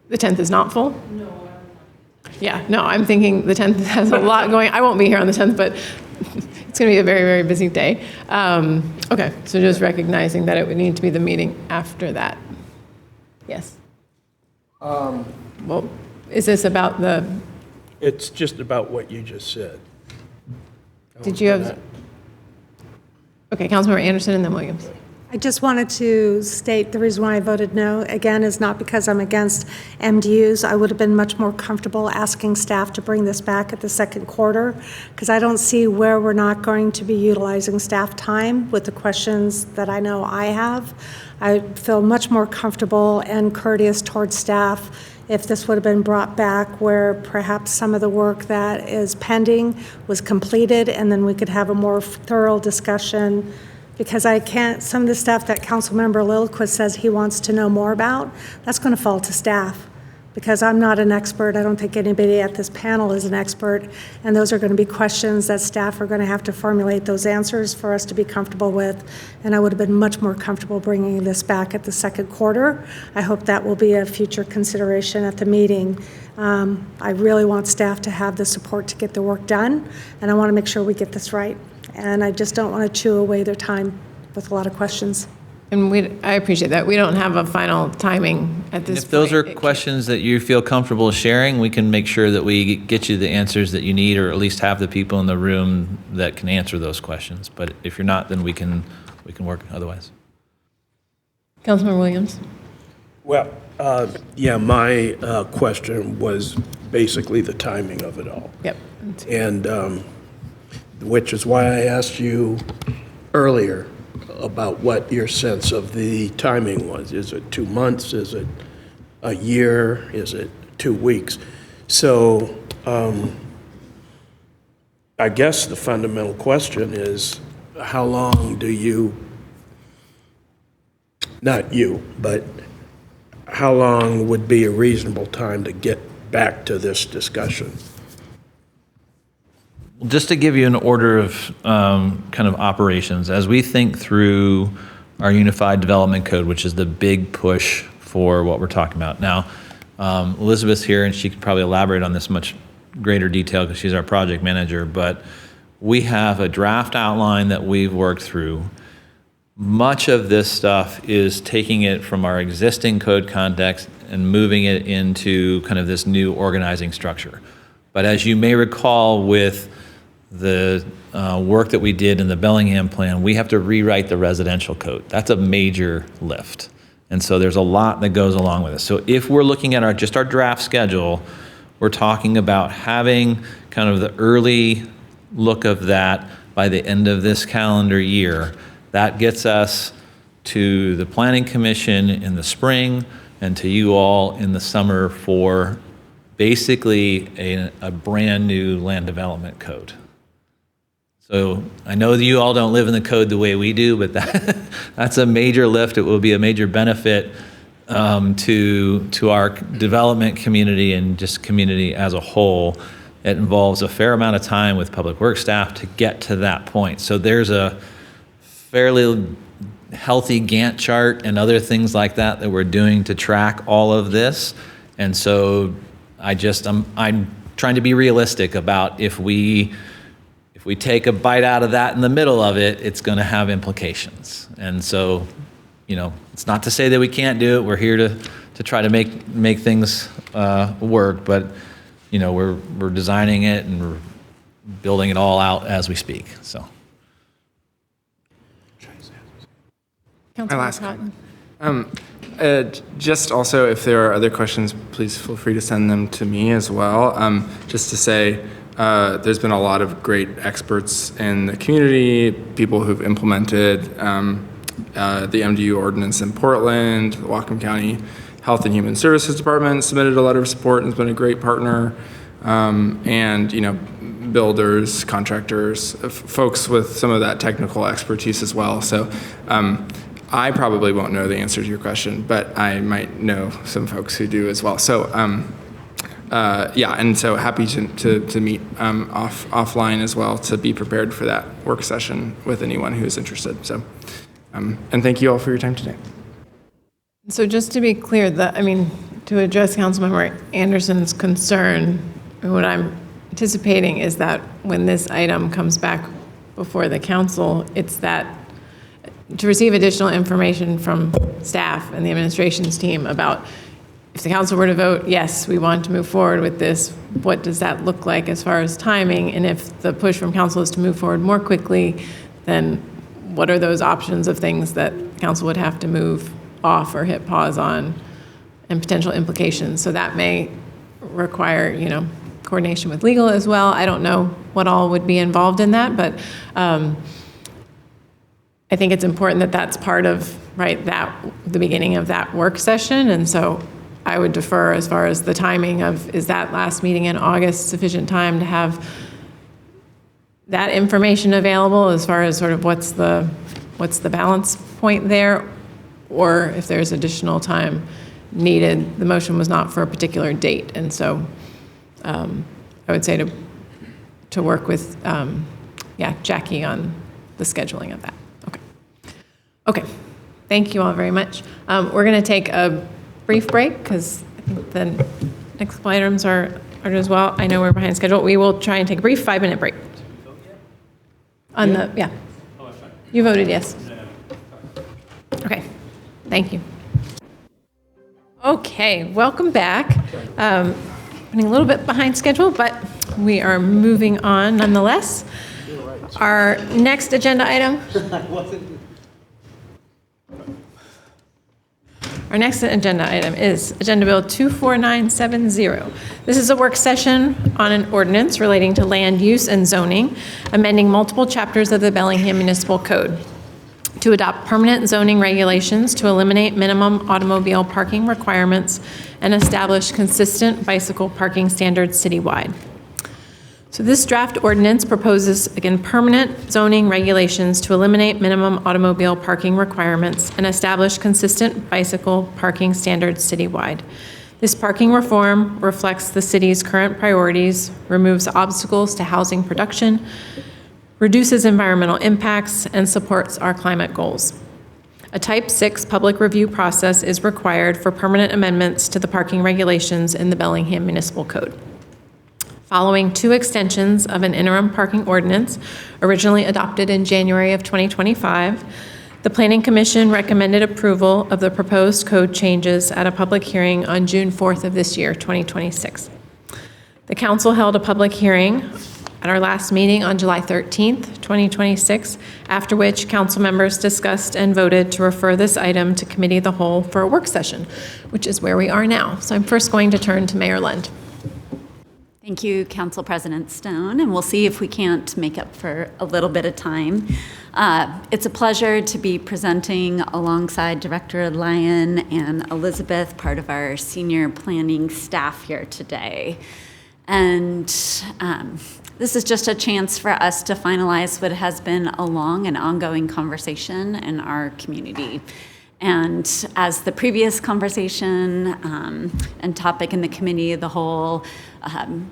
The 10th is not full? No. Yeah, no, I'm thinking the 10th has a lot going. I won't be here on the 10th, but it's going to be a very, very busy day. Okay, so just recognizing that it would need to be the meeting after that. Yes. Well, is this about the? It's just about what you just said. Did you have? Okay, Councilmember Anderson and then Williams. I just wanted to state the reason why I voted no, again, is not because I'm against MDUs. I would have been much more comfortable asking staff to bring this back at the second quarter, because I don't see where we're not going to be utilizing staff time with the questions that I know I have. I feel much more comfortable and courteous towards staff if this would have been brought back where perhaps some of the work that is pending was completed, and then we could have a more thorough discussion. Because I can't, some of the stuff that Councilmember Lilliquist says he wants to know more about, that's going to fall to staff. Because I'm not an expert, I don't think anybody at this panel is an expert, and those are going to be questions that staff are going to have to formulate those answers for us to be comfortable with, and I would have been much more comfortable bringing this back at the second quarter. I hope that will be a future consideration at the meeting. I really want staff to have the support to get the work done, and I want to make sure we get this right. And I just don't want to chew away their time with a lot of questions. And I appreciate that. We don't have a final timing at this point. If those are questions that you feel comfortable sharing, we can make sure that we get you the answers that you need, or at least have the people in the room that can answer those questions. But if you're not, then we can work otherwise. Councilmember Williams. Well, yeah, my question was basically the timing of it all. Yep. And which is why I asked you earlier about what your sense of the timing was. Is it 2 months? Is it a year? Is it 2 weeks? So I guess the fundamental question is, how long do you, not you, but how long would be a reasonable time to get back to this discussion? Just to give you an order of kind of operations, as we think through our Unified Development Code, which is the big push for what we're talking about. Now, Elizabeth's here, and she could probably elaborate on this much greater detail because she's our project manager, but we have a draft outline that we've worked through. Much of this stuff is taking it from our existing code context and moving it into kind of this new organizing structure. But as you may recall with the work that we did in the Bellingham plan, we have to rewrite the residential code. That's a major lift. And so there's a lot that goes along with it. So if we're looking at just our draft schedule, we're talking about having kind of the early look of that by the end of this calendar year. That gets us to the Planning Commission in the spring and to you all in the summer for basically a brand new land development code. So I know that you all don't live in the code the way we do, but that's a major lift. It will be a major benefit to our development community and just community as a whole. It involves a fair amount of time with public works staff to get to that point. So there's a fairly healthy Gantt chart and other things like that we're doing to track all of this. And so I'm trying to be realistic about if we take a bite out of that in the middle of it, it's going to have implications. And so, it's not to say that we can't do it. We're here to try to make things work, but we're designing it and we're building it all out as we speak. So. My last comment. Just also, if there are other questions, please feel free to send them to me as well. Just to say, there's been a lot of great experts in the community, people who've implemented the MDU ordinance in Portland. The Whatcom County Health and Human Services Department submitted a letter of support and has been a great partner. And, builders, contractors, folks with some of that technical expertise as well. So I probably won't know the answer to your question, but I might know some folks who do as well. So Yeah, and so happy to meet offline as well to be prepared for that work session with anyone who is interested. So, and thank you all for your time today. So just to be clear, to address Councilmember Anderson's concern, what I'm anticipating is that when this item comes back before the council, it's that to receive additional information from staff and the administration's team about if the council were to vote, yes, we want to move forward with this, what does that look like as far as timing? And if the push from council is to move forward more quickly, then what are those options of things that council would have to move off or hit pause on and potential implications? So that may require, coordination with legal as well. I don't know what all would be involved in that, but I think it's important that that's part of, the beginning of that work session. And so I would defer as far as the timing of, is that last meeting in August sufficient time to have that information available as far as sort of what's the balance point there, or if there's additional time needed. The motion was not for a particular date, and so I would say to work with Jackie on the scheduling of that. Okay. Thank you all very much. We're going to take a brief break because I think the next items are as well. I know we're behind schedule. We will try and take a brief 5-minute break. You voted yes. Okay. Thank you. Okay, welcome back. Running a little bit behind schedule, but we are moving on nonetheless. Our next agenda item. Our next agenda item is Agenda Bill 24970. This is a work session on an ordinance relating to land use and zoning, amending multiple chapters of the Bellingham Municipal Code to adopt permanent zoning regulations to eliminate minimum automobile parking requirements and establish consistent bicycle parking standards citywide. So this draft ordinance proposes, again, permanent zoning regulations to eliminate minimum automobile parking requirements and establish consistent bicycle parking standards citywide. This parking reform reflects the city's current priorities, removes obstacles to housing production, reduces environmental impacts, and supports our climate goals. A Type 6 public review process is required for permanent amendments to the parking regulations in the Bellingham Municipal Code. Following 2 extensions of an interim parking ordinance originally adopted in January of 2025, the Planning Commission recommended approval of the proposed code changes at a public hearing on June 4th of this year, 2026. The council held a public hearing at our last meeting on July 13th, 2026, after which council members discussed and voted to refer this item to committee of the whole for a work session, which is where we are now. So I'm first going to turn to Mayor Lund. Thank you, Council President Stone, and we'll see if we can't make up for a little bit of time. It's a pleasure to be presenting alongside Director Lyon and Elizabeth, part of our senior planning staff here today. And this is just a chance for us to finalize what has been a long and ongoing conversation in our community. And as the previous conversation and topic in the committee of the whole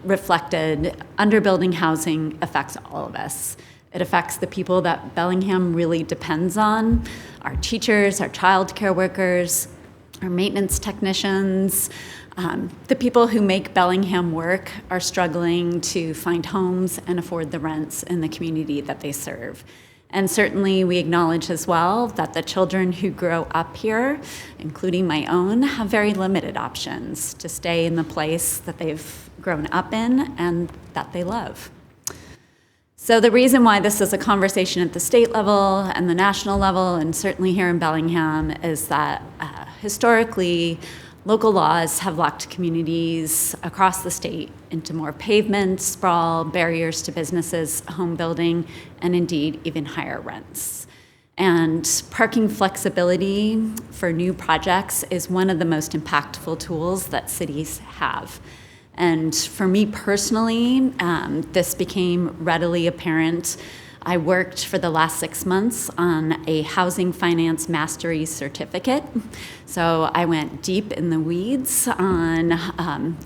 reflected, underbuilding housing affects all of us. It affects the people that Bellingham really depends on, our teachers, our childcare workers, our maintenance technicians. The people who make Bellingham work are struggling to find homes and afford the rents in the community that they serve. And certainly we acknowledge as well that the children who grow up here, including my own, have very limited options to stay in the place that they've grown up in and that they love. So the reason why this is a conversation at the state level and the national level, and certainly here in Bellingham, is that historically, local laws have locked communities across the state into more pavement, sprawl, barriers to businesses, home building, and indeed even higher rents. And parking flexibility for new projects is one of the most impactful tools that cities have. And for me personally, this became readily apparent I worked for the last 6 months on a housing finance mastery certificate. So I went deep in the weeds on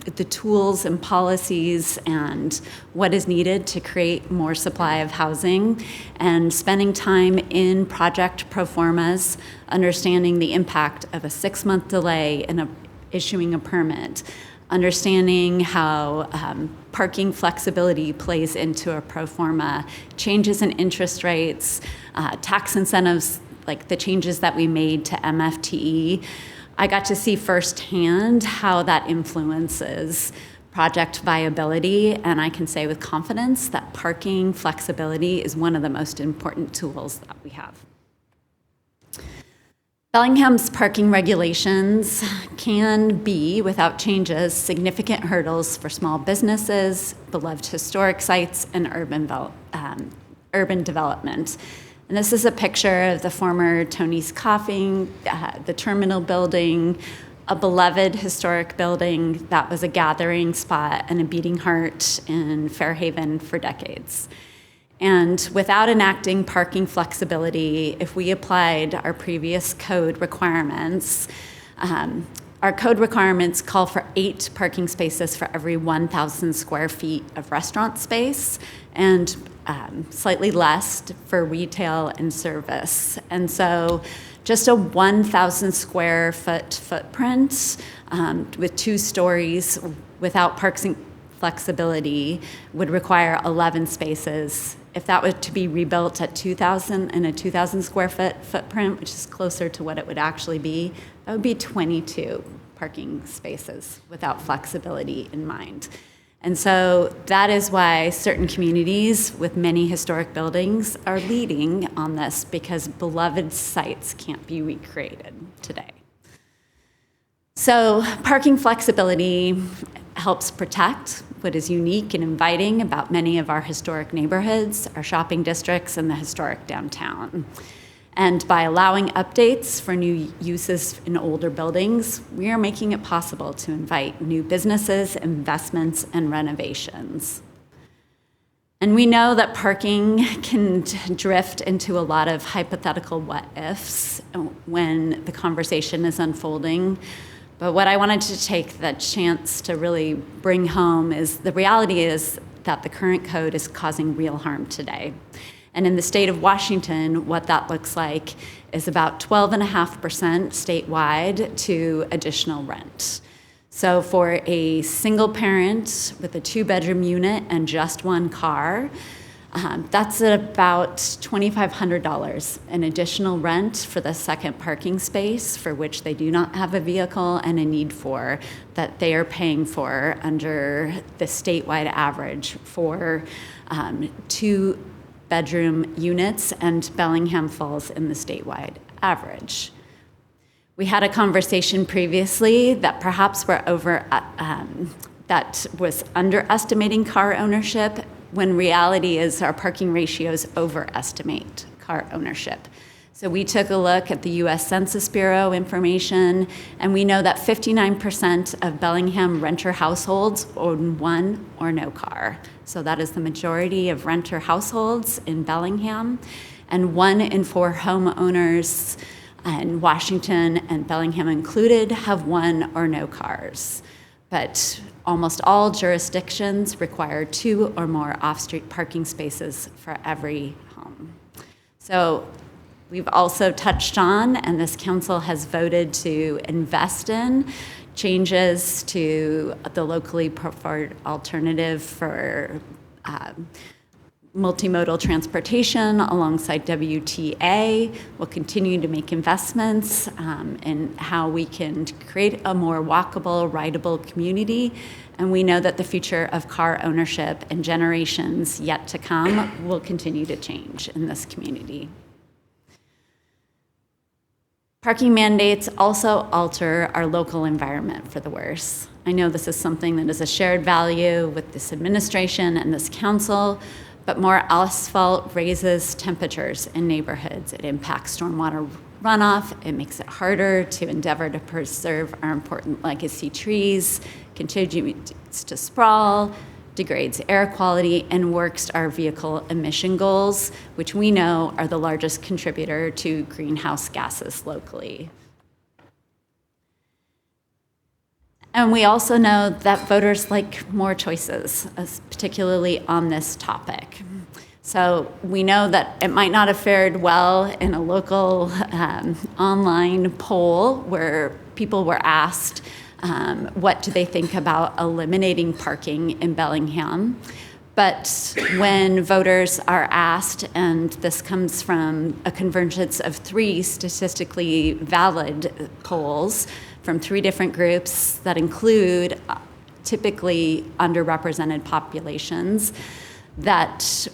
the tools and policies and what is needed to create more supply of housing, and spending time in project pro formas, understanding the impact of a 6-month delay in issuing a permit, understanding how parking flexibility plays into a pro forma, changes in interest rates, tax incentives, like the changes that we made to MFTE. I got to see firsthand how that influences project viability, and I can say with confidence that parking flexibility is one of the most important tools that we have. Bellingham's parking regulations can be, without changes, significant hurdles for small businesses, beloved historic sites, and urban development. And this is a picture of the former Tony's Coffee, the terminal building, a beloved historic building that was a gathering spot and a beating heart in Fairhaven for decades. And without enacting parking flexibility, if we applied our previous code requirements, our code requirements call for 8 parking spaces for every 1,000 square feet of restaurant space, and slightly less for retail and service. And so just a 1,000 square foot footprint with 2 stories without parking flexibility would require 11 spaces. If that were to be rebuilt at 2,000 and a 2,000 square foot footprint, which is closer to what it would actually be, that would be 22 parking spaces without flexibility in mind. And so that is why certain communities with many historic buildings are leading on this, because beloved sites can't be recreated today. So parking flexibility helps protect what is unique and inviting about many of our historic neighborhoods, our shopping districts, and the historic downtown. And by allowing updates for new uses in older buildings, we are making it possible to invite new businesses, investments, and renovations. And we know that parking can drift into a lot of hypothetical what-ifs when the conversation is unfolding. But what I wanted to take the chance to really bring home is the reality is that the current code is causing real harm today. And in the state of Washington, what that looks like is about 12.5% statewide to additional rent. So for a single parent with a 2-bedroom unit and just 1 car, that's about $2,500 in additional rent for the second parking space for which they do not have a vehicle and a need for, that they are paying for under the statewide average for 2-bedroom units, and Bellingham falls in the statewide average. We had a conversation previously that perhaps we're that was underestimating car ownership, when reality is our parking ratios overestimate car ownership. So we took a look at the US Census Bureau information, and we know that 59% of Bellingham renter households own 1 or no car. So that is the majority of renter households in Bellingham, and 1 in 4 homeowners in Washington, and Bellingham included, have 1 or no cars. But almost all jurisdictions require 2 or more off-street parking spaces for every home. So we've also touched on, and this council has voted to invest in, changes to the locally preferred alternative for multimodal transportation alongside WTA. We'll continue to make investments in how we can create a more walkable, rideable community. And we know that the future of car ownership and generations yet to come will continue to change in this community. Parking mandates also alter our local environment for the worse. I know this is something that is a shared value with this administration and this council, but more asphalt raises temperatures in neighborhoods. It impacts stormwater runoff. It makes it harder to endeavor to preserve our important legacy trees, contributes to sprawl, degrades air quality, and works our vehicle emission goals, which we know are the largest contributor to greenhouse gases locally. And we also know that voters like more choices, particularly on this topic. So we know that it might not have fared well in a local online poll where people were asked what do they think about eliminating parking in Bellingham. But when voters are asked, and this comes from a convergence of 3 statistically valid polls from 3 different groups that include typically underrepresented populations, that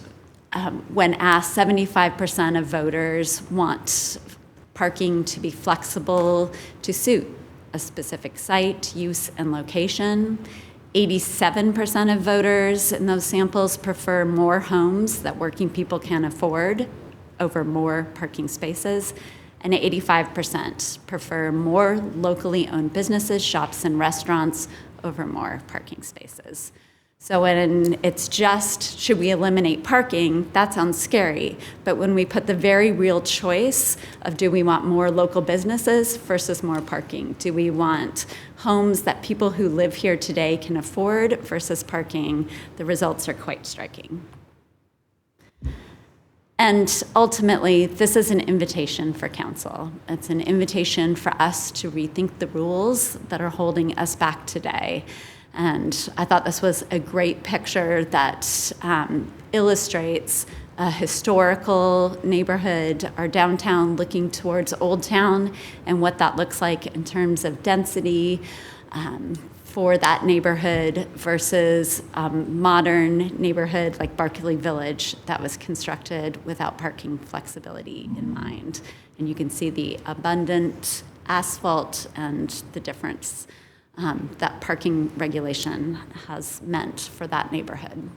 when asked, 75% of voters want parking to be flexible to suit a specific site, use, and location. 87% of voters in those samples prefer more homes that working people can afford over more parking spaces. And 85% prefer more locally owned businesses, shops, and restaurants over more parking spaces. So when it's just, should we eliminate parking, that sounds scary. But when we put the very real choice of do we want more local businesses versus more parking? Do we want homes that people who live here today can afford versus parking? The results are quite striking. And ultimately, this is an invitation for council. It's an invitation for us to rethink the rules that are holding us back today. And I thought this was a great picture that illustrates a historical neighborhood, our downtown looking towards Old Town, and what that looks like in terms of density for that neighborhood versus modern neighborhood like Berkeley Village that was constructed without parking flexibility in mind. And you can see the abundant asphalt and the difference that parking regulation has meant for that neighborhood.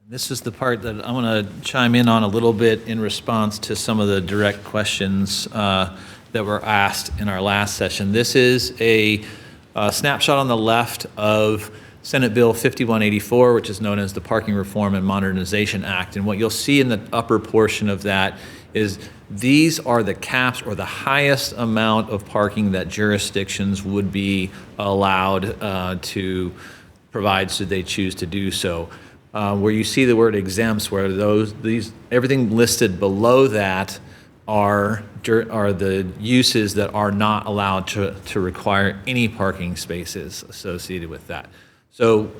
This is the part that I want to chime in on a little bit in response to some of the direct questions that were asked in our last session. This is a snapshot on the left of Senate Bill 5184, which is known as the Parking Reform and Modernization Act. And what you'll see in the upper portion of that is these are the caps or the highest amount of parking that jurisdictions would be allowed to provide should they choose to do so. Where you see the word exempts, where everything listed below that are the uses that are not allowed to require any parking spaces associated with that. So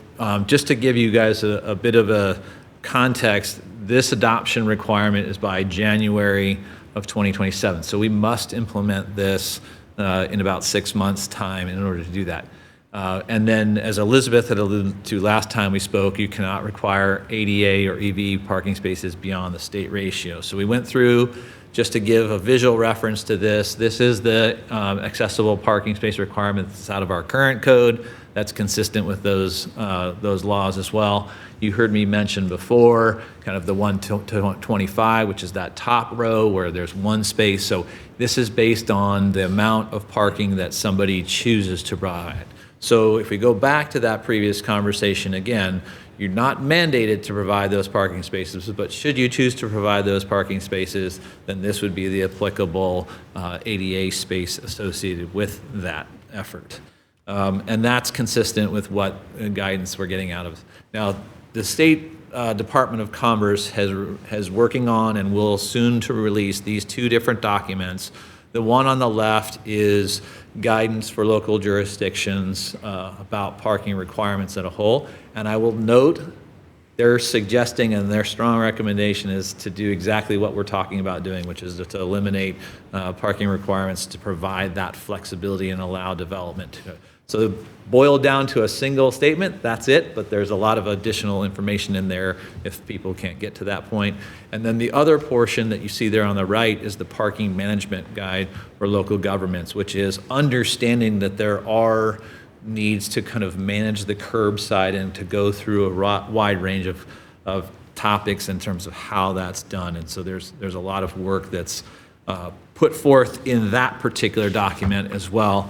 just to give you guys a bit of a context, this adoption requirement is by January of 2027. So we must implement this in about 6 months' time in order to do that. And then, as Elizabeth had alluded to last time we spoke, you cannot require ADA or EV parking spaces beyond the state ratio. So we went through, just to give a visual reference to this, this is the accessible parking space requirement that's out of our current code. That's consistent with those laws as well. You heard me mention before kind of the 1 to 25, which is that top row where there's one space. So this is based on the amount of parking that somebody chooses to provide. So if we go back to that previous conversation again, you're not mandated to provide those parking spaces, but should you choose to provide those parking spaces, then this would be the applicable ADA space associated with that effort. And that's consistent with what guidance we're getting out of. Now, the State Department of Commerce has working on and will soon to release these 2 different documents. The one on the left is guidance for local jurisdictions about parking requirements as a whole. And I will note they're suggesting, and their strong recommendation is to do exactly what we're talking about doing, which is to eliminate parking requirements to provide that flexibility and allow development. So boiled down to a single statement, that's it, but there's a lot of additional information in there if people can't get to that point. And then the other portion that you see there on the right is the parking management guide for local governments, which is understanding that there are needs to kind of manage the curbside and to go through a wide range of topics in terms of how that's done. And so there's a lot of work that's put forth in that particular document as well.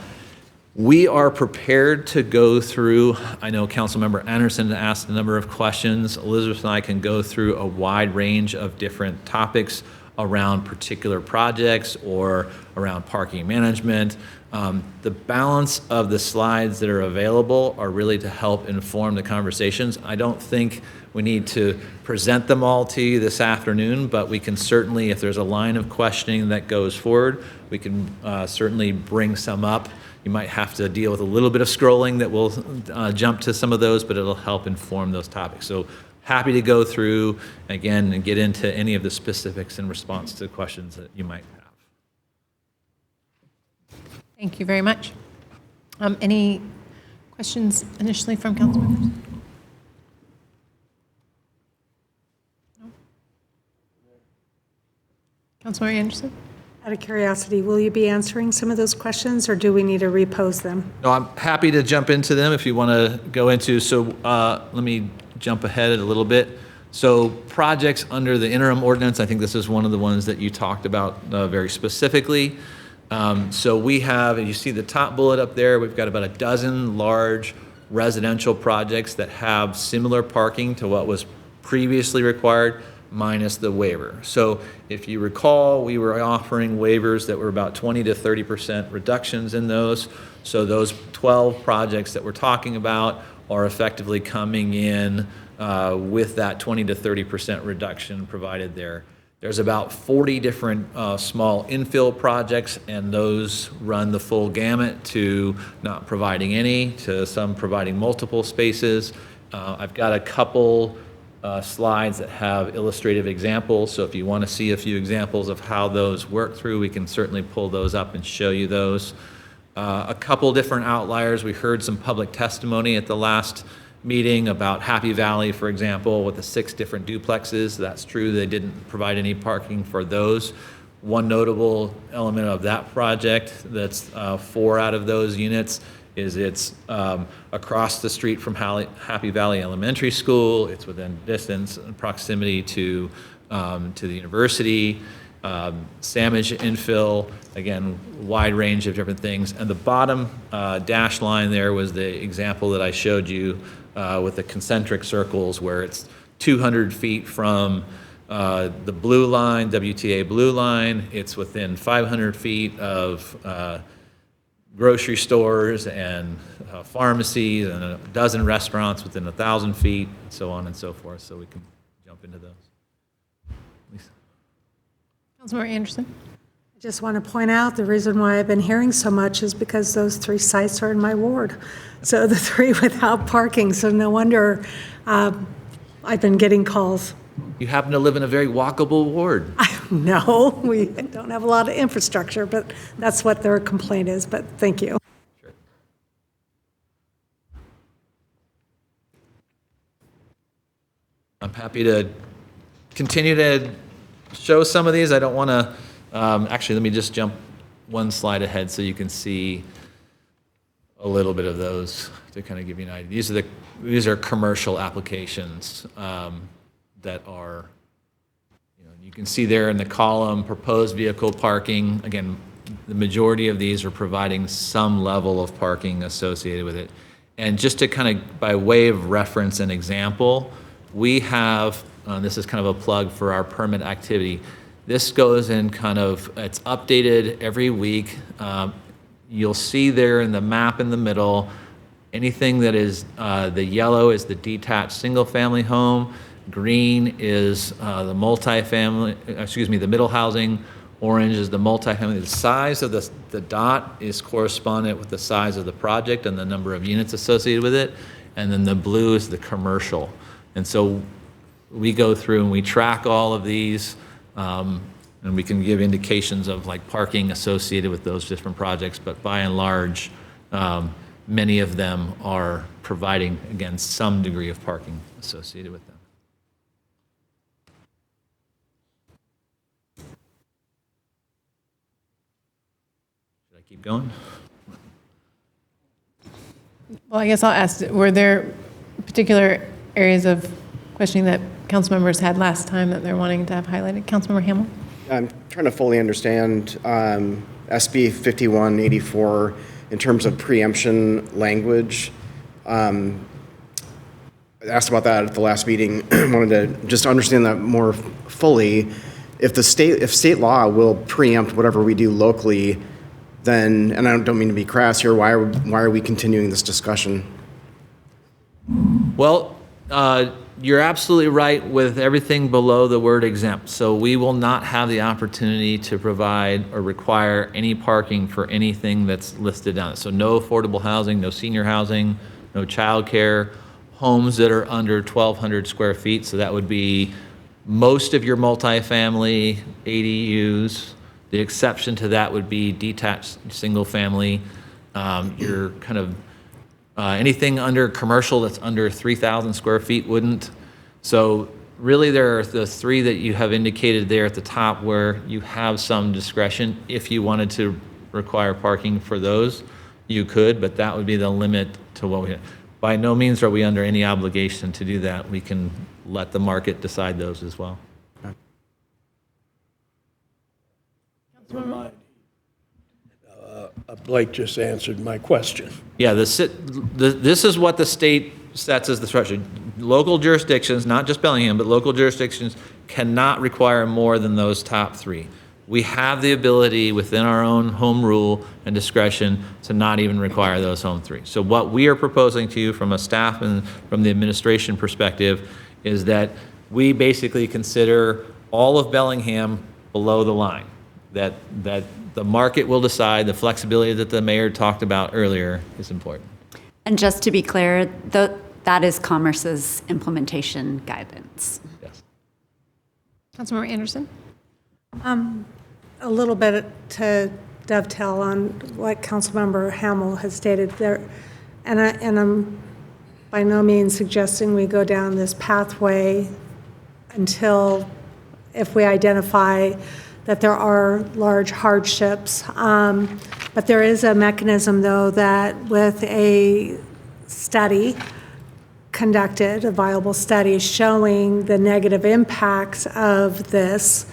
We are prepared to go through, I know Councilmember Anderson asked a number of questions. Elizabeth and I can go through a wide range of different topics around particular projects or around parking management. The balance of the slides that are available are really to help inform the conversations. I don't think we need to present them all to you this afternoon, but we can certainly, if there's a line of questioning that goes forward, we can certainly bring some up. You might have to deal with a little bit of scrolling that will jump to some of those, but it'll help inform those topics. So happy to go through again and get into any of the specifics in response to questions that you might have. Thank you very much. Any questions initially from council members? No? Councilmember Anderson? Out of curiosity, will you be answering some of those questions, or do we need to repose them? No, I'm happy to jump into them if you want to go into. So let me jump ahead a little bit. So projects under the interim ordinance, I think this is one of the ones that you talked about very specifically. So we have, and you see the top bullet up there, we've got about a dozen large residential projects that have similar parking to what was previously required, minus the waiver. So if you recall, we were offering waivers that were about 20 to 30% reductions in those. So those 12 projects that we're talking about are effectively coming in with that 20 to 30% reduction provided there. There's about 40 different small infill projects, and those run the full gamut to not providing any, to some providing multiple spaces. I've got a couple slides that have illustrative examples, so if you want to see a few examples of how those work through, we can certainly pull those up and show you those. A couple different outliers. We heard some public testimony at the last meeting about Happy Valley, for example, with the 6 different duplexes. That's true, they didn't provide any parking for those. One notable element of that project that's 4 out of those units is it's across the street from Happy Valley Elementary School. It's within distance and proximity to the university. Sandwich infill, again, wide range of different things. And the bottom dash line there was the example that I showed you with the concentric circles, where it's 200 feet from the blue line, WTA blue line. It's within 500 feet of grocery stores and pharmacies and a dozen restaurants within 1,000 feet, and so on and so forth. So we can jump into those. Lisa. Councilmember Anderson? I just want to point out the reason why I've been hearing so much is because those 3 sites are in my ward. So the 3 without parking, so no wonder I've been getting calls. You happen to live in a very walkable ward. No, we don't have a lot of infrastructure, but that's what their complaint is, but thank you. Sure. I'm happy to continue to show some of these. I don't want to, actually, let me just jump one slide ahead so you can see a little bit of those to kind of give you an idea. These are commercial applications that are, you can see there in the column, proposed vehicle parking. Again, the majority of these are providing some level of parking associated with it. And just to kind of, by way of reference and example, we have, this is kind of a plug for our permit activity. This goes in kind of, it's updated every week. You'll see there in the map in the middle, anything that is, the yellow is the detached single-family home. Green is the multifamily, the middle housing. Orange is the multifamily. The size of the dot is correspondent with the size of the project and the number of units associated with it. And then the blue is the commercial. And so we go through and we track all of these, and we can give indications of like parking associated with those different projects. But by and large, many of them are providing, again, some degree of parking associated with them. Keep going. Well, I guess I'll ask, were there particular areas of questioning that council members had last time that they're wanting to have highlighted? Councilmember Hamel? I'm trying to fully understand SB 5184 in terms of preemption language. I asked about that at the last meeting. Wanted to just understand that more fully. If state law will preempt whatever we do locally, then, and I don't mean to be crass here, why are we continuing this discussion? Well, you're absolutely right with everything below the word exempt. So we will not have the opportunity to provide or require any parking for anything that's listed down. So no affordable housing, no senior housing, no childcare, homes that are under 1,200 square feet. So that would be most of your multifamily ADUs. The exception to that would be detached single family. Your kind of anything under commercial that's under 3,000 square feet wouldn't. So really there are the three that you have indicated there at the top where you have some discretion. If you wanted to require parking for those, you could, but that would be the limit to what we have. By no means are we under any obligation to do that. We can let the market decide those as well. Blake just answered my question. Yeah, this is what the state sets as the threshold. Local jurisdictions, not just Bellingham, but local jurisdictions cannot require more than those top three. We have the ability within our own home rule and discretion to not even require those home three. So what we are proposing to you from a staff and from the administration perspective is that we basically consider all of Bellingham below the line. That the market will decide. The flexibility that the mayor talked about earlier is important. And just to be clear, that is Commerce's implementation guidance. Yes. Councilmember Anderson? A little bit to dovetail on what Councilmember Hamel has stated there, and I'm by no means suggesting we go down this pathway until if we identify that there are large hardships. But there is a mechanism, though, that with a study conducted, a viable study showing the negative impacts of this,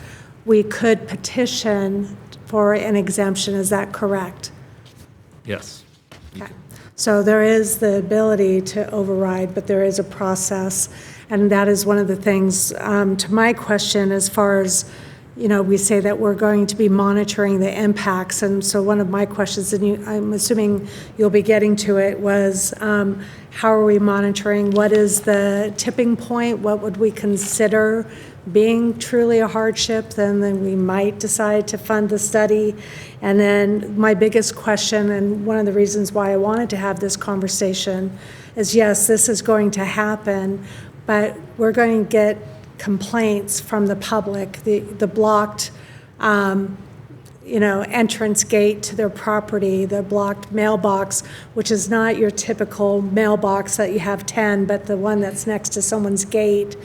we could petition for an exemption. Is that correct? Yes. Okay. So there is the ability to override, but there is a process. And that is one of the things, to my question, as far as, we say that we're going to be monitoring the impacts. And so one of my questions, and I'm assuming you'll be getting to it, was how are we monitoring? What is the tipping point? What would we consider being truly a hardship? Then we might decide to fund the study. And then my biggest question, and one of the reasons why I wanted to have this conversation, is yes, this is going to happen, but we're going to get complaints from the public, the blocked entrance gate to their property, the blocked mailbox, which is not your typical mailbox that you have 10, but the one that's next to someone's gate.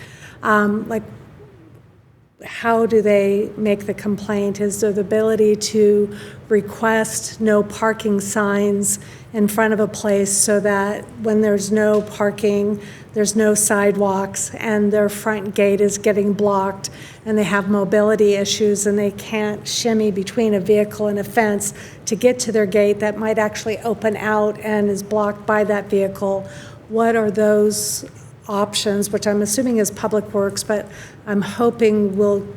How do they make the complaint? Is there the ability to request no parking signs in front of a place so that when there's no parking, there's no sidewalks, and their front gate is getting blocked, and they have mobility issues, and they can't shimmy between a vehicle and a fence to get to their gate that might actually open out and is blocked by that vehicle? What are those options, which I'm assuming is Public Works, but I'm hoping we'll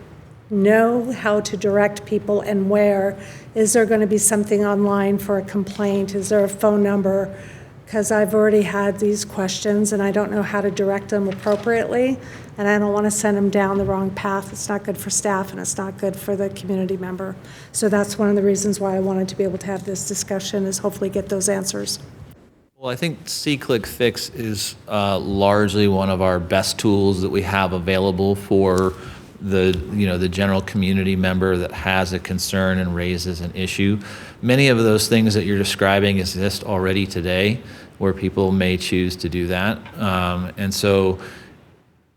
know how to direct people and where. Is there going to be something online for a complaint? Is there a phone number? Because I've already had these questions and I don't know how to direct them appropriately, and I don't want to send them down the wrong path. It's not good for staff and it's not good for the community member. So that's one of the reasons why I wanted to be able to have this discussion, is hopefully get those answers. Well, I think C-Click Fix is largely one of our best tools that we have available for the general community member that has a concern and raises an issue. Many of those things that you're describing exist already today, where people may choose to do that. And so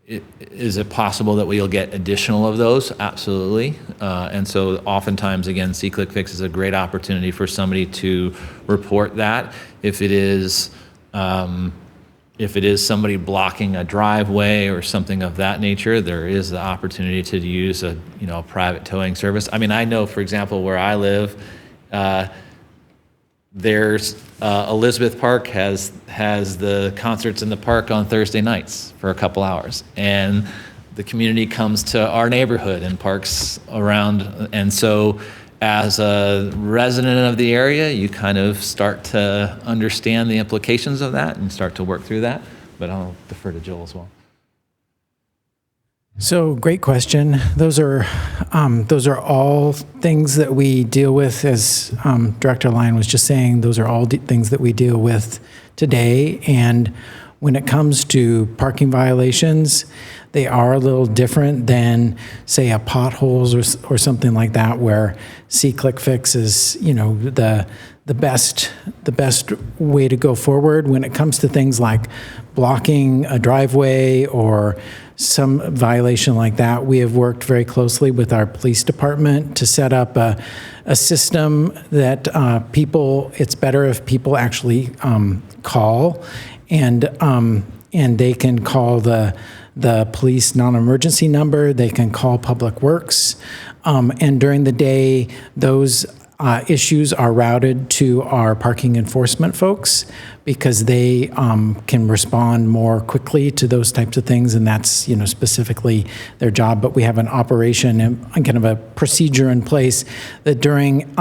is it possible that we'll get additional of those? Absolutely. And so oftentimes, again, C-Click Fix is a great opportunity for somebody to report that. If it is somebody blocking a driveway or something of that nature, there is the opportunity to use a private towing service. I mean, I know, for example, where I live, there's Elizabeth Park has the concerts in the park on Thursday nights for a couple hours, and the community comes to our neighborhood and parks around. And so as a resident of the area, you kind of start to understand the implications of that and start to work through that. But I'll defer to Joel as well. So great question. Those are all things that we deal with, as Director Lyon was just saying. Those are all things that we deal with today. And when it comes to parking violations, they are a little different than, say, a potholes or something like that, where see-click fix is, the best way to go forward. When it comes to things like blocking a driveway or some violation like that, we have worked very closely with our police department to set up a system that it's better if people actually call, and they can call the police non-emergency number, they can call Public Works, and during the day, those issues are routed to our parking enforcement folks, because they can respond more quickly to those types of things, and that's specifically their job. But we have an operation and kind of a procedure in place that during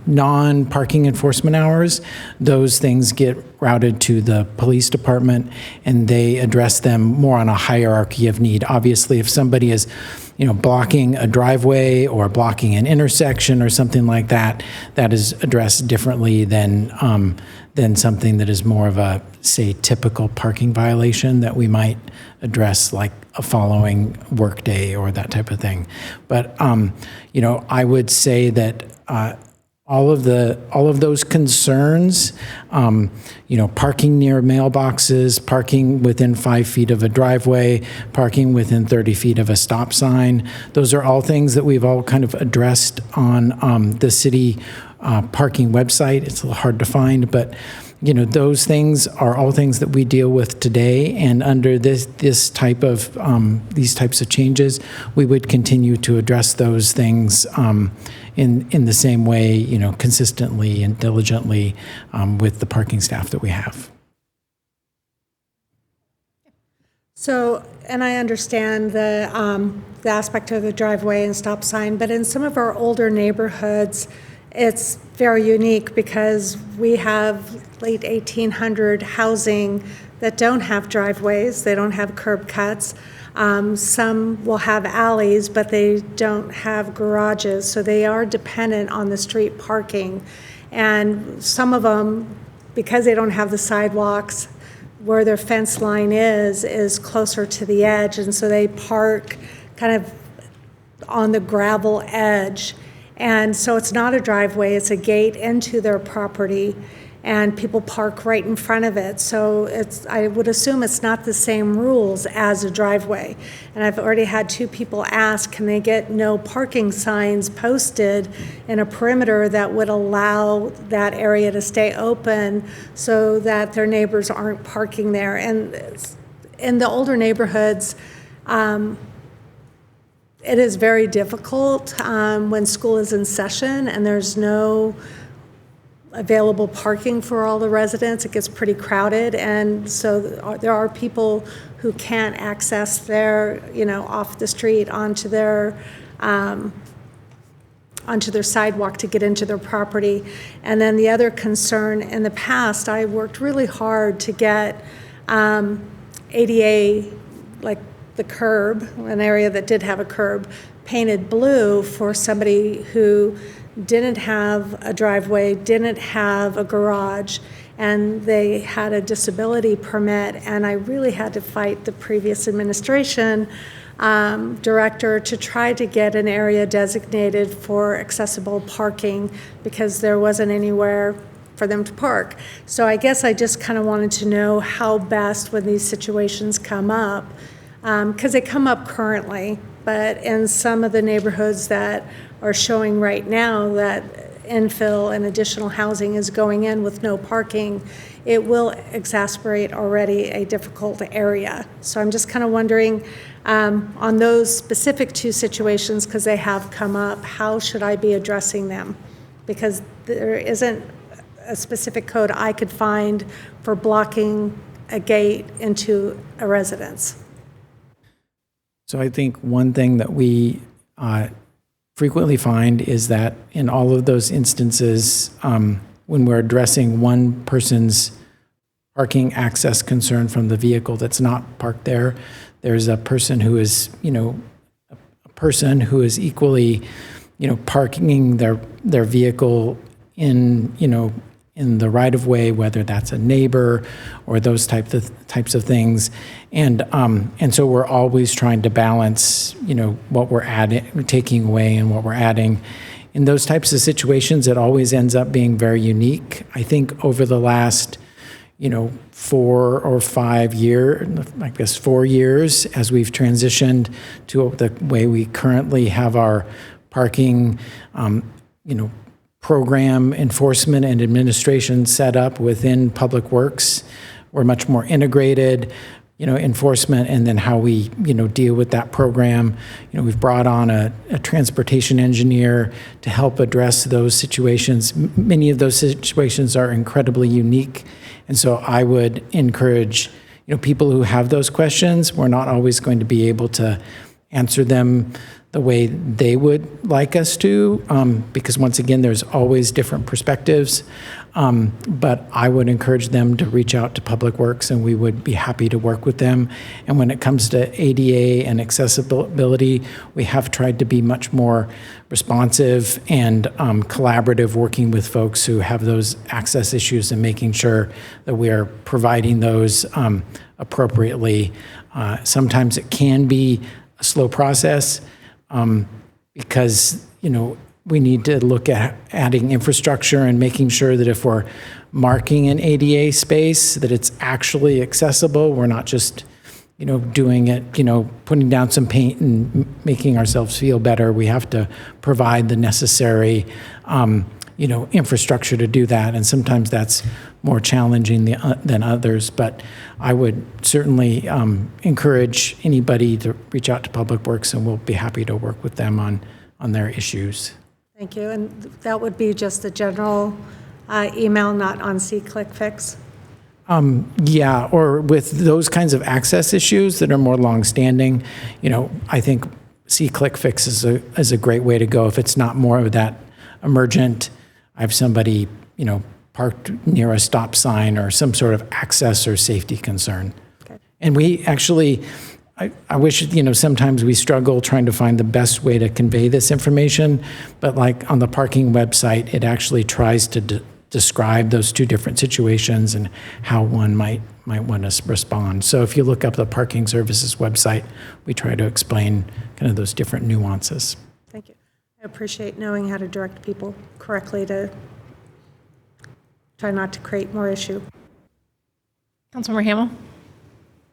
non-parking enforcement hours, those things get routed to the police department, and they address them more on a hierarchy of need. Obviously, if somebody is blocking a driveway or blocking an intersection or something like that, that is addressed differently than something that is more of a, say, typical parking violation that we might address like a following workday or that type of thing. But I would say that all of those concerns, parking near mailboxes, parking within 5 feet of a driveway, parking within 30 feet of a stop sign, those are all things that we've all kind of addressed on the city parking website. It's a little hard to find, but those things are all things that we deal with today. And under these types of changes, we would continue to address those things in the same way, consistently and diligently with the parking staff that we have. So, and I understand the aspect of the driveway and stop sign, but in some of our older neighborhoods, it's very unique because we have late 1800 housing that don't have driveways, they don't have curb cuts. Some will have alleys, but they don't have garages, so they are dependent on the street parking. And some of them, because they don't have the sidewalks, where their fence line is closer to the edge, and so they park kind of on the gravel edge. And so it's not a driveway, it's a gate into their property, and people park right in front of it. So I would assume it's not the same rules as a driveway. And I've already had 2 people ask, can they get no parking signs posted in a perimeter that would allow that area to stay open so that their neighbors aren't parking there? And in the older neighborhoods, it is very difficult when school is in session and there's no available parking for all the residents. It gets pretty crowded, and so there are people who can't access their, off the street onto their sidewalk to get into their property. And then the other concern, in the past, I worked really hard to get ADA, like the curb, an area that did have a curb, painted blue for somebody who didn't have a driveway, didn't have a garage, and they had a disability permit. And I really had to fight the previous administration director to try to get an area designated for accessible parking because there wasn't anywhere for them to park. So I guess I just kind of wanted to know how best when these situations come up, because they come up currently, but in some of the neighborhoods that are showing right now that infill and additional housing is going in with no parking, it will exacerbate already a difficult area. So I'm just kind of wondering, on those specific 2 situations, because they have come up, how should I be addressing them? Because there isn't a specific code I could find for blocking a gate into a residence. So I think one thing that we frequently find is that in all of those instances, when we're addressing one person's parking access concern from the vehicle that's not parked there, there's a person who is, a person who is equally, parking their vehicle in, in the right of way, whether that's a neighbor or those types of things, and so we're always trying to balance, what we're taking away and what we're adding. In those types of situations, it always ends up being very unique. I think over the last 4 or 5 years, I guess 4 years, as we've transitioned to the way we currently have our parking, program enforcement and administration set up within Public Works. We're much more integrated, enforcement, and then how we, deal with that program. We've brought on a transportation engineer to help address those situations. Many of those situations are incredibly unique. And so I would encourage, people who have those questions, we're not always going to be able to answer them the way they would like us to, because once again, there's always different perspectives. But I would encourage them to reach out to Public Works, and we would be happy to work with them. And when it comes to ADA and accessibility, we have tried to be much more responsive and collaborative, working with folks who have those access issues and making sure that we are providing those appropriately. Sometimes it can be a slow process, because, we need to look at adding infrastructure and making sure that if we're marking an ADA space, that it's actually accessible. We're not just, doing it, putting down some paint and making ourselves feel better. We have to provide the necessary, infrastructure to do that. And sometimes that's more challenging than others. But I would certainly encourage anybody to reach out to Public Works, and we'll be happy to work with them on their issues. Thank you. And that would be just a general email, not on C-Click-Fix? Yeah, or with those kinds of access issues that are more longstanding, I think C-Click-Fix is a great way to go. If it's not more of that emergent, I have somebody, parked near a stop sign or some sort of access or safety concern. Okay. And we actually, I wish, sometimes we struggle trying to find the best way to convey this information, but like on the parking website, it actually tries to describe those two different situations and how one might want to respond. So if you look up the parking services website, we try to explain kind of those different nuances. Thank you. I appreciate knowing how to direct people correctly to try not to create more issue. Councilmember Hamel?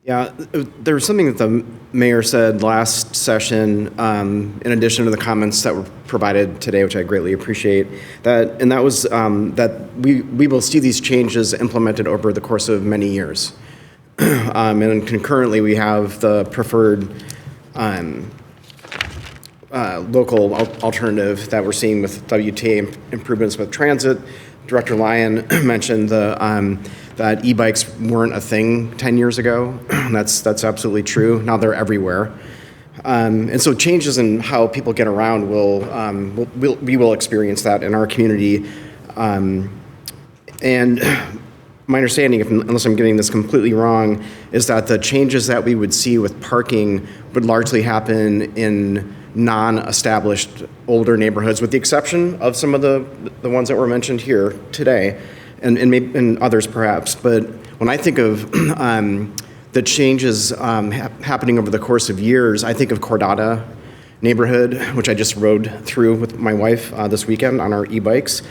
Yeah, there was something that the mayor said last session, in addition to the comments that were provided today, which I greatly appreciate, and that was that we will see these changes implemented over the course of many years. And concurrently, we have the preferred local alternative that we're seeing with WTA improvements with transit. Director Lyon mentioned that e-bikes weren't a thing 10 years ago. That's absolutely true. Now they're everywhere. And so changes in how people get around we will experience that in our community. And my understanding, unless I'm getting this completely wrong, is that the changes that we would see with parking would largely happen in non-established older neighborhoods, with the exception of some of the ones that were mentioned here today, and others perhaps. But when I think of the changes happening over the course of years, I think of Cordata neighborhood, which I just rode through with my wife this weekend on our e-bikes,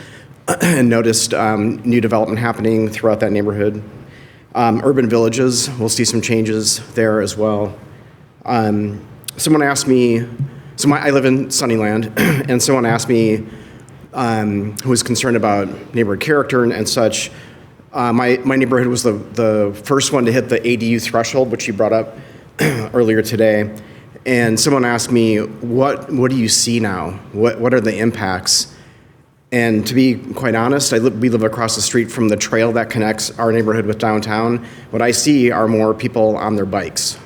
and noticed new development happening throughout that neighborhood. Urban villages, we'll see some changes there as well. Someone asked me, I live in Sunnyland, and someone asked me who was concerned about neighborhood character and such. My neighborhood was the first one to hit the ADU threshold, which you brought up earlier today. And someone asked me, what do you see now? What are the impacts? And to be quite honest, we live across the street from the trail that connects our neighborhood with downtown. What I see are more people on their bikes.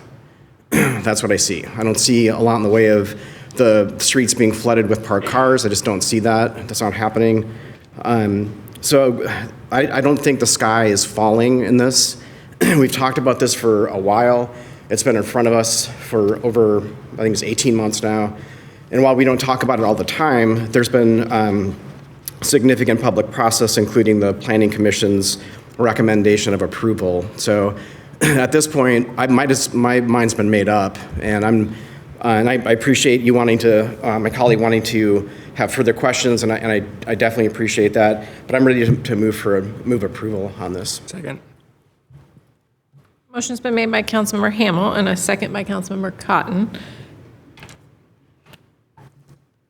That's what I see. I don't see a lot in the way of the streets being flooded with parked cars. I just don't see that. That's not happening. So I don't think the sky is falling in this. We've talked about this for a while. It's been in front of us for over, I think it's 18 months now. And while we don't talk about it all the time, there's been significant public process, including the Planning Commission's recommendation of approval. So at this point, my mind's been made up, and I appreciate you wanting to, my colleague wanting to have further questions, and I definitely appreciate that. But I'm ready to move approval on this. Second. Motion's been made by Councilmember Hamel and a second by Councilmember Cotton.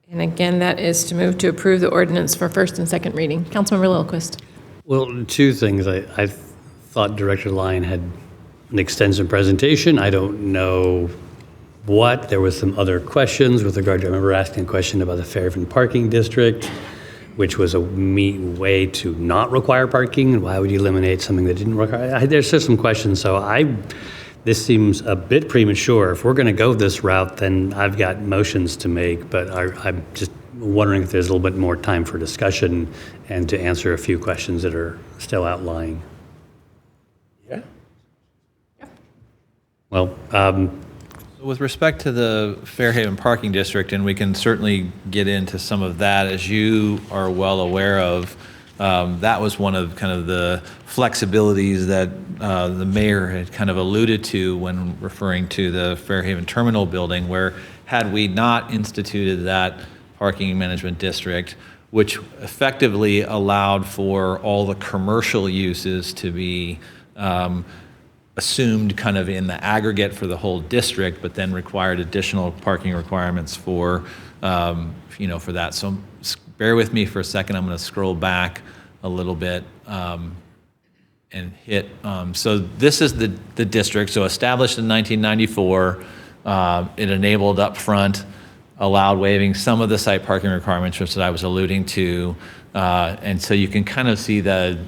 And again, that is to move to approve the ordinance for first and second reading. Councilmember Lillquist. Well, two things. I thought Director Lyon had an extensive presentation. I don't know what. There was some other questions with regard to, I remember asking a question about the Fairhaven Parking District, which was a way to not require parking. Why would you eliminate something that didn't require? There's just some questions. So this seems a bit premature. If we're going to go this route, then I've got motions to make, but I'm just wondering if there's a little bit more time for discussion and to answer a few questions that are still outlying. Yeah. Well, with respect to the Fairhaven Parking District, and we can certainly get into some of that, as you are well aware of, that was one of kind of the flexibilities that the mayor had kind of alluded to when referring to the Fairhaven Terminal building, where had we not instituted that parking management district, which effectively allowed for all the commercial uses to be assumed kind of in the aggregate for the whole district, but then required additional parking requirements for, for that. So bear with me for a second. I'm going to scroll back a little bit and hit. So this is the district. So established in 1994, it enabled upfront, allowed waiving some of the site parking requirements, which I was alluding to. And so you can kind of see the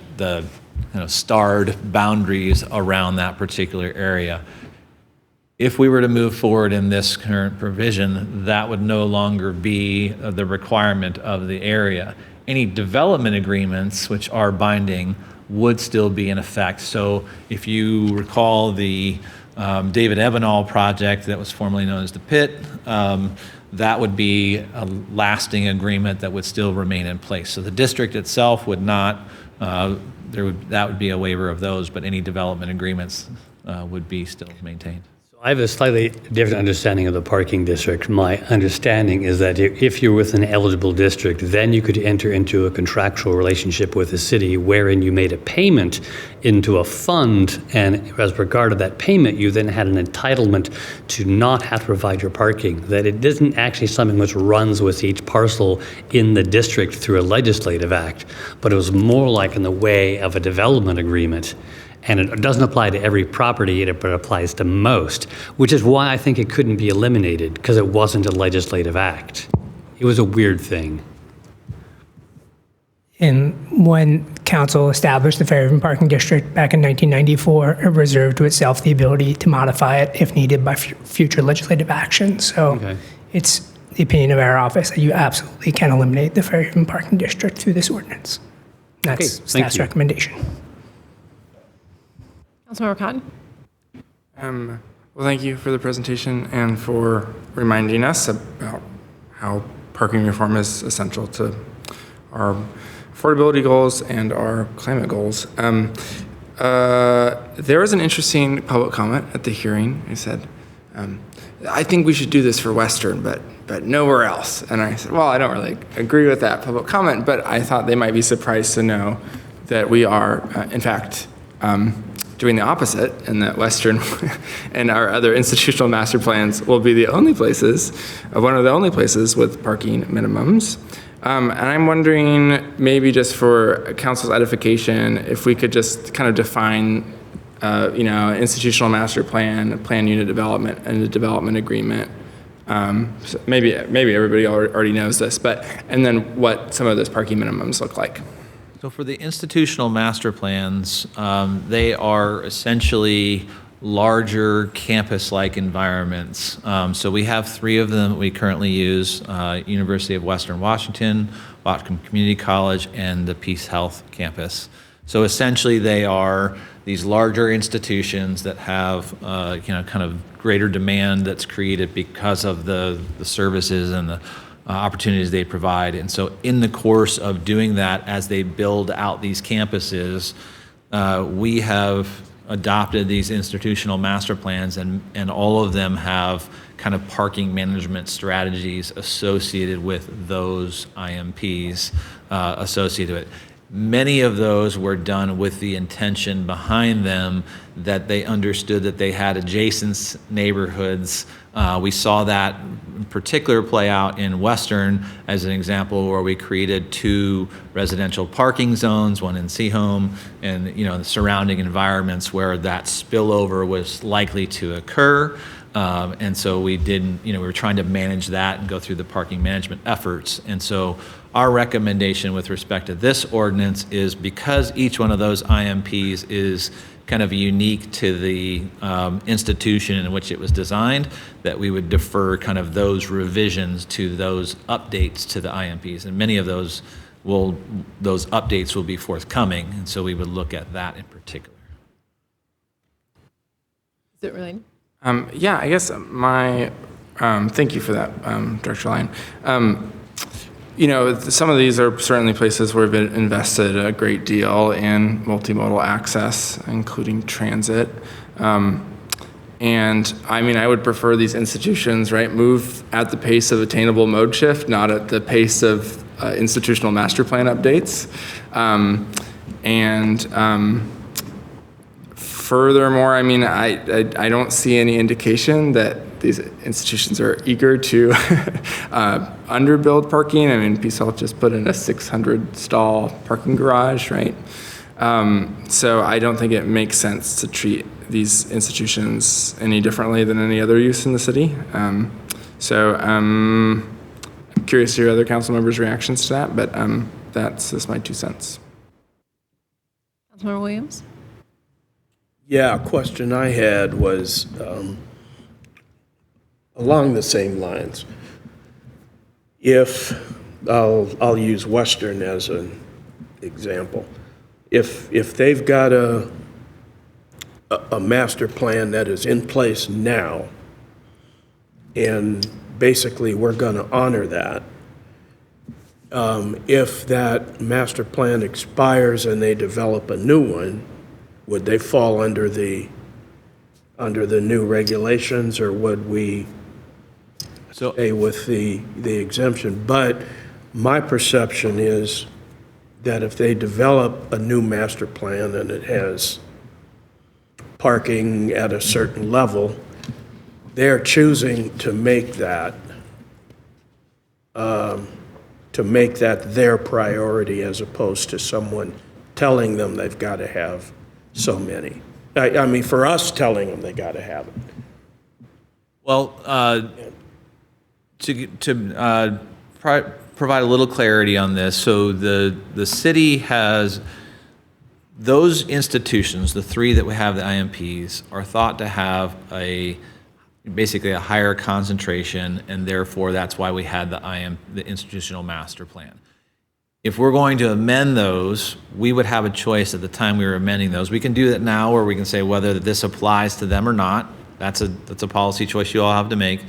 starred boundaries around that particular area. If we were to move forward in this current provision, that would no longer be the requirement of the area. Any development agreements, which are binding, would still be in effect. So if you recall the David Ebenall project that was formerly known as the Pit, that would be a lasting agreement that would still remain in place. So the district itself would not, that would be a waiver of those, but any development agreements would be still maintained. I have a slightly different understanding of the parking district. My understanding is that if you're with an eligible district, then you could enter into a contractual relationship with the city wherein you made a payment into a fund, and as regard to that payment, you then had an entitlement to not have to provide your parking. That it isn't actually something which runs with each parcel in the district through a legislative act, but it was more like in the way of a development agreement. And it doesn't apply to every property, but it applies to most, which is why I think it couldn't be eliminated, because it wasn't a legislative act. It was a weird thing. And when council established the Fairhaven Parking District back in 1994, it reserved to itself the ability to modify it if needed by future legislative action. So it's the opinion of our office that you absolutely can eliminate the Fairhaven Parking District through this ordinance. That's staff's recommendation. Councilmember Cotton. Well, thank you for the presentation and for reminding us about how parking reform is essential to our affordability goals and our climate goals. There was an interesting public comment at the hearing. I said, I think we should do this for Western, but nowhere else. And I said, well, I don't really agree with that public comment, but I thought they might be surprised to know that we are, in fact, doing the opposite, and that Western and our other institutional master plans will be the only places, one of the only places with parking minimums. And I'm wondering, maybe just for council's edification, if we could just kind of define, institutional master plan, plan unit development, and a development agreement So maybe everybody already knows this, and then what some of those parking minimums look like. So for the institutional master plans, they are essentially larger campus-like environments. So we have 3 of them that we currently use, University of Western Washington, Whatcom Community College, and the Peace Health campus. So essentially they are these larger institutions that have kind of greater demand that's created because of the services and the opportunities they provide. And so in the course of doing that, as they build out these campuses, we have adopted these institutional master plans, and all of them have kind of parking management strategies associated with those IMPs associated with it. Many of those were done with the intention behind them that they understood that they had adjacent neighborhoods. We saw that in particular play out in Western as an example, where we created 2 residential parking zones, one in Seahome and the surrounding environments where that spillover was likely to occur. And so we were trying to manage that and go through the parking management efforts. And so our recommendation with respect to this ordinance is, because each one of those IMPs is kind of unique to the institution in which it was designed, that we would defer kind of those revisions to those updates to the IMPs. And many of those updates will be forthcoming. And so we would look at that in particular. Is it related? Yeah, I guess thank you for that, Director Lyon. Some of these are certainly places where we've invested a great deal in multimodal access, including transit. And I would prefer these institutions, move at the pace of attainable mode shift, not at the pace of institutional master plan updates. Furthermore, I don't see any indication that these institutions are eager to underbuild parking. Peace Health just put in a 600 stall parking garage, right? So I don't think it makes sense to treat these institutions any differently than any other use in the city. So I'm curious to hear other council members' reactions to that, but that's just my 2 cents. Councilmember Williams? Yeah, a question I had was along the same lines. If I'll use Western as an example. If they've got a master plan that is in place now, and basically we're going to honor that, if that master plan expires and they develop a new one, would they fall under the new regulations, or would we stay with the exemption? But my perception is that if they develop a new master plan and it has parking at a certain level, they're choosing to make that their priority, as opposed to someone telling them they've got to have so many. For us telling them they got to have it. Well, to provide a little clarity on this, so the city has those institutions, the 3 that we have, the IMPs, are thought to have basically a higher concentration, and therefore that's why we had the institutional master plan. If we're going to amend those, we would have a choice at the time we were amending those. We can do that now, or we can say whether this applies to them or not. That's a policy choice you all have to make.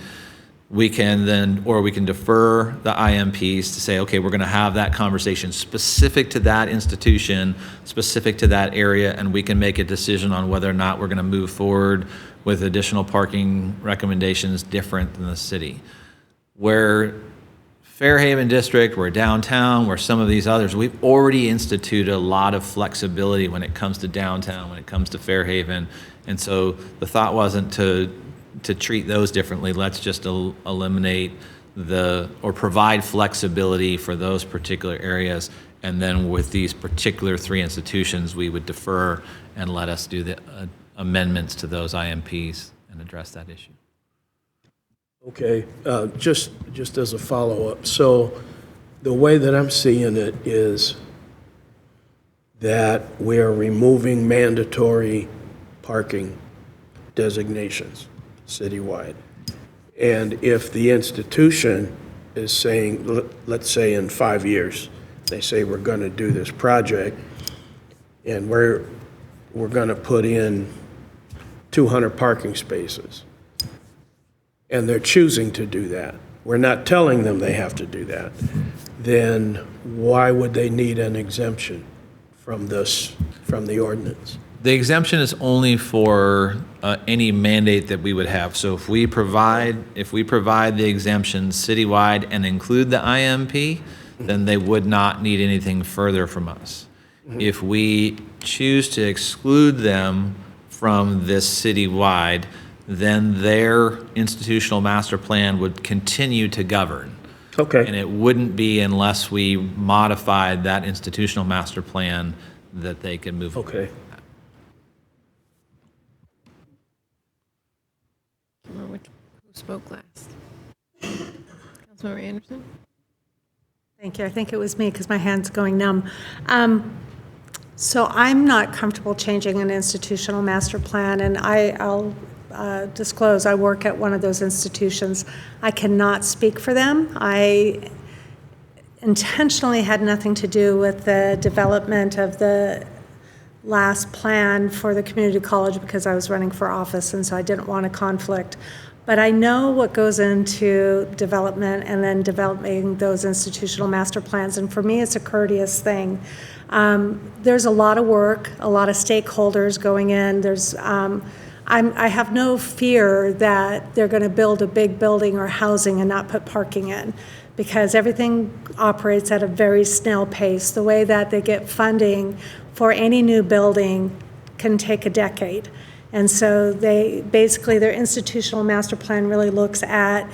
We can defer the IMPs to say, okay, we're going to have that conversation specific to that institution, specific to that area, and we can make a decision on whether or not we're going to move forward with additional parking recommendations different than the city. Where Fairhaven District, we're downtown, where some of these others, we've already instituted a lot of flexibility when it comes to downtown, when it comes to Fairhaven. And so the thought wasn't to treat those differently. Let's just eliminate or provide flexibility for those particular areas. And then with these particular 3 institutions, we would defer and let us do the amendments to those IMPs and address that issue. Okay, just as a follow-up. So the way that I'm seeing it is that we are removing mandatory parking designations citywide. And if the institution is saying, let's say in 5 years, they say we're going to do this project, and we're going to put in 200 parking spaces, and they're choosing to do that, we're not telling them they have to do that, then why would they need an exemption from the ordinance? The exemption is only for any mandate that we would have. So if we provide the exemption citywide and include the IMP, then they would not need anything further from us. If we choose to exclude them from this citywide, then their institutional master plan would continue to govern. Okay. And it wouldn't be unless we modified that institutional master plan that they could move. Okay. Who spoke last? Councilmember Anderson? Thank you. I think it was me because my hand's going numb. So I'm not comfortable changing an institutional master plan, and I'll disclose I work at one of those institutions. I cannot speak for them. I intentionally had nothing to do with the development of the last plan for the community college because I was running for office, and so I didn't want a conflict. But I know what goes into development and then developing those institutional master plans, and for me, it's a courteous thing. There's a lot of work, a lot of stakeholders going in. I have no fear that they're going to build a big building or housing and not put parking in, because everything operates at a very snail pace. The way that they get funding for any new building can take a decade. And so their institutional master plan really looks at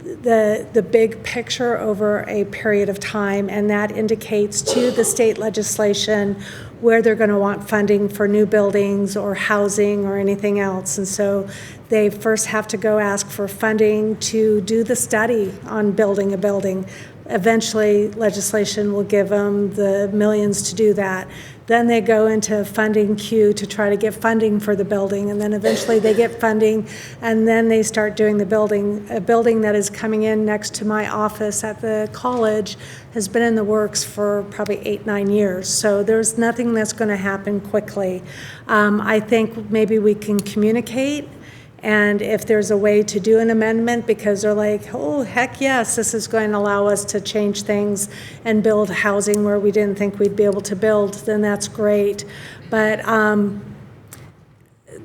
the big picture over a period of time, and that indicates to the state legislation where they're going to want funding for new buildings or housing or anything else. And so they first have to go ask for funding to do the study on building a building. Eventually, legislation will give them the millions to do that. Then they go into funding queue to try to get funding for the building, and then eventually they get funding, and then they start doing the building. A building that is coming in next to my office at the college has been in the works for probably 8-9 years, so there's nothing that's going to happen quickly. I think maybe we can communicate, and if there's a way to do an amendment, because they're like, oh, heck yes, this is going to allow us to change things and build housing where we didn't think we'd be able to build, then that's great. But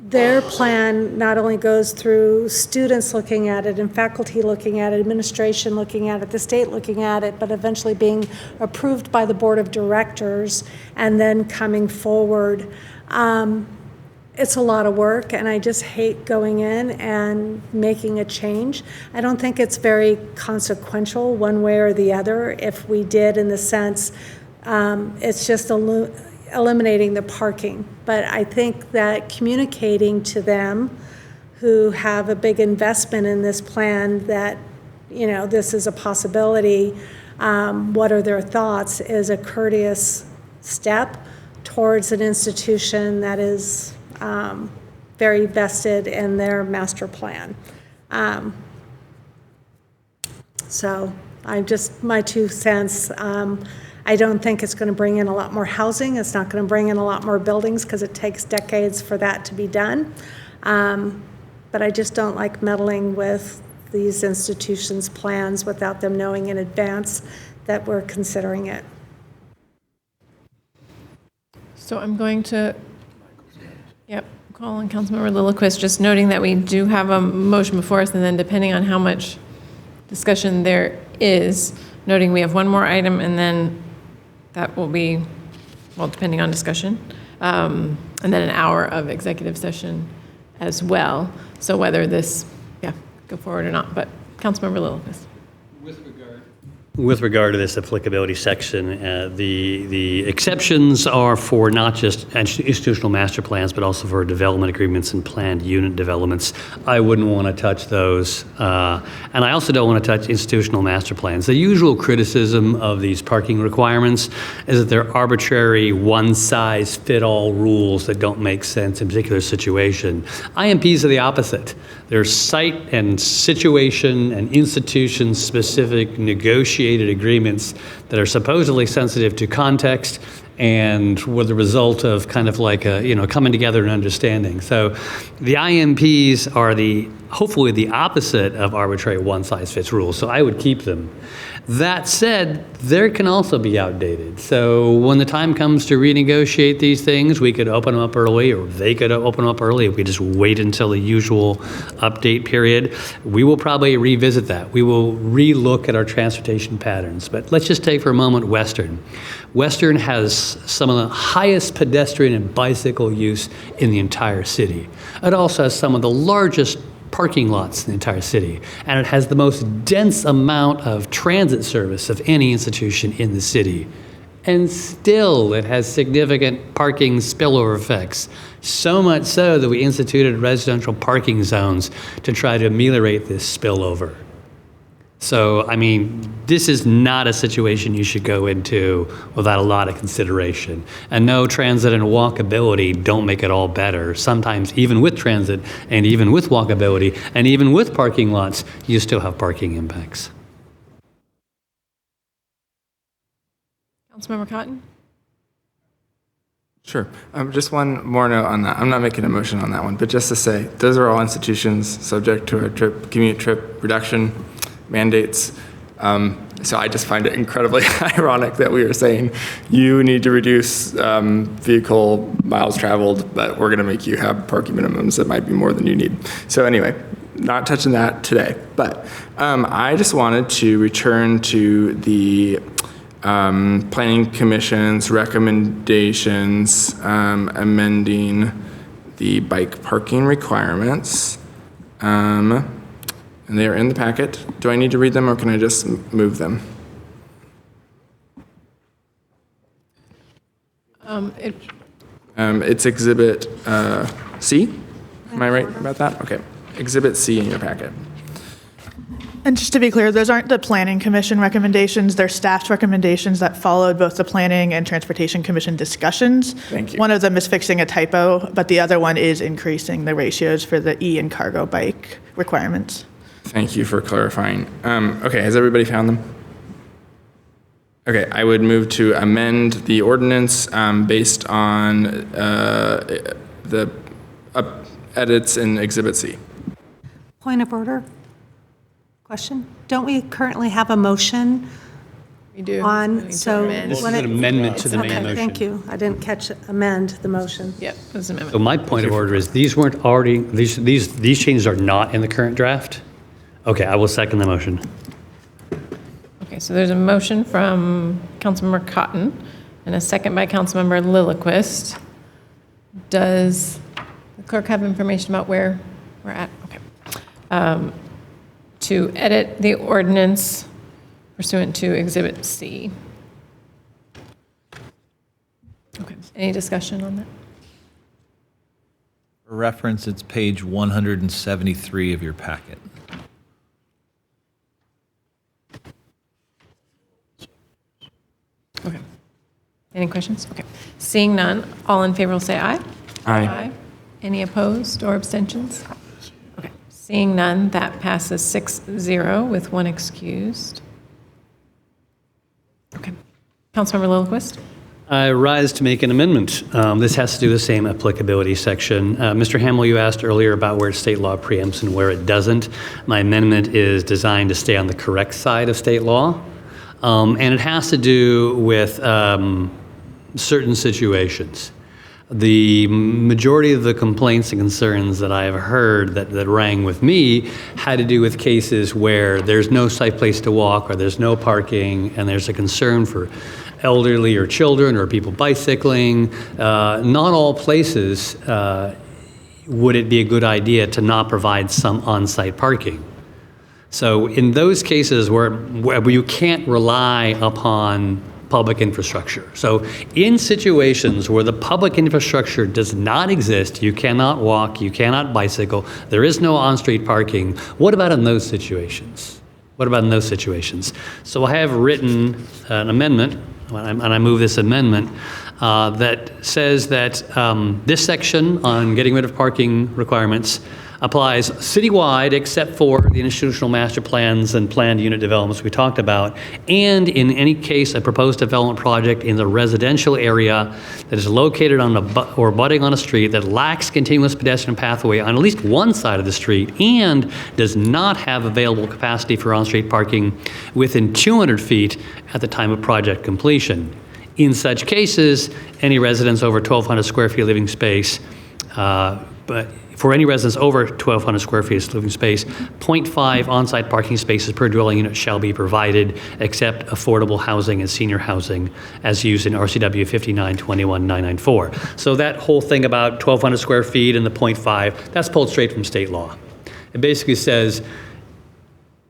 their plan not only goes through students looking at it and faculty looking at it, administration looking at it, the state looking at it, but eventually being approved by the board of directors and then coming forward. It's a lot of work, and I just hate going in and making a change. I don't think it's very consequential one way or the other. If we did, in the sense, it's just eliminating the parking. But I think that communicating to them who have a big investment in this plan that, you know, this is a possibility, what are their thoughts, is a courteous step towards an institution that is very vested in their master plan. So my 2 cents, I don't think it's going to bring in a lot more housing. It's not going to bring in a lot more buildings because it takes decades for that to be done. But I just don't like meddling with these institutions' plans without them knowing in advance that we're considering it. So I'm going to call on Councilmember Lilliquist, just noting that we do have a motion before us, and then depending on how much discussion there is, noting we have one more item, and then that will be, well, depending on discussion, and then an hour of executive session as well. So whether this, go forward or not, but Councilmember Lilliquist. With regard With regard to this applicability section, the exceptions are for not just institutional master plans, but also for development agreements and planned unit developments. I wouldn't want to touch those. And I also don't want to touch institutional master plans. The usual criticism of these parking requirements is that they're arbitrary, one-size-fit-all rules that don't make sense in a particular situation. IMPs are the opposite. They're site and situation and institution-specific negotiated agreements that are supposedly sensitive to context and were the result of kind of like a, coming together and understanding. So the IMPs are hopefully the opposite of arbitrary one-size-fits rules, so I would keep them. That said, they can also be outdated. So when the time comes to renegotiate these things, we could open them up early, or they could open them up early if we just wait until the usual update period. We will probably revisit that. We will relook at our transportation patterns. But let's just take for a moment Western. Western has some of the highest pedestrian and bicycle use in the entire city. It also has some of the largest parking lots in the entire city, and it has the most dense amount of transit service of any institution in the city. And still, it has significant parking spillover effects. So much so that we instituted residential parking zones to try to ameliorate this spillover. So, I mean, this is not a situation you should go into without a lot of consideration. And no, transit and walkability don't make it all better. Sometimes even with transit and even with walkability and even with parking lots, you still have parking impacts. Councilmember Cotton? Sure. Just one more note on that. I'm not making a motion on that one, but just to say, those are all institutions subject to a commute trip reduction mandates. So I just find it incredibly ironic that we are saying you need to reduce vehicle miles traveled, but we're going to make you have parking minimums that might be more than you need. So anyway, not touching that today. But I just wanted to return to the Planning Commission's recommendations amending the bike parking requirements. And they are in the packet. Do I need to read them, or can I just move them? It's Exhibit C. Am I right about that? Okay. Exhibit C in your packet. And just to be clear, those aren't the Planning Commission recommendations. They're staff's recommendations that followed both the Planning and Transportation Commission discussions. Thank you. One of them is fixing a typo, but the other one is increasing the ratios for the E and cargo bike requirements. Thank you for clarifying. Okay, has everybody found them? Okay, I would move to amend the ordinance based on the edits in Exhibit C. Point of order? Question? Don't we currently have a motion We do. on, so. This is when an it- amendment to the main Okay, motion. thank you. I didn't catch amend the motion. Yep, it was an amendment. So my point of order is these weren't already, these changes are not in the current draft? Okay, I will second the motion. Okay, so there's a motion from Councilmember Cotton and a second by Councilmember Lilliquist. Does the clerk have information about where we're at? Okay. To edit the ordinance pursuant to Exhibit C. Okay, any discussion on that? For reference, it's page 173 of your packet. Okay. Any questions? Okay. Seeing none, all in favor will say aye. Aye. Any opposed or abstentions? Okay. Seeing none, that passes 6-0 with one excused. Okay. Councilmember Lilliquist? I rise to make an amendment. This has to do with the same applicability section. Mr. Hamill, you asked earlier about where state law preempts and where it doesn't. My amendment is designed to stay on the correct side of state law. And it has to do with certain situations. The majority of the complaints and concerns that I have heard that rang with me had to do with cases where there's no safe place to walk or there's no parking and there's a concern for elderly or children or people bicycling. Not all places would it be a good idea to not provide some on-site parking. So in those cases where you can't rely upon public infrastructure. So in situations where the public infrastructure does not exist, you cannot walk, you cannot bicycle, there is no on-street parking, what about in those situations? What about in those situations? So I have written an amendment, and I move this amendment, that says that this section on getting rid of parking requirements applies citywide except for the institutional master plans and planned unit developments we talked about, and in any case a proposed development project in the residential area that is located on or abutting on a street that lacks continuous pedestrian pathway on at least one side of the street and does not have available capacity for on-street parking within 200 feet at the time of project completion. In such cases, any residents over 1,200 square feet of living space, but for any residents over 1,200 square feet of living space, 0.5 on-site parking spaces per dwelling unit shall be provided, except affordable housing and senior housing as used in RCW 5921-994. So that whole thing about 1,200 square feet and the 0.5, that's pulled straight from state law. It basically says,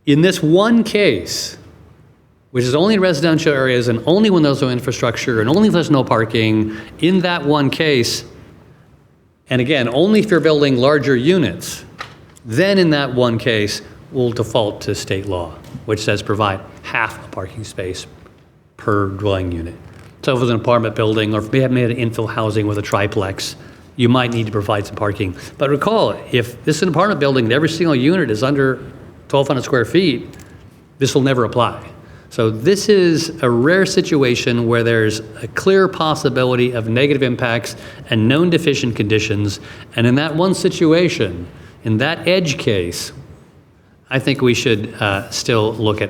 in this one case, which is only in residential areas and only when there's no infrastructure and only if there's no parking, in that one case, and again, only if you're building larger units, then in that one case, we'll default to state law, which says provide half a parking space per dwelling unit. So if it's an apartment building, or if we have made an infill housing with a triplex, you might need to provide some parking. But recall, if this is an apartment building and every single unit is under 1,200 square feet, this will never apply. So this is a rare situation where there's a clear possibility of negative impacts and known deficient conditions. And in that one situation, in that edge case, I think we should still look at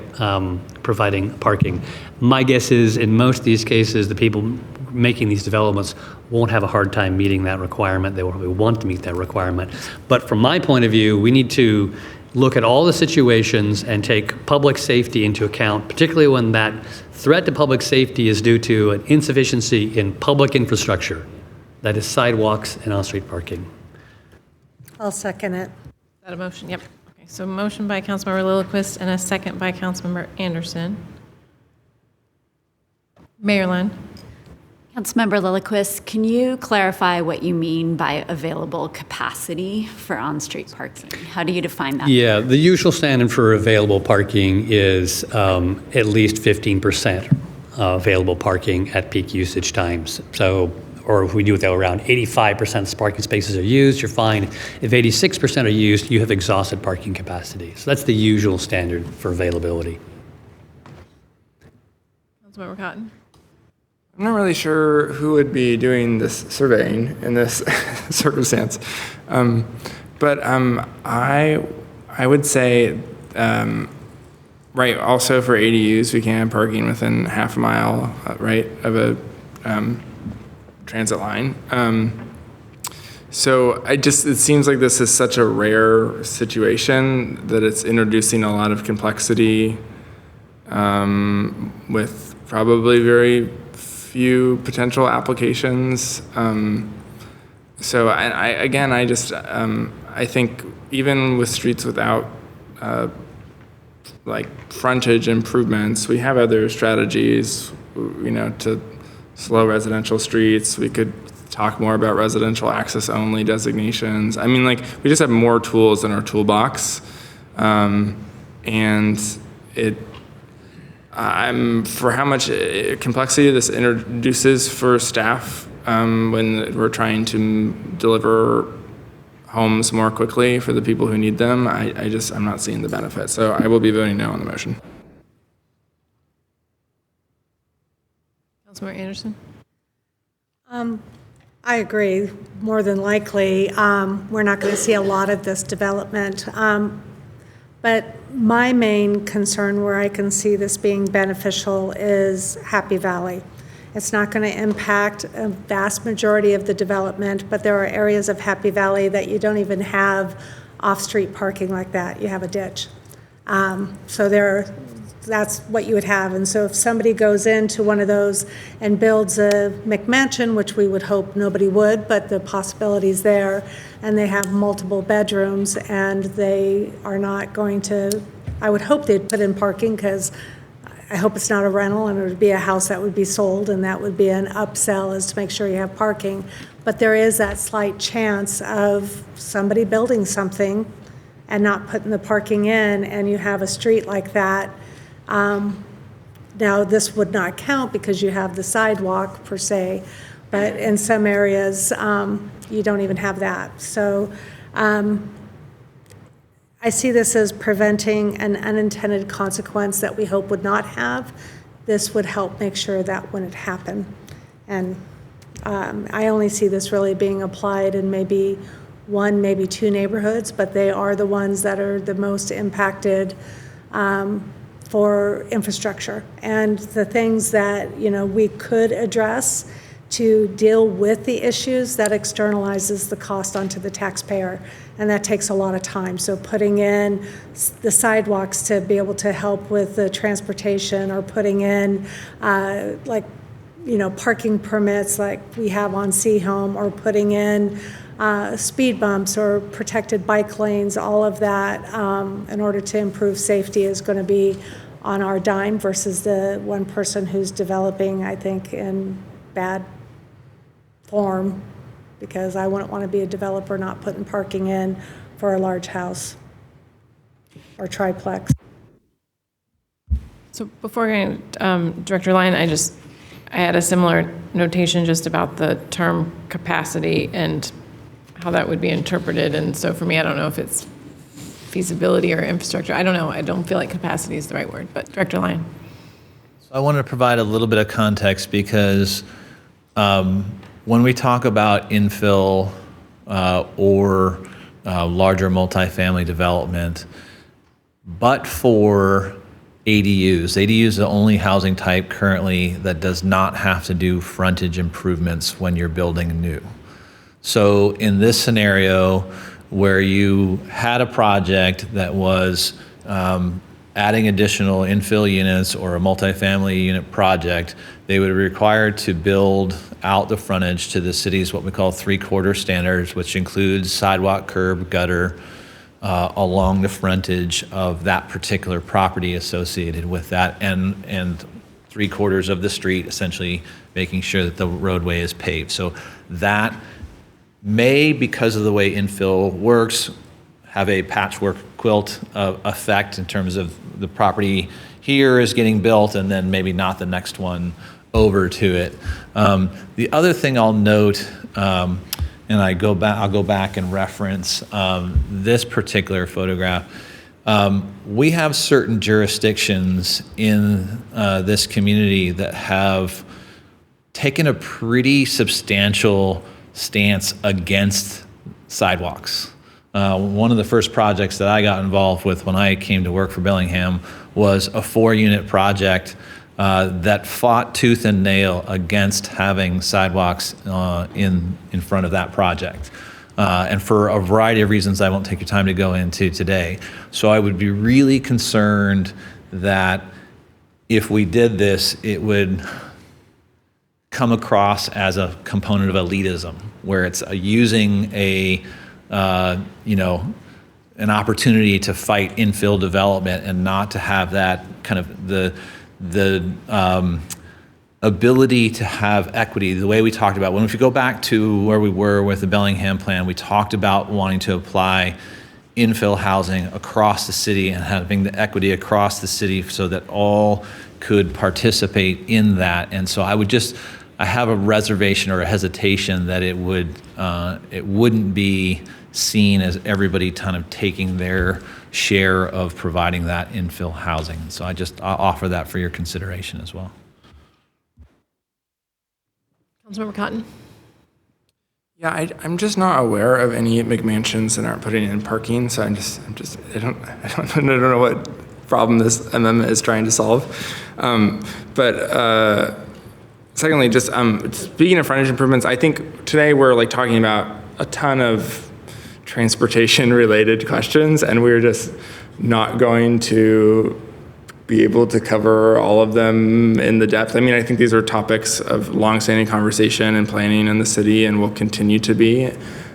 providing parking. My guess is in most of these cases, the people making these developments won't have a hard time meeting that requirement. They will probably want to meet that requirement. But from my point of view, we need to look at all the situations and take public safety into account, particularly when that threat to public safety is due to an insufficiency in public infrastructure, that is sidewalks and on-street parking. I'll second it. Is that a motion? Yep. Okay, so motion by Councilmember Lillquist and a second by Councilmember Anderson. Mayor Lund. Councilmember Lillquist, can you clarify what you mean by available capacity for on-street parking? How do you define that? Yeah, the usual standard for available parking is at least 15% available parking at peak usage times. So, or if we do it around 85% of parking spaces are used, you're fine. If 86% are used, you have exhausted parking capacity. So that's the usual standard for availability. Councilmember Cotton. I'm not really sure who would be doing this surveying in this circumstance. But I would say, right, also for ADUs, we can have parking within half a mile, right, of a transit line. So it seems like this is such a rare situation that it's introducing a lot of complexity with probably very few potential applications. So I think even with streets without like frontage improvements, we have other strategies, to slow residential streets. We could talk more about residential access only designations. I mean, we just have more tools in our toolbox. And for how much complexity this introduces for staff when we're trying to deliver homes more quickly for the people who need them, I'm not seeing the benefit. So I will be voting no on the motion. Councilmember Anderson. I agree. More than likely, we're not going to see a lot of this development. But my main concern where I can see this being beneficial is Happy Valley. It's not going to impact a vast majority of the development, but there are areas of Happy Valley that you don't even have off-street parking like that. You have a ditch. That's what you would have. And so if somebody goes into one of those and builds a McMansion, which we would hope nobody would, but the possibility's there, and they have multiple bedrooms and they are not going to I would hope they'd put in parking, because I hope it's not a rental and it would be a house that would be sold, and that would be an upsell, is to make sure you have parking. But there is that slight chance of somebody building something and not putting the parking in, and you have a street like that. Now, this would not count because you have the sidewalk per se, but in some areas, you don't even have that. So I see this as preventing an unintended consequence that we hope would not have. This would help make sure that wouldn't happen. And I only see this really being applied in maybe one, maybe two neighborhoods, but they are the ones that are the most impacted for infrastructure. And the things that, we could address to deal with the issues, that externalizes the cost onto the taxpayer, and that takes a lot of time. So putting in the sidewalks to be able to help with the transportation, or putting in parking permits like we have on Seahome, or putting in speed bumps or protected bike lanes, all of that in order to improve safety is going to be on our dime versus the one person who's developing, I think, in bad form, because I wouldn't want to be a developer not putting parking in for a large house or triplex. So before going, Director Lyon, I had a similar notation just about the term capacity and how that would be interpreted. And so for me, I don't know if it's feasibility or infrastructure. I don't know. I don't feel like capacity is the right word, but Director Lyon. So I wanted to provide a little bit of context because when we talk about infill or larger multifamily development, but for ADUs is the only housing type currently that does not have to do frontage improvements when you're building new. So in this scenario where you had a project that was adding additional infill units or a multifamily unit project, they would be required to build out the frontage to the city's what we call 3/4 standards, which includes sidewalk, curb, gutter, along the frontage of that particular property associated with that, and 3/4 of the street, essentially making sure that the roadway is paved. So that may, because of the way infill works, have a patchwork quilt effect in terms of the property here is getting built and then maybe not the next one over to it. The other thing I'll note, and I'll go back and reference this particular photograph. We have certain jurisdictions in this community that have taken a pretty substantial stance against sidewalks. One of the first projects that I got involved with when I came to work for Bellingham was a 4-unit project that fought tooth and nail against having sidewalks in front of that project. And for a variety of reasons I won't take your time to go into today. So I would be really concerned that if we did this, it would come across as a component of elitism, where it's using an opportunity to fight infill development and not to have that kind of the ability to have equity, the way we talked about. If you go back to where we were with the Bellingham plan, we talked about wanting to apply infill housing across the city and having the equity across the city so that all could participate in that. And so I have a reservation or a hesitation that it wouldn't be seen as everybody kind of taking their share of providing that infill housing. So I'll offer that for your consideration as well. Councilmember Cotton. Yeah, I'm just not aware of any McMansions that aren't putting in parking. So I don't know what problem this amendment is trying to solve. Secondly, just speaking of frontage improvements, I think today we're talking about a ton of transportation related questions, and we're just not going to be able to cover all of them in the depth. I mean, I think these are topics of longstanding conversation and planning in the city and will continue to be.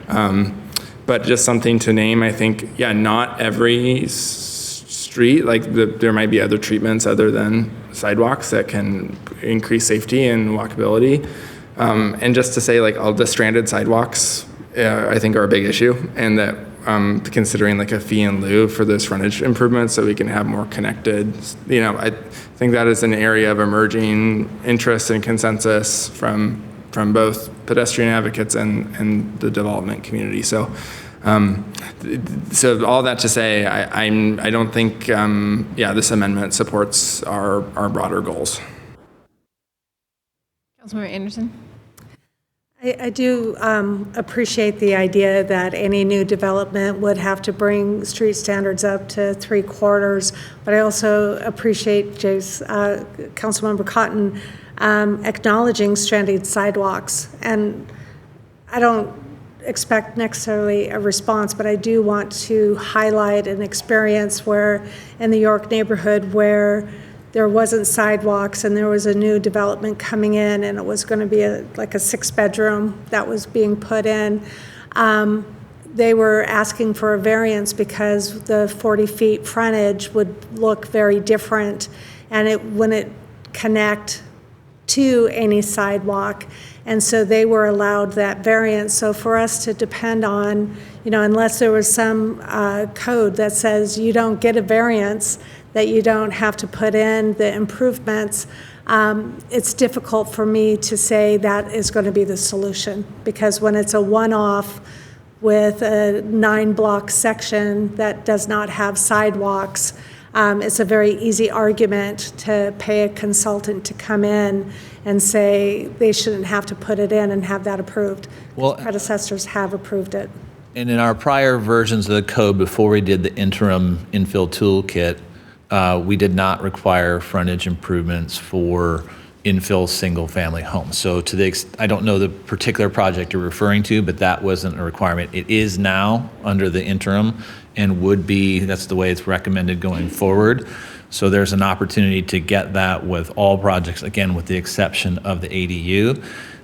But just something to name, I think, not every street, like there might be other treatments other than sidewalks that can increase safety and walkability. And just to say, like, all the stranded sidewalks, I think are a big issue, and that considering like a fee in lieu for those frontage improvements so we can have more connected, I think that is an area of emerging interest and consensus from both pedestrian advocates and the development community. So all that to say, I don't think, this amendment supports our broader goals. Councilmember Anderson? I do appreciate the idea that any new development would have to bring street standards up to 3/4, but I also appreciate Councilmember Cotton acknowledging stranded sidewalks. And I don't expect necessarily a response, but I do want to highlight an experience where in the York neighborhood where there wasn't sidewalks and there was a new development coming in and it was going to be like a 6-bedroom that was being put in. They were asking for a variance because the 40 feet frontage would look very different and it wouldn't connect to any sidewalk. And so they were allowed that variance. So for us to depend on, unless there was some code that says you don't get a variance, that you don't have to put in the improvements, it's difficult for me to say that is going to be the solution. Because when it's a one-off with a 9-block section that does not have sidewalks, it's a very easy argument to pay a consultant to come in and say they shouldn't have to put it in and have that approved. Well, predecessors have approved it. And in our prior versions of the code, before we did the interim infill toolkit, we did not require frontage improvements for infill single-family homes. So I don't know the particular project you're referring to, but that wasn't a requirement. It is now under the interim and would be, that's the way it's recommended going forward. So there's an opportunity to get that with all projects, again, with the exception of the ADU.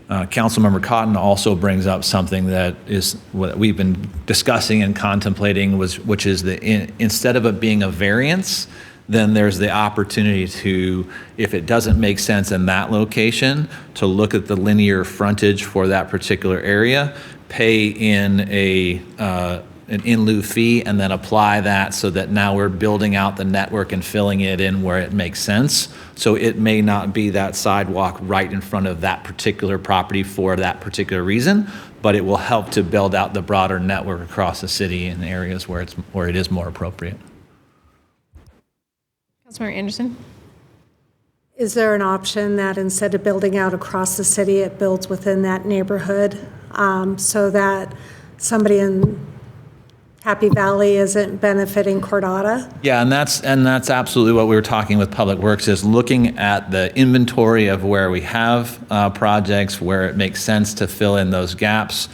Councilmember Cotton also brings up something that is what we've been discussing and contemplating, which is instead of it being a variance, then there's the opportunity to, if it doesn't make sense in that location, to look at the linear frontage for that particular area, pay in an in lieu fee, and then apply that so that now we're building out the network and filling it in where it makes sense. So it may not be that sidewalk right in front of that particular property for that particular reason, but it will help to build out the broader network across the city in areas where it is more appropriate. Councilmember Anderson? Is there an option that instead of building out across the city, it builds within that neighborhood so that somebody in Happy Valley isn't benefiting Cordata? Yeah, and that's absolutely what we were talking with Public Works, is looking at the inventory of where we have projects, where it makes sense to fill in those gaps.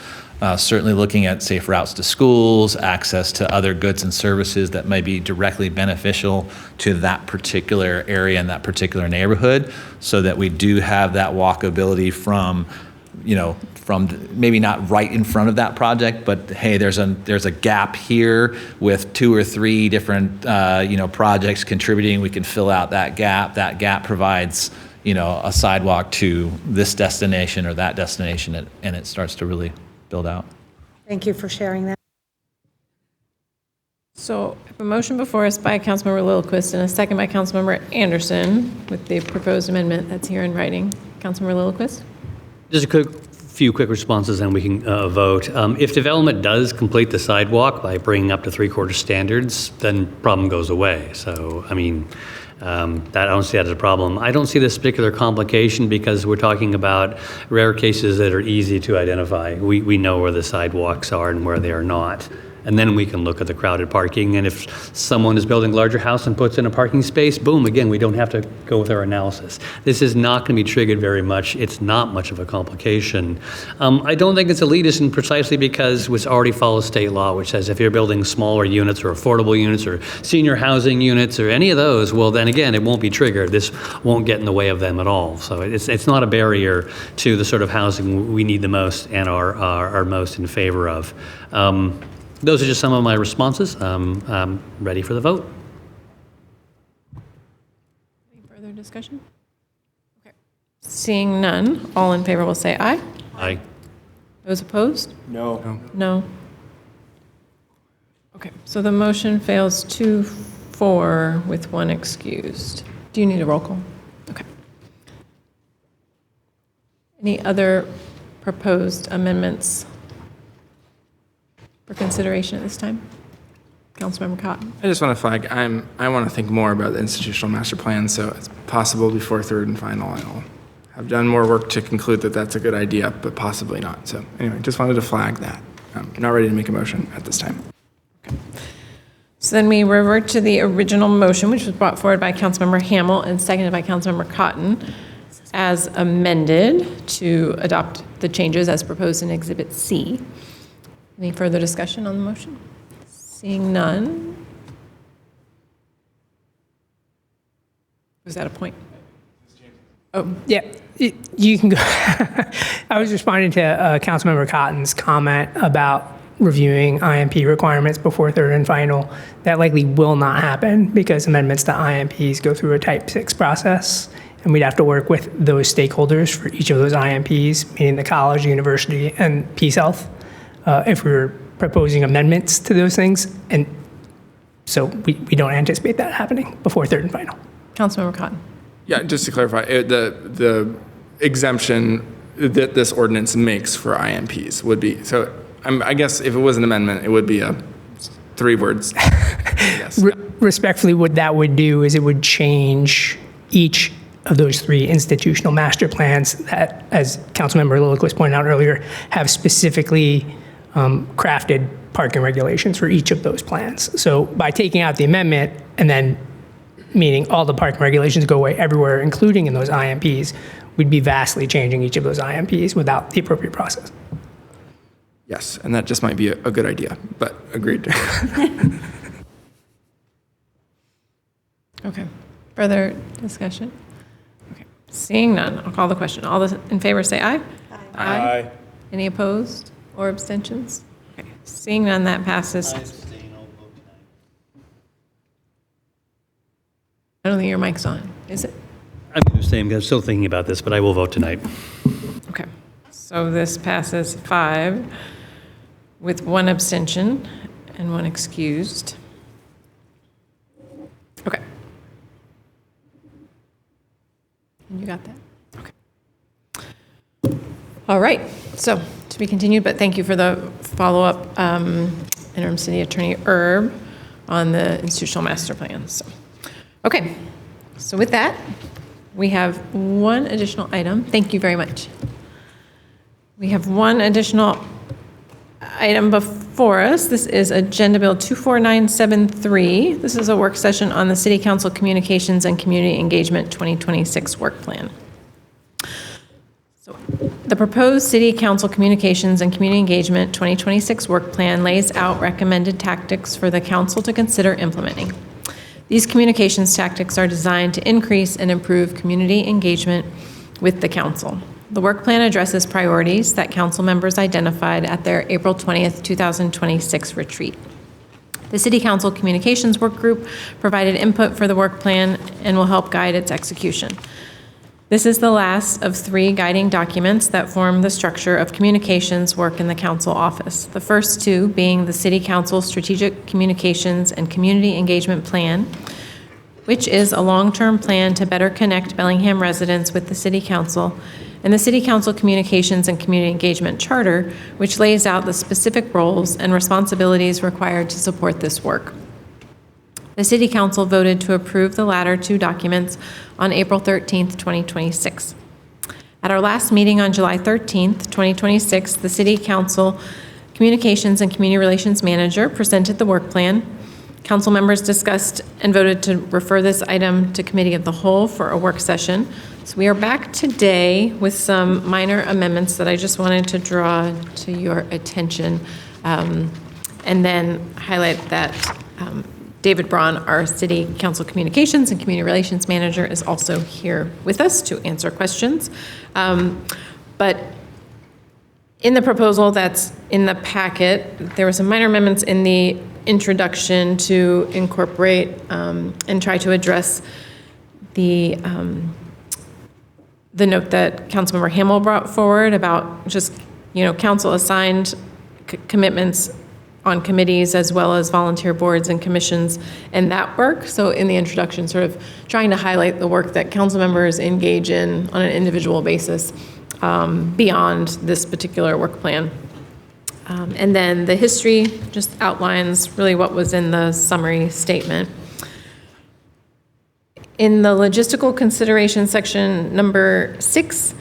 Certainly looking at safe routes to schools, access to other goods and services that may be directly beneficial to that particular area and that particular neighborhood, so that we do have that walkability from maybe not right in front of that project, but hey, there's a gap here with 2 or 3 different projects contributing. We can fill out that gap. That gap provides a sidewalk to this destination or that destination, and it starts to really build out. Thank you for sharing that. So I have a motion before us by Councilmember Lillquist and a second by Councilmember Anderson with the proposed amendment that's here in writing. Councilmember Lillquist? Just a few quick responses and we can vote. If development does complete the sidewalk by bringing up to 3/4 standards, then problem goes away. So, I mean, that I don't see that as a problem. I don't see this particular complication because we're talking about rare cases that are easy to identify. We know where the sidewalks are and where they are not. And then we can look at the crowded parking. And if someone is building a larger house and puts in a parking space, boom, again, we don't have to go with our analysis. This is not going to be triggered very much. It's not much of a complication. I don't think it's elitist, and precisely because it already follows state law, which says if you're building smaller units or affordable units or senior housing units or any of those, well, then again, it won't be triggered. This won't get in the way of them at all. So it's not a barrier to the sort of housing we need the most and are most in favor of. Those are just some of my responses. I'm ready for the vote. Further discussion? Okay. Seeing none, all in favor will say aye. Aye. Those opposed? No. No. Okay, so the motion fails 2-4 with one excused. Do you need a roll call? Okay. Any other proposed amendments for consideration at this time? Councilmember Cotton. I just want to flag, I want to think more about the institutional master plan, so it's possible before third and final I'll have done more work to conclude that that's a good idea, but possibly not. So anyway, just wanted to flag that. I'm not ready to make a motion at this time. So then we revert to the original motion, which was brought forward by Councilmember Hamel and seconded by Councilmember Cotton, as amended to adopt the changes as proposed in Exhibit C. Any further discussion on the motion? Seeing none. Was that a point? Oh, yeah, you can go. I was responding to Councilmember Cotton's comment about reviewing IMP requirements before third and final. That likely will not happen because amendments to IMPs go through a Type 6 process, and we'd have to work with those stakeholders for each of those IMPs, meaning the college, university, and Peace Health, if we were proposing amendments to those things. And so we don't anticipate that happening before third and final. Councilmember Cotton. Yeah, just to clarify, the exemption that this ordinance makes for IMPs would be, so I guess if it was an amendment, it would be 3 words. Yes. Respectfully, what that would do is it would change each of those 3 institutional master plans that, as Councilmember Lilliquist pointed out earlier, have specifically crafted parking regulations for each of those plans. So by taking out the amendment and then meaning all the parking regulations go away everywhere, including in those IMPs, we'd be vastly changing each of those IMPs without the appropriate process. Yes, and that just might be a good idea, but agreed. Okay. Further discussion? Okay. Seeing none, I'll call the question. All those in favor say aye. Aye. Any opposed or abstentions? Okay. Seeing none, that passes. I don't think your mic's on, is it? I'm the same, because I'm still thinking about this, but I will vote tonight. Okay. So this passes 5 with 1 abstention and 1 excused. Okay. You got that? Okay. All right. So to be continued, but thank you for the follow-up, Interim City Attorney Erb, on the institutional master plan. So, okay. So with that, we have 1 additional item. Thank you very much. We have 1 additional item before us. This is Agenda Bill 24973. This is a work session on the City Council Communications and Community Engagement 2026 Work Plan. So, the proposed City Council Communications and Community Engagement 2026 Work Plan lays out recommended tactics for the Council to consider implementing. These communications tactics are designed to increase and improve community engagement with the Council. The work plan addresses priorities that Council members identified at their April 20th, 2026 retreat. The City Council Communications Work Group provided input for the work plan and will help guide its execution. This is the last of 3 guiding documents that form the structure of communications work in the Council office. The first 2 being the City Council Strategic Communications and Community Engagement Plan, which is a long-term plan to better connect Bellingham residents with the City Council, and the City Council Communications and Community Engagement Charter, which lays out the specific roles and responsibilities required to support this work. The City Council voted to approve the latter 2 documents on April 13th, 2026. At our last meeting on July 13th, 2026, the City Council Communications and Community Relations Manager presented the work plan. Council members discussed and voted to refer this item to Committee of the Whole for a work session. So we are back today with some minor amendments that I just wanted to draw to your attention, and then highlight that David Braun, our City Council Communications and Community Relations Manager, is also here with us to answer questions. But in the proposal that's in the packet, there were some minor amendments in the introduction to incorporate and try to address the note that Councilmember Hamel brought forward about just, council assigned commitments on committees as well as volunteer boards and commissions and that work. So in the introduction, sort of trying to highlight the work that council members engage in on an individual basis beyond this particular work plan. And then the history just outlines really what was in the summary statement. In the logistical consideration section, number 6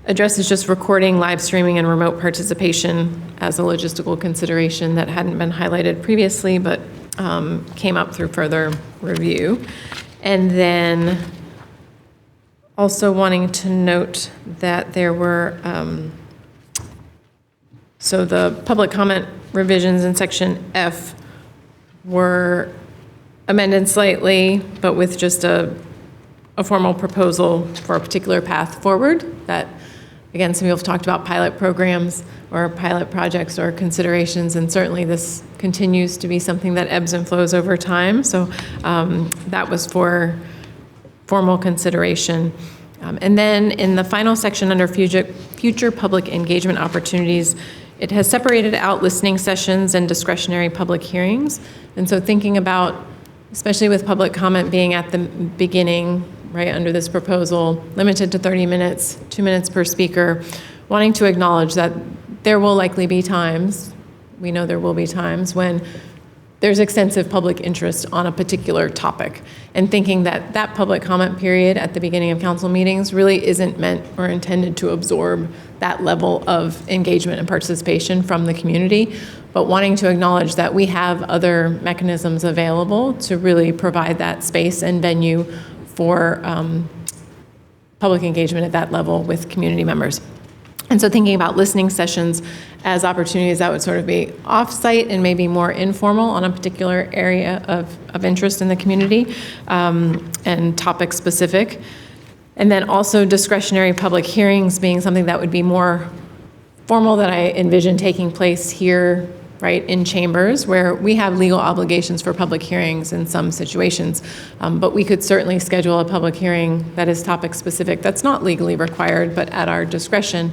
addresses just recording, live streaming, and remote participation as a logistical consideration that hadn't been highlighted previously, but came up through further review. And then also wanting to note that there were, so the public comment revisions in section F were amended slightly, but with just a formal proposal for a particular path forward that, again, some people have talked about pilot programs or pilot projects or considerations, and certainly this continues to be something that ebbs and flows over time. So that was for formal consideration. And then in the final section under future public engagement opportunities, it has separated out listening sessions and discretionary public hearings. And so thinking about, especially with public comment being at the beginning, right, under this proposal, limited to 30 minutes, 2 minutes per speaker, wanting to acknowledge that there will likely be times, we know there will be times when there's extensive public interest on a particular topic, and thinking that that public comment period at the beginning of council meetings really isn't meant or intended to absorb that level of engagement and participation from the community, but wanting to acknowledge that we have other mechanisms available to really provide that space and venue for public engagement at that level with community members. And so thinking about listening sessions as opportunities that would sort of be off-site and maybe more informal on a particular area of interest in the community and topic specific. And then also discretionary public hearings being something that would be more formal that I envision taking place here, right, in chambers where we have legal obligations for public hearings in some situations. But we could certainly schedule a public hearing that is topic specific that's not legally required, but at our discretion.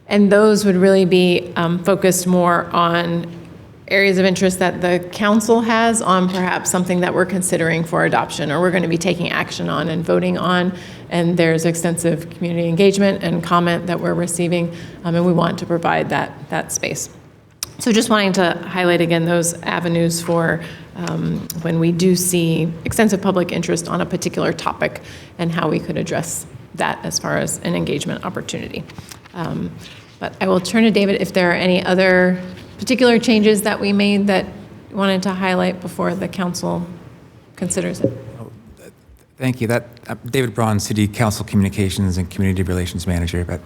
And those would really be focused more on areas of interest that the council has on perhaps something that we're considering for adoption or we're going to be taking action on and voting on. And there's extensive community engagement and comment that we're receiving, and we want to provide that space. So just wanting to highlight again those avenues for when we do see extensive public interest on a particular topic and how we could address that as far as an engagement opportunity. But I will turn to David if there are any other particular changes that we made that you wanted to highlight before the council considers it. Thank you. David Braun, City Council Communications and Community Relations Manager, but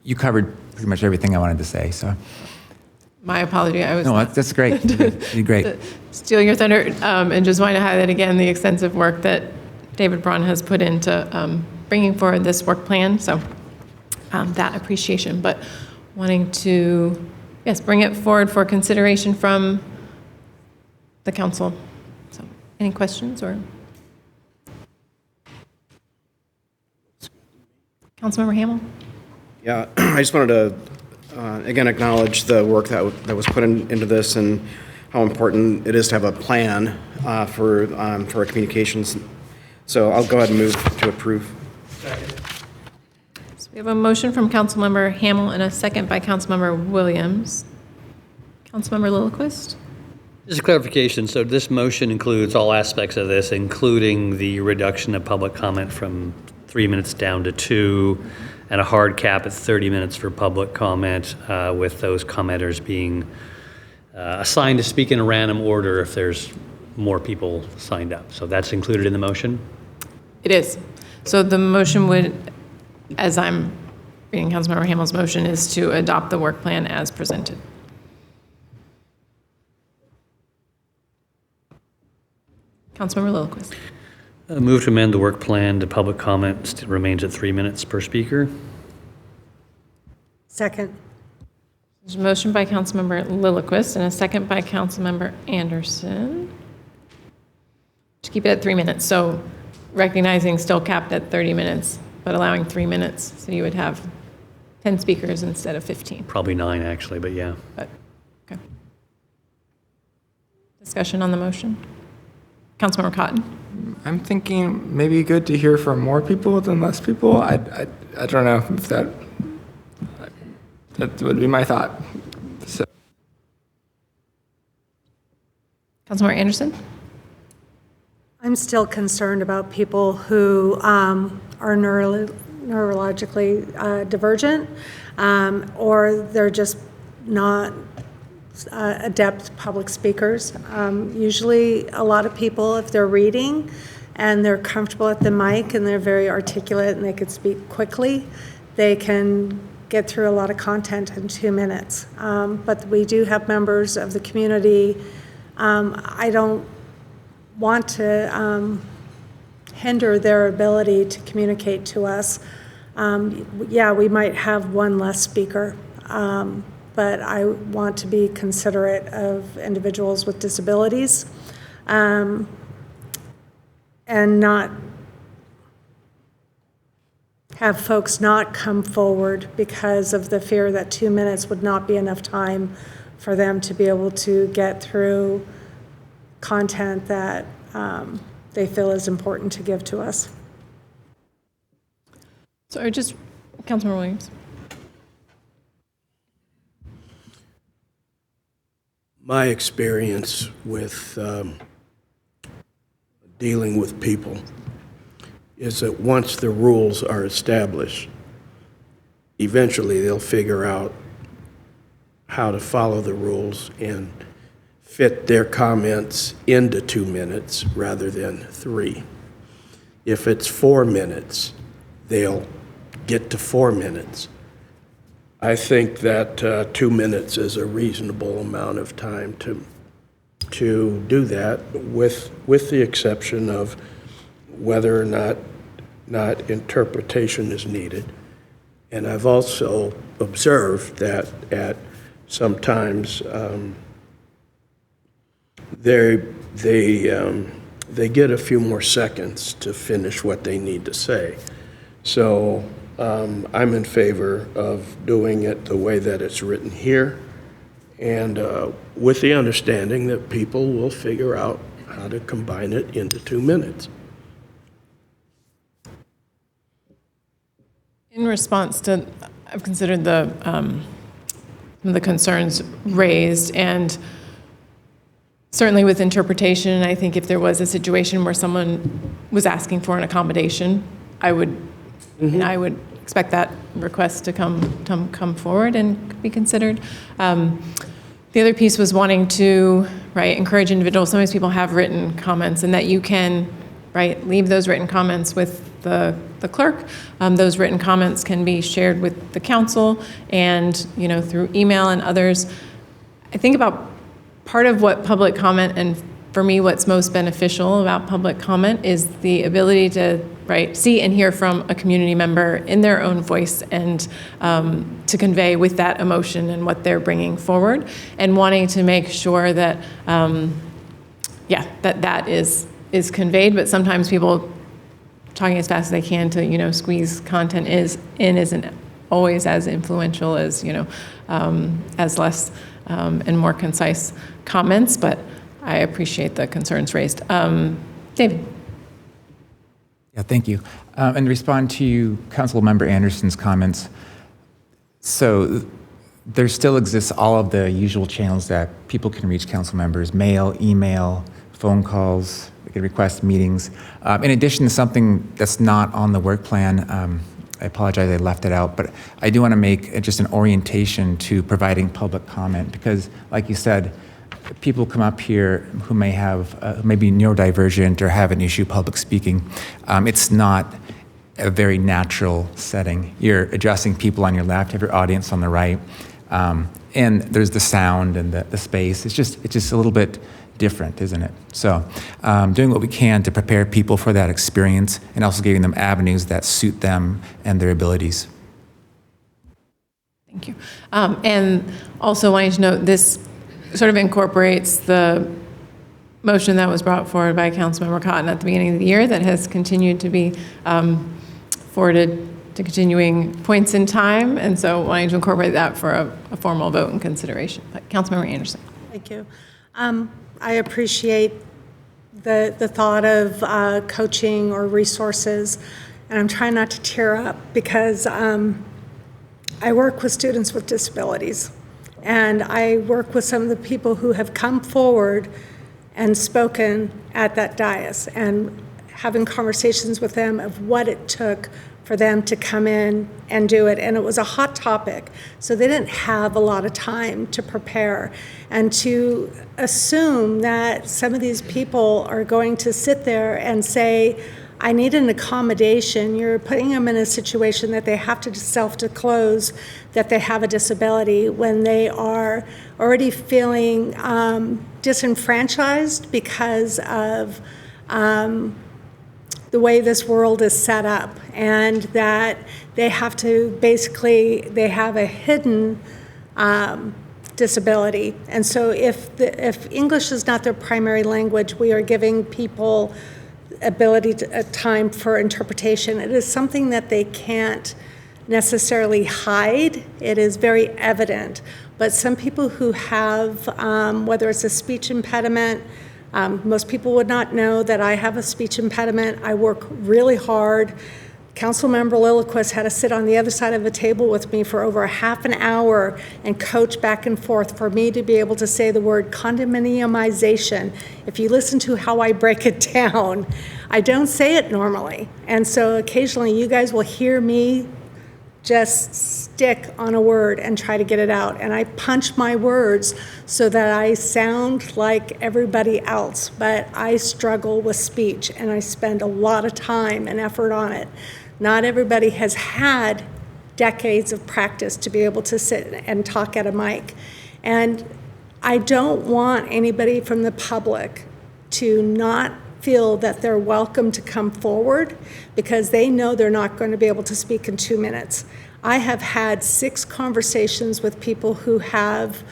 you covered pretty much everything I wanted to say, so. My apology. No, that's great. You're great. Stealing your thunder, and just wanting to highlight again the extensive work that David Braun has put into bringing forward this work plan. So that appreciation, but wanting to, yes, bring it forward for consideration from the council. So any questions or? Councilmember Hamel? Yeah, I just wanted to again acknowledge the work that was put into this and how important it is to have a plan for our communications. So I'll go ahead and move to approve. Second. So we have a motion from Councilmember Hamel and a second by Councilmember Williams. Councilmember Lillquist? Just a clarification. So this motion includes all aspects of this, including the reduction of public comment from 3 minutes down to 2, and a hard cap at 30 minutes for public comment, with those commenters being assigned to speak in a random order if there's more people signed up. So that's included in the motion? It is. So the motion would, as I'm reading Councilmember Hamel's motion, is to adopt the work plan as presented. Councilmember Lillquist. Move to amend the work plan to public comment remains at 3 minutes per speaker. Second. There's a motion by Councilmember Lillquist and a second by Councilmember Anderson to keep it at 3 minutes. So recognizing still capped at 30 minutes, but allowing 3 minutes. So you would have 10 speakers instead of 15. Probably 9, actually, but yeah. But, okay. Discussion on the motion? Councilmember Cotton? I'm thinking maybe good to hear from more people than less people. I don't know if that would be my thought. So. Councilmember Anderson? I'm still concerned about people who are neurologically divergent, or they're just not adept public speakers. Usually a lot of people, if they're reading and they're comfortable at the mic and they're very articulate and they could speak quickly, they can get through a lot of content in 2 minutes. But we do have members of the community. I don't want to hinder their ability to communicate to us. Yeah, we might have one less speaker, but I want to be considerate of individuals with disabilities, and not have folks not come forward because of the fear that 2 minutes would not be enough time for them to be able to get through content that they feel is important to give to us. So just, Councilmember Williams. My experience with dealing with people is that once the rules are established, eventually they'll figure out how to follow the rules and fit their comments into 2 minutes rather than 3. If it's 4 minutes, they'll get to 4 minutes. I think that 2 minutes is a reasonable amount of time to do that, with the exception of whether or not interpretation is needed. And I've also observed that at sometimes they get a few more seconds to finish what they need to say. So I'm in favor of doing it the way that it's written here, and with the understanding that people will figure out how to combine it into 2 minutes. In response to, I've considered the concerns raised, and certainly with interpretation, I think if there was a situation where someone was asking for an accommodation, I would expect that request to come forward and be considered. The other piece was wanting to, encourage individuals. Sometimes people have written comments, and that you can, leave those written comments with the clerk. Those written comments can be shared with the council and, through email and others. I think about part of what public comment, and for me, what's most beneficial about public comment is the ability to, see and hear from a community member in their own voice, and to convey with that emotion and what they're bringing forward, and wanting to make sure that, that is conveyed. But sometimes people talking as fast as they can to, squeeze content isn't always as influential as, as less and more concise comments, but I appreciate the concerns raised. David. Yeah, thank you. And to respond to Councilmember Anderson's comments, so there still exists all of the usual channels that people can reach council members: mail, email, phone calls, they can request meetings. In addition to something that's not on the work plan, I apologize I left it out, but I do want to make just an orientation to providing public comment, because like you said, people come up here who may be neurodivergent or have an issue public speaking. It's not a very natural setting. You're addressing people on your left, have your audience on the right, and there's the sound and the space. It's just a little bit different, isn't it? So doing what we can to prepare people for that experience, and also giving them avenues that suit them and their abilities. Thank you. And also wanting to note, this sort of incorporates the motion that was brought forward by Councilmember Cotton at the beginning of the year that has continued to be forwarded to continuing points in time, and so wanting to incorporate that for a formal vote and consideration. But Councilmember Anderson. Thank you. I appreciate the thought of coaching or resources, and I'm trying not to tear up because I work with students with disabilities, and I work with some of the people who have come forward and spoken at that dais, and having conversations with them of what it took for them to come in and do it. And it was a hot topic, so they didn't have a lot of time to prepare. And to assume that some of these people are going to sit there and say, I need an accommodation, you're putting them in a situation that they have to self-disclose that they have a disability when they are already feeling disenfranchised because of the way this world is set up, and that they have to basically, they have a hidden disability. And so if English is not their primary language, we are giving people ability to, time for interpretation. It is something that they can't necessarily hide. It is very evident. But some people who have, whether it's a speech impediment, most people would not know that I have a speech impediment. I work really hard. Councilmember Lilliquist had to sit on the other side of the table with me for over a half an hour and coach back and forth for me to be able to say the word condominiumization. If you listen to how I break it down, I don't say it normally. And so occasionally you guys will hear me just stick on a word and try to get it out. And I punch my words so that I sound like everybody else, but I struggle with speech and I spend a lot of time and effort on it. Not everybody has had decades of practice to be able to sit and talk at a mic. And I don't want anybody from the public to not feel that they're welcome to come forward because they know they're not going to be able to speak in 2 minutes. I have had 6 conversations with people who have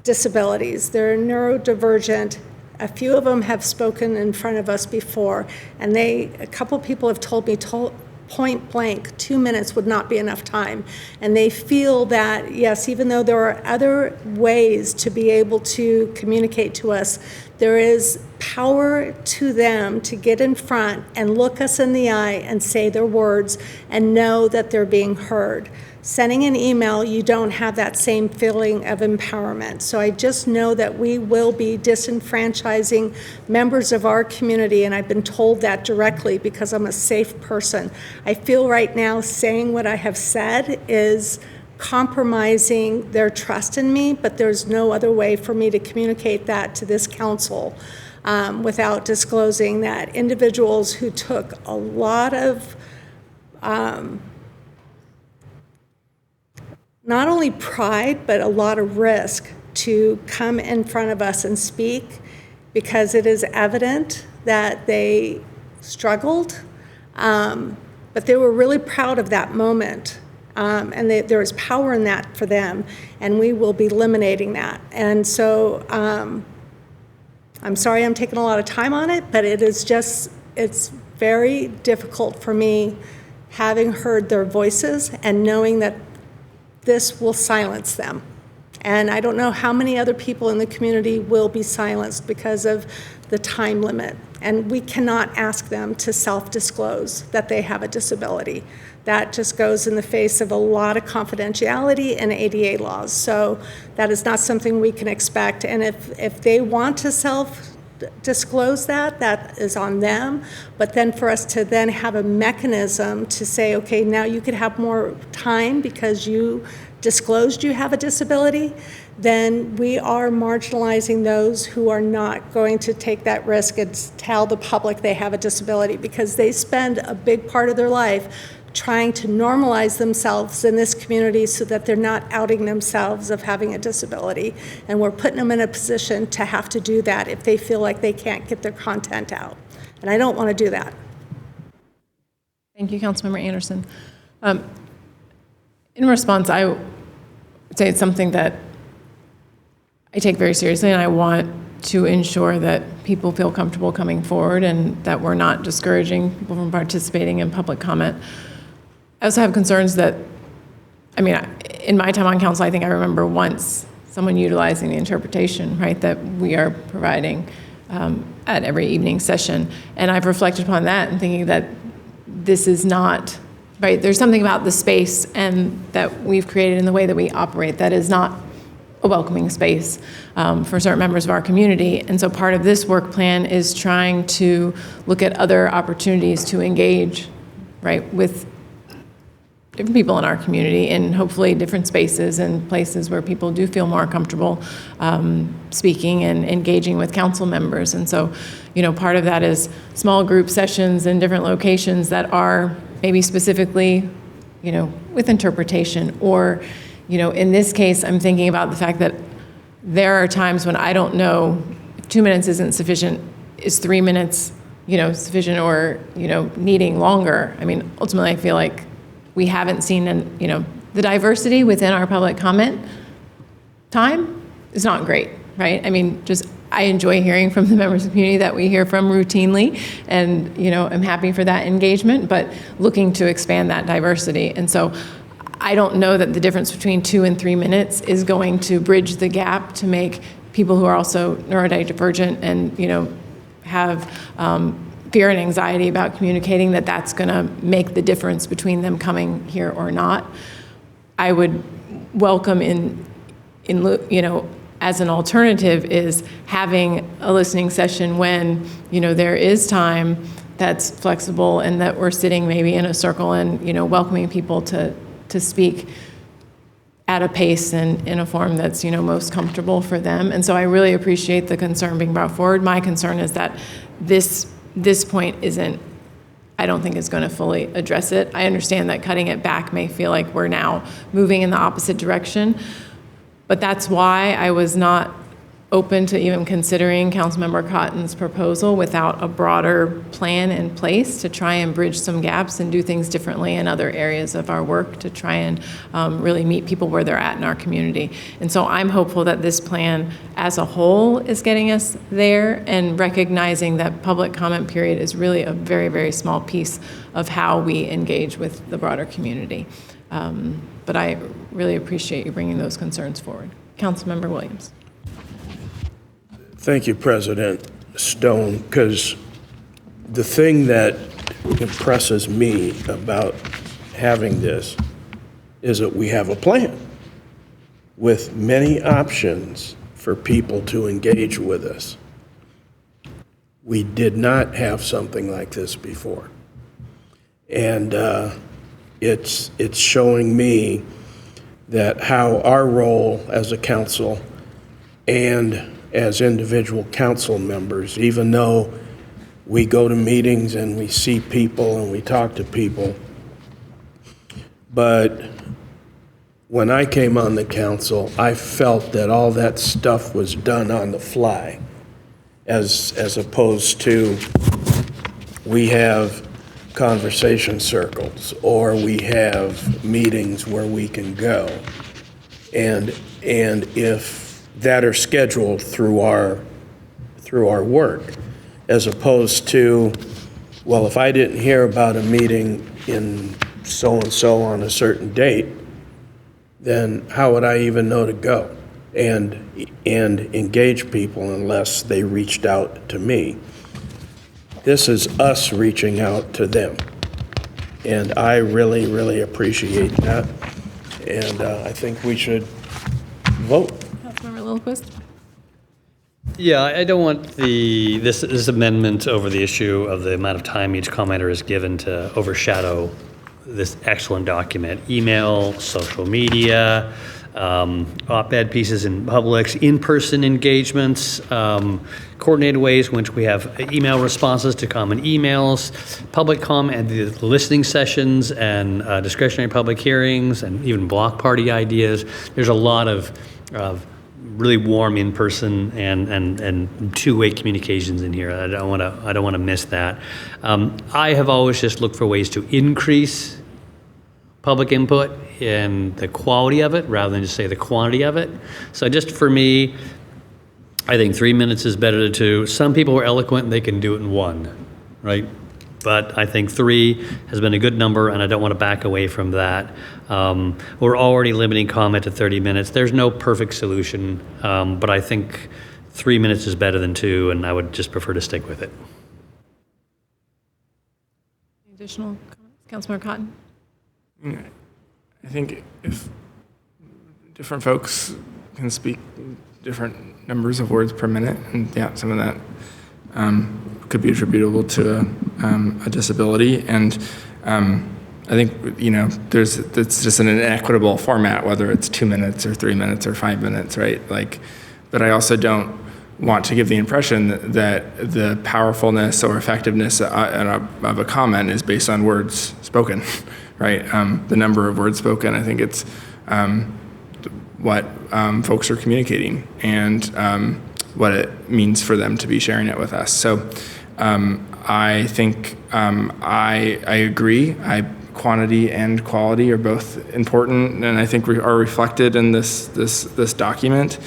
disabilities. They're neurodivergent. A few of them have spoken in front of us before, and a couple people have told me point blank, 2 minutes would not be enough time. And they feel that, yes, even though there are other ways to be able to communicate to us, there is power to them to get in front and look us in the eye and say their words and know that they're being heard. Sending an email, you don't have that same feeling of empowerment. So I just know that we will be disenfranchising members of our community, and I've been told that directly because I'm a safe person. I feel right now saying what I have said is compromising their trust in me, but there's no other way for me to communicate that to this council without disclosing that individuals who took a lot of not only pride, but a lot of risk to come in front of us and speak because it is evident that they struggled, but they were really proud of that moment. And there is power in that for them, and we will be eliminating that. And so I'm sorry I'm taking a lot of time on it, but it is just, it's very difficult for me having heard their voices and knowing that this will silence them. And I don't know how many other people in the community will be silenced because of the time limit. And we cannot ask them to self-disclose that they have a disability. That just goes in the face of a lot of confidentiality and ADA laws. So that is not something we can expect. And if they want to self-disclose that, that is on them. But then for us to then have a mechanism to say, okay, now you could have more time because you disclosed you have a disability, then we are marginalizing those who are not going to take that risk and tell the public they have a disability because they spend a big part of their life trying to normalize themselves in this community so that they're not outing themselves of having a disability. And we're putting them in a position to have to do that if they feel like they can't get their content out. And I don't want to do that. Thank you, Councilmember Anderson. In response, I would say it's something that I take very seriously, and I want to ensure that people feel comfortable coming forward and that we're not discouraging people from participating in public comment. I also have concerns that, I mean, in my time on council, I think I remember once someone utilizing the interpretation, right, that we are providing at every evening session. And I've reflected upon that and thinking that this is not, right, there's something about the space and that we've created in the way that we operate that is not a welcoming space for certain members of our community. And so part of this work plan is trying to look at other opportunities to engage, right, with different people in our community and hopefully different spaces and places where people do feel more comfortable speaking and engaging with council members. And so, you know, part of that is small group sessions in different locations that are maybe specifically, you know, with interpretation. Or, you know, in this case, I'm thinking about the fact that there are times when I don't know if 2 minutes isn't sufficient, is 3 minutes, you know, sufficient, or, you know, needing longer. I mean, ultimately, I feel like we haven't seen, you know, the diversity within our public comment time is not great, right? I mean, just I enjoy hearing from the members of the community that we hear from routinely, and, you know, I'm happy for that engagement, but looking to expand that diversity. And so I don't know that the difference between 2 and 3 minutes is going to bridge the gap to make people who are also neurodivergent and, you know, have fear and anxiety about communicating, that that's going to make the difference between them coming here or not. I would welcome in you know, as an alternative, is having a listening session when, you know, there is time that's flexible and that we're sitting maybe in a circle and, you know, welcoming people to speak at a pace and in a form that's, you know, most comfortable for them. And so I really appreciate the concern being brought forward. My concern is that this point isn't, I don't think is going to fully address it. I understand that cutting it back may feel like we're now moving in the opposite direction, but that's why I was not open to even considering Councilmember Cotton's proposal without a broader plan in place to try and bridge some gaps and do things differently in other areas of our work to try and really meet people where they're at in our community. And so I'm hopeful that this plan as a whole is getting us there, and recognizing that public comment period is really a very, very small piece of how we engage with the broader community. But I really appreciate you bringing those concerns forward. Councilmember Williams. Thank you, President Stone, because the thing that impresses me about having this is that we have a plan with many options for people to engage with us. We did not have something like this before. And it's showing me that how our role as a council and as individual council members, even though we go to meetings and we see people and we talk to people, but when I came on the council, I felt that all that stuff was done on the fly, as opposed to we have conversation circles or we have meetings where we can go, and if that are scheduled through our work, as opposed to, well, if I didn't hear about a meeting in so-and-so on a certain date, then how would I even know to go and engage people unless they reached out to me? This is us reaching out to them, and I really, really appreciate that, and I think we should vote. Councilmember Lillquist. Yeah, I don't want this amendment over the issue of the amount of time each commenter is given to overshadow this excellent document. Email, social media, op-ed pieces in Publix, in-person engagements, coordinated ways in which we have email responses to common emails, public comment, the listening sessions, and discretionary public hearings, and even block party ideas. There's a lot of really warm in-person and two-way communications in here. I don't want to miss that. I have always just looked for ways to increase public input and the quality of it rather than just say the quantity of it. So just for me, I think 3 minutes is better than 2. Some people are eloquent and they can do it in 1, right? But I think 3 has been a good number, and I don't want to back away from that. We're already limiting comment to 30 minutes. There's no perfect solution, but I think 3 minutes is better than 2, and I would just prefer to stick with it. Additional comments? Councilmember Cotton? I think if different folks can speak different numbers of words per minute, and yeah, some of that could be attributable to a disability, and I think it's just an inequitable format, whether it's 2 minutes or 3 minutes or 5 minutes, right? But I also don't want to give the impression that the powerfulness or effectiveness of a comment is based on words spoken, right? The number of words spoken, I think it's what folks are communicating and what it means for them to be sharing it with us. So I think I agree. Quantity and quality are both important, and I think are reflected in this document.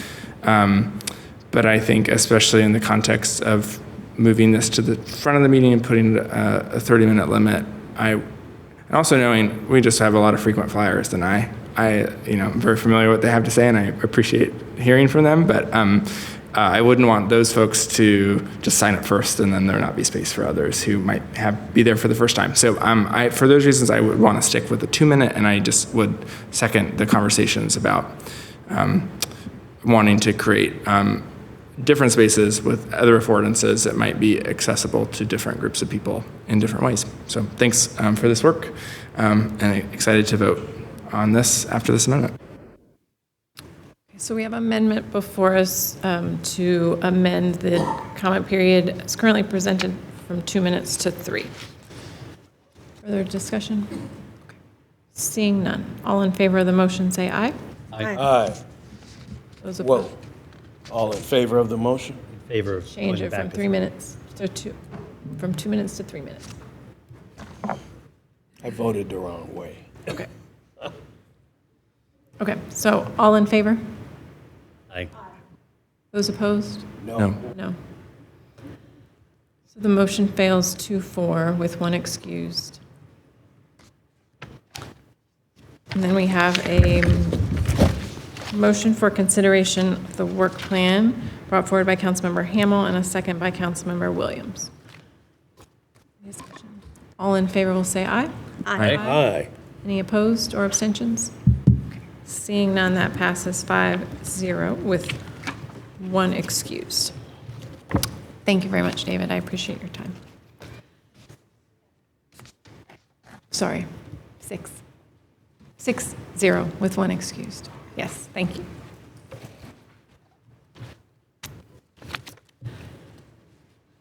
But I think, especially in the context of moving this to the front of the meeting and putting a 30-minute limit, and also knowing we just have a lot of frequent flyers, and I'm very familiar with what they have to say, and I appreciate hearing from them. But I wouldn't want those folks to just sign up first and then there not be space for others who might be there for the first time. So for those reasons, I would want to stick with the 2-minute, and I just would second the conversations about wanting to create different spaces with other affordances that might be accessible to different groups of people in different ways. So thanks for this work, and excited to vote on this after this amendment. So we have amendment before us to amend the comment period as currently presented from 2 minutes to 3. Further discussion? Okay. Seeing none. All in favor of the motion say aye. Aye. Those opposed? Whoa. All in favor of the motion? In favor of Change going it from back to 3 minutes to 2, from 2 minutes to 3 minutes. I voted the wrong way. Okay. Okay, so all in favor? Aye. Those opposed? No. No. So the motion fails 2-4 with 1 excused. And then we have a motion for consideration of the work plan brought forward by Councilmember Hamel and a second by Councilmember Williams. All in favor will say aye. Aye. Aye. Any opposed or abstentions? Okay. Seeing none, that passes 5-0 with 1 excused. Thank you very much, David. I appreciate your time. Sorry, 6-0 with 1 excused. Yes, thank you.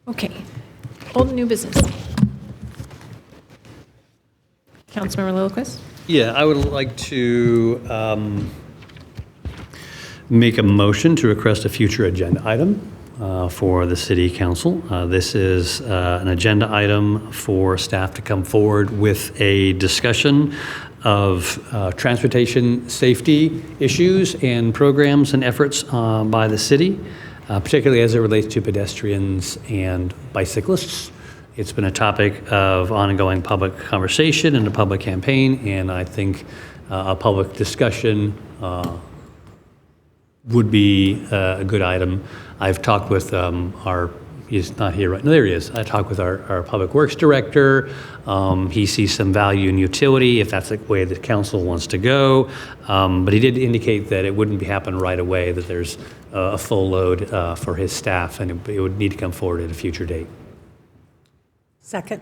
Okay, old and new business. Councilmember Lillquist? Yeah, I would like to make a motion to request a future agenda item for the City Council. This is an agenda item for staff to come forward with a discussion of transportation safety issues and programs and efforts by the city, particularly as it relates to pedestrians and bicyclists. It's been a topic of ongoing public conversation and a public campaign, and I think a public discussion would be a good item. I've talked with he's not here right now, there he is. I talked with our Public Works Director. He sees some value and utility if that's the way the council wants to go. But he did indicate that it wouldn't happen right away, that there's a full load for his staff, and it would need to come forward at a future date. Second.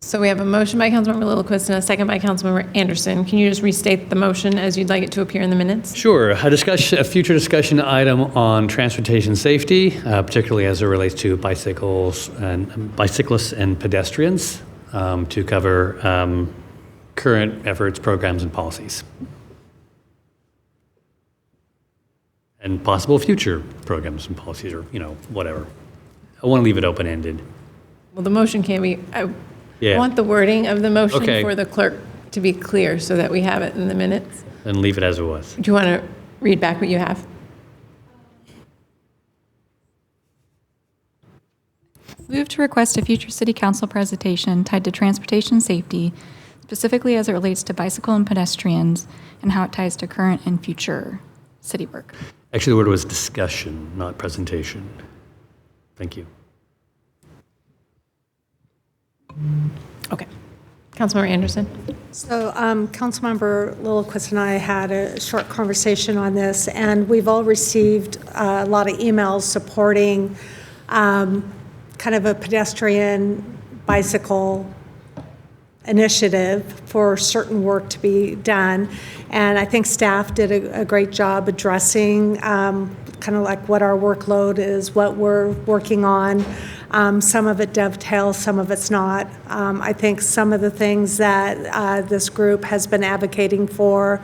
So we have a motion by Councilmember Lillquist and a second by Councilmember Anderson. Can you just restate the motion as you'd like it to appear in the minutes? Sure. A future discussion item on transportation safety, particularly as it relates to bicyclists and pedestrians, to cover current efforts, programs, and policies. And possible future programs and policies, or, whatever. I want to leave it open-ended. Well, the motion can't be, I Yeah. want the wording of the motion Okay. for the clerk to be clear so that we have it in the minutes. And leave it as it was. Do you want to read back what you have. Move to request a future city council presentation tied to transportation safety, specifically as it relates to bicycle and pedestrians, and how it ties to current and future city work. Actually, the word was discussion, not presentation. Thank you. Okay. Councilmember Anderson. So Councilmember Lillquist and I had a short conversation on this, and we've all received a lot of emails supporting kind of a pedestrian bicycle initiative for certain work to be done. And I think staff did a great job addressing kind of like what our workload is, what we're working on. Some of it dovetails, some of it's not. I think some of the things that this group has been advocating for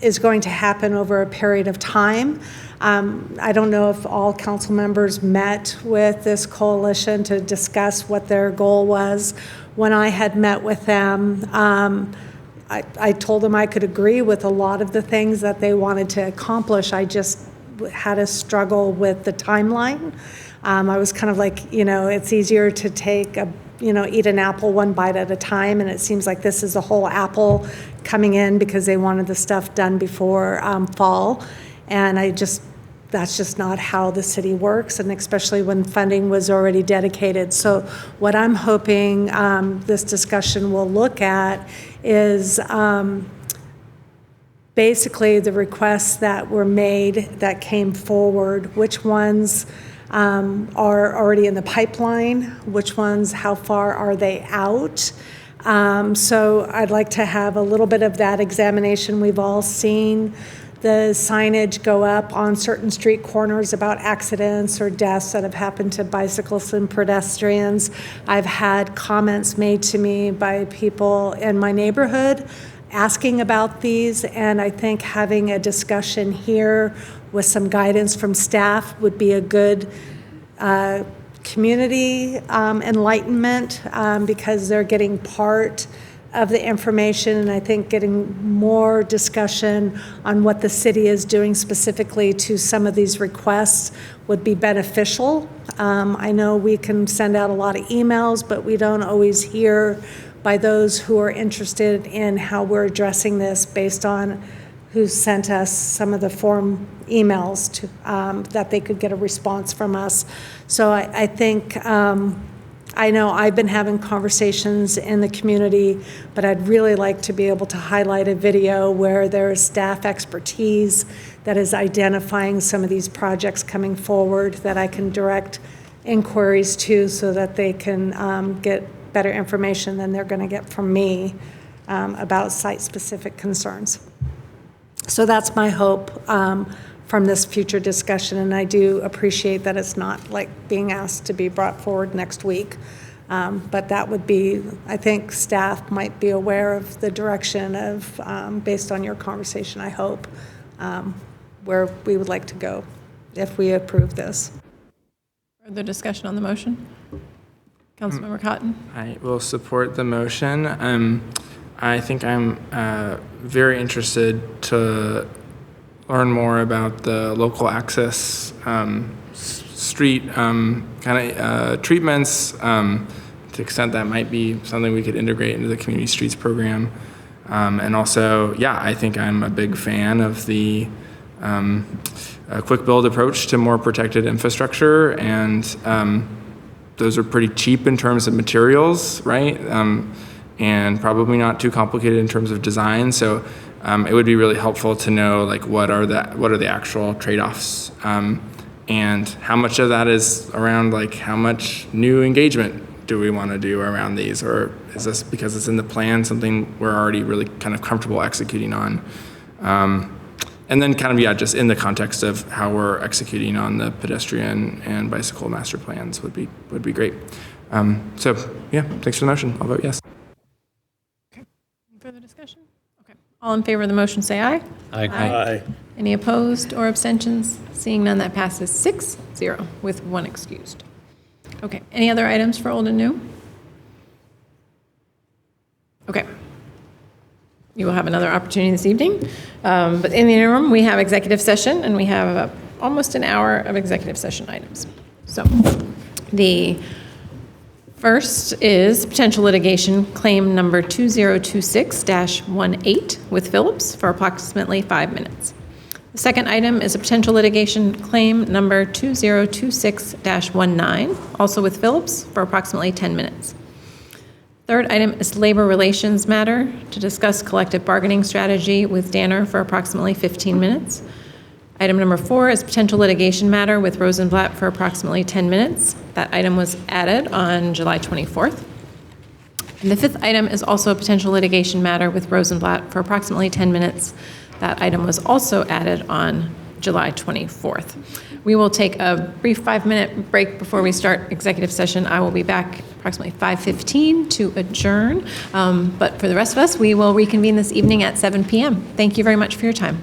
is going to happen over a period of time. I don't know if all council members met with this coalition to discuss what their goal was. When I had met with them, I told them I could agree with a lot of the things that they wanted to accomplish. I just had a struggle with the timeline. I was kind of like, it's easier to take eat an apple one bite at a time, and it seems like this is a whole apple coming in because they wanted the stuff done before fall. And that's just not how the city works, and especially when funding was already dedicated. So what I'm hoping this discussion will look at is basically the requests that were made that came forward, which ones are already in the pipeline, which ones, how far are they out? So I'd like to have a little bit of that examination. We've all seen the signage go up on certain street corners about accidents or deaths that have happened to bicyclists and pedestrians. I've had comments made to me by people in my neighborhood asking about these, and I think having a discussion here with some guidance from staff would be a good community enlightenment because they're getting part of the information, and I think getting more discussion on what the city is doing specifically to some of these requests would be beneficial. I know we can send out a lot of emails, but we don't always hear by those who are interested in how we're addressing this based on who sent us some of the form emails to, that they could get a response from us. So I think I know I've been having conversations in the community, but I'd really like to be able to highlight a video where there's staff expertise that is identifying some of these projects coming forward that I can direct inquiries to so that they can get better information than they're going to get from me about site-specific concerns. So that's my hope from this future discussion, and I do appreciate that it's not like being asked to be brought forward next week. But that would be, I think staff might be aware of the direction of, based on your conversation, I hope, where we would like to go if we approve this. Further discussion on the motion? Councilmember Cotton? I will support the motion. I think I'm very interested to learn more about the local access street treatments, to the extent that might be something we could integrate into the community streets program. And also, I think I'm a big fan of the quick build approach to more protected infrastructure, and those are pretty cheap in terms of materials, right? And probably not too complicated in terms of design. So it would be really helpful to know what are the actual trade-offs, and how much of that is around how much new engagement do we want to do around these, or is this because it's in the plan something we're already really kind of comfortable executing on? And then just in the context of how we're executing on the pedestrian and bicycle master plans would be great. So thanks for the motion. I'll vote yes. Further discussion? Okay. All in favor of the motion, say aye. Aye. Aye. Any opposed or abstentions? Seeing none, that passes 6-0 with one excused. Okay. Any other items for old and new? Okay. you will have another opportunity this evening. But in the interim, we have executive session, and we have almost an hour of executive session items. So the first is potential litigation claim number 2026-18 with Phillips for approximately 5 minutes. The second item is a potential litigation claim number 2026-19, also with Phillips for approximately 10 minutes. Third item is labor relations matter to discuss collective bargaining strategy with Danner for approximately 15 minutes. Item number 4 is potential litigation matter with Rosenblatt for approximately 10 minutes. That item was added on July 24th. And the fifth item is also a potential litigation matter with Rosenblatt for approximately 10 minutes. That item was also added on July 24th. We will take a brief 5-minute break before we start executive session. I will be back approximately 5:15 to adjourn. But for the rest of us, we will reconvene this evening at 7 p.m. Thank you very much for your time.